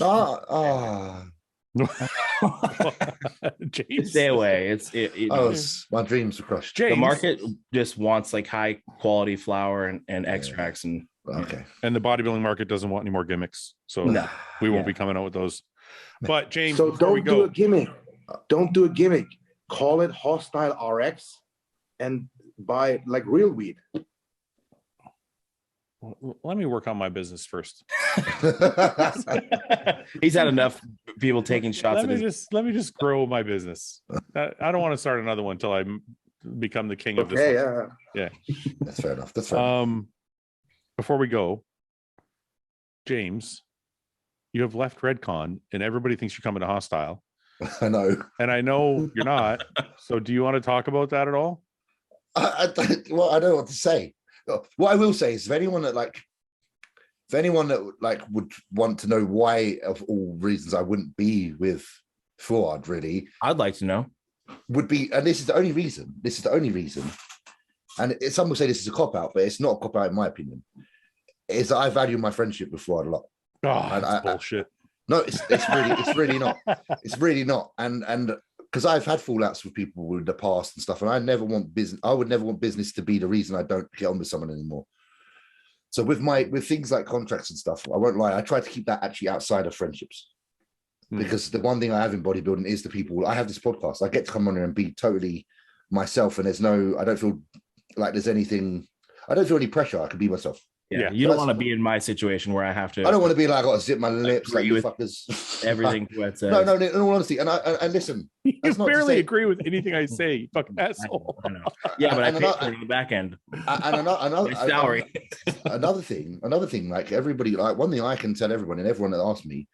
James, stay away. It's my dreams were crushed. James. The market just wants like high quality flour and extracts, and okay. And the bodybuilding market doesn't want any more gimmicks, so we won't be coming out with those. But James, so don't do a gimmick. Don't do a gimmick. Call it Hosstile RX and buy like real weed. Let me work on my business first. He's had enough people taking shots. Let me just grow my business. I don't want to start another one until I become the king of this. Yeah. That's fair enough. That's fair enough. Before we go, James, you have left Redcon, and everybody thinks you're coming to Hosstile. I know, and I know you're not. So, do you want to talk about that at all? I don't know what to say. What I will say is, if anyone that would want to know why, of all reasons, I wouldn't be with Fouad, really, I'd like to know. Would be, and this is the only reason. And some will say this is a cop out, but it's not a cop out in my opinion. Is that I value my friendship with Fouad a lot. Oh, that's bullshit. No, it's really not. It's really not. And because I've had fallouts with people in the past and stuff, and I would never want business to be the reason I don't get on with someone anymore. So with things like contracts and stuff, I won't lie, I try to keep that actually outside of friendships. Because the one thing I have in bodybuilding is the people. I have this podcast. I get to come on here and be totally myself, and I don't feel like there's anything. I don't feel any pressure. I can be myself. Yeah, you don't want to be in my situation where I have to. I don't want to be like I got to zip my lips like you fuckers. Everything. No. In all honesty, and listen, you barely agree with anything I say, you fucking asshole. I know. Yeah, but I pay for it on the back end. And another salary. Another thing. Like everybody, like one thing I can tell everyone and everyone that asks me,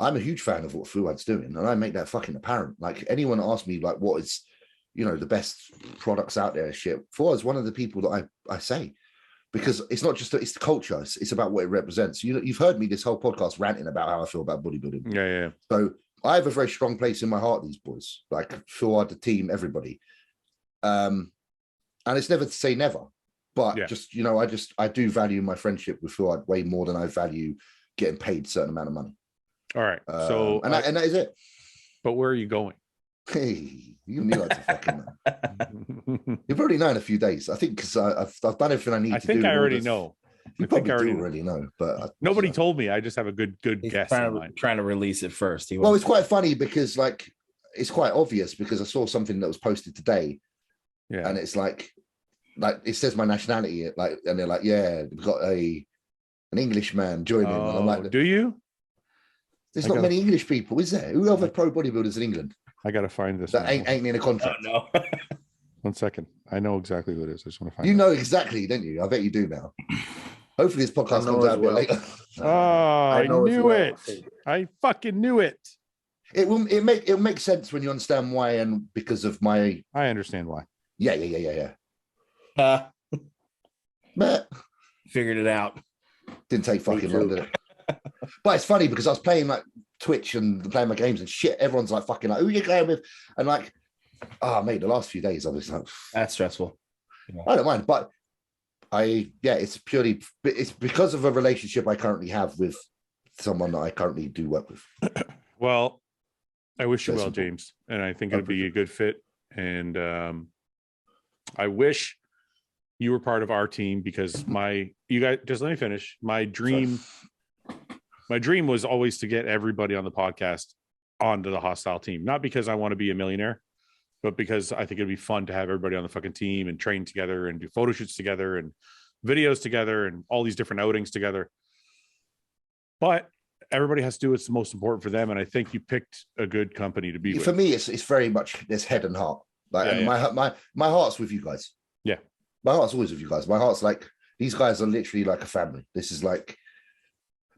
I'm a huge fan of what Fouad's doing, and I make that fucking apparent. Like anyone that asks me, like what is, the best products out there, shit. Fouad's one of the people that I say. Because it's not just it's the culture; it's about what it represents. You've heard me this whole podcast ranting about how I feel about bodybuilding. Yeah. So I have a very strong place in my heart. These boys, like Fouad, the team, everybody. And it's never to say never, but I do value my friendship with Fouad way more than I value getting paid a certain amount of money. All right. And that is it. But where are you going? Hey, you and me like to fucking know. You've already known a few days, I think, because I've done everything I need to do. I think I already know. You probably already know, but nobody told me. I just have a good guess. Trying to release it first. Well, it's quite funny because it's quite obvious because I saw something that was posted today, and it's like it says my nationality, and they're like, yeah, we've got an Englishman joining, and I'm like, do you? There's not many English people, is there? Who are pro bodybuilders in England? I gotta find this. That ain't in a contract. No. 1 second. I know exactly who it is. I just want to find. You know exactly, don't you? I bet you do now. Hopefully, this podcast comes out a bit later. Oh, I knew it. I fucking knew it. It'll make sense when you understand why, and because of my. I understand why. Yeah. But figured it out. Didn't take fucking long, did it? But it's funny because I was playing like Twitch and playing my games and shit. Everyone's like fucking like, who are you going with? And like, Mate, the last few days I was like, That's stressful. I don't mind, but it's because of a relationship I currently have with someone that I currently do work with. Well, I wish you That's well, simple. James, and I think it'd be a good fit. And I wish you were part of our team because you guys, just let me finish. My dream was always to get everybody on the podcast onto the Hosstile team, not because I want to be a millionaire, but because I think it'd be fun to have everybody on the fucking team and train together and do photo shoots together and videos together and all these different outings together. But everybody has to do what's most important for them. And I think you picked a good company to be with. For me, it's very much there's head and heart. Like, and my heart's with you guys. Yeah. My heart's always with you guys. My heart's like, these guys are literally like a family. This is like,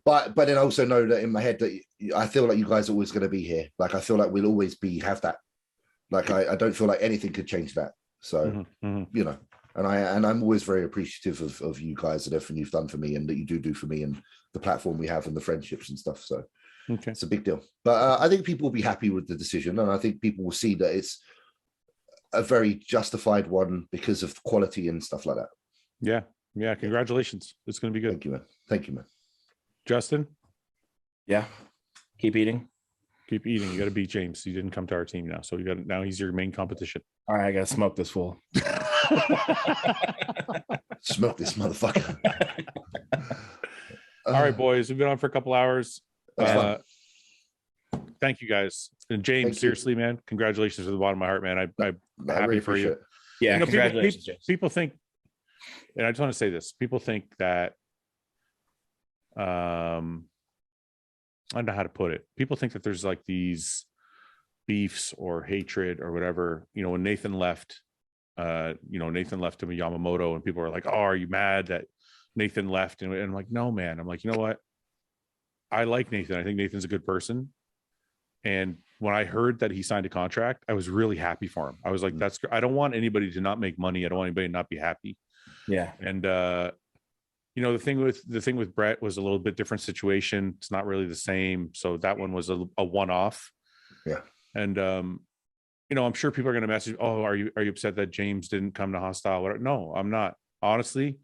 but then I also know that in my head that I feel like you guys are always going to be here. Like, I feel like we'll always have that. Like, I don't feel like anything could change that. So, you know, and I'm always very appreciative of you guys and everything you've done for me and that you do for me and the platform we have and the friendships and stuff. So it's a big deal. But I think people will be happy with the decision. And I think people will see that it's a very justified one because of quality and stuff like that. Yeah. Yeah. Congratulations. It's going to be good. Thank you, man. Thank you, man. Justin? Yeah. Keep eating. Keep eating. You got to beat James. He didn't come to our team now. So now he's your main competition. All right. I got to smoke this fool. Smoke this motherfucker. All right, boys. We've been on for a couple hours. Thank you guys. And James, seriously, man, congratulations from the bottom of my heart, man. I'm happy really for you. it. Yeah. You know, Congratulations, James. people think, and I just want to say this, people think that, I don't know how to put it. People think that there's like these beefs or hatred or whatever. You know, when Nathan left, Nathan left to Yamamoto, and people are like, "Oh, are you mad that Nathan left?" And I'm like, "No, man." I'm like, you know what? I like Nathan. I think Nathan's a good person. And when I heard that he signed a contract, I was really happy for him. I was like, I don't want anybody to not make money. I don't want anybody to not be happy. Yeah. And the thing with Brett was a little bit different situation. It's not really the same. So that one was a one-off. Yeah. And I'm sure people are going to message, "Oh, are you upset that James didn't come to Hosstile?" Whatever. No, I'm not. Honestly,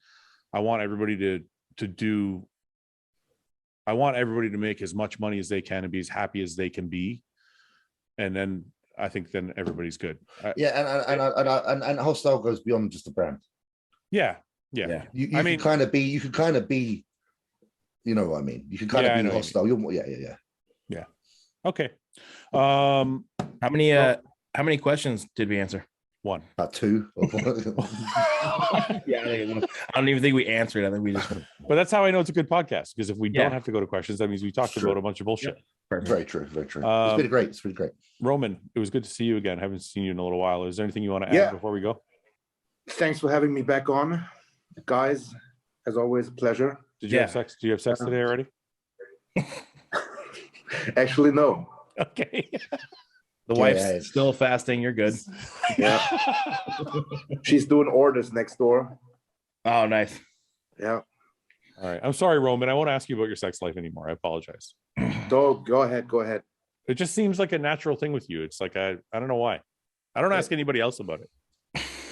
I want everybody I want everybody to make as much money as they can and be as happy as they can be. And then I think then everybody's good. And Hosstile goes beyond just the brand. Yeah. You can kind of be, you know what I mean? You can kind of be Hosstile. Yeah. Okay. How many questions did we answer? One. About two. Yeah, I don't even think we answered. I think we just. But that's how I know it's a good podcast, because if we don't have to go to questions, that means we talked about a bunch of bullshit. Perfect. Very true. It's been great. Roman, it was good to see you again. I haven't seen you in a little while. Is there anything you want to add before we go? Thanks for having me back on, guys. As always, a pleasure. Did you have sex? Do you have sex today already? Actually, no. Okay. The wife's still fasting. You're good. Yeah. She's doing orders next door. Oh, nice. Yeah. All right. I'm sorry, Roman. I won't ask you about your sex life anymore. I apologize. So go ahead. It just seems like a natural thing with you. It's like I don't know why. I don't ask anybody else about it.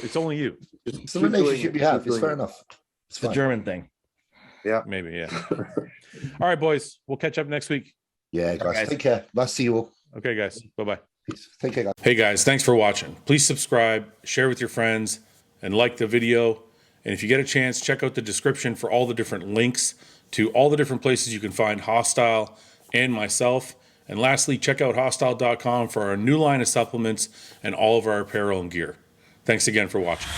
It's only you. It's the relationship you have. It's fair enough. It's the German thing. Yeah. Maybe, yeah. All right, boys. We'll catch up next week. Yeah, guys. Take care. Nice to see you all. Okay, guys. Bye-bye. Peace. Take care, guys. Hey, guys. Thanks for watching. Please subscribe, share with your friends, and like the video. And if you get a chance, check out the description for all the different links to all the different places you can find Hosstile and myself. And lastly, check out hosstile.com for our new line of supplements and all of our apparel and gear. Thanks again for watching.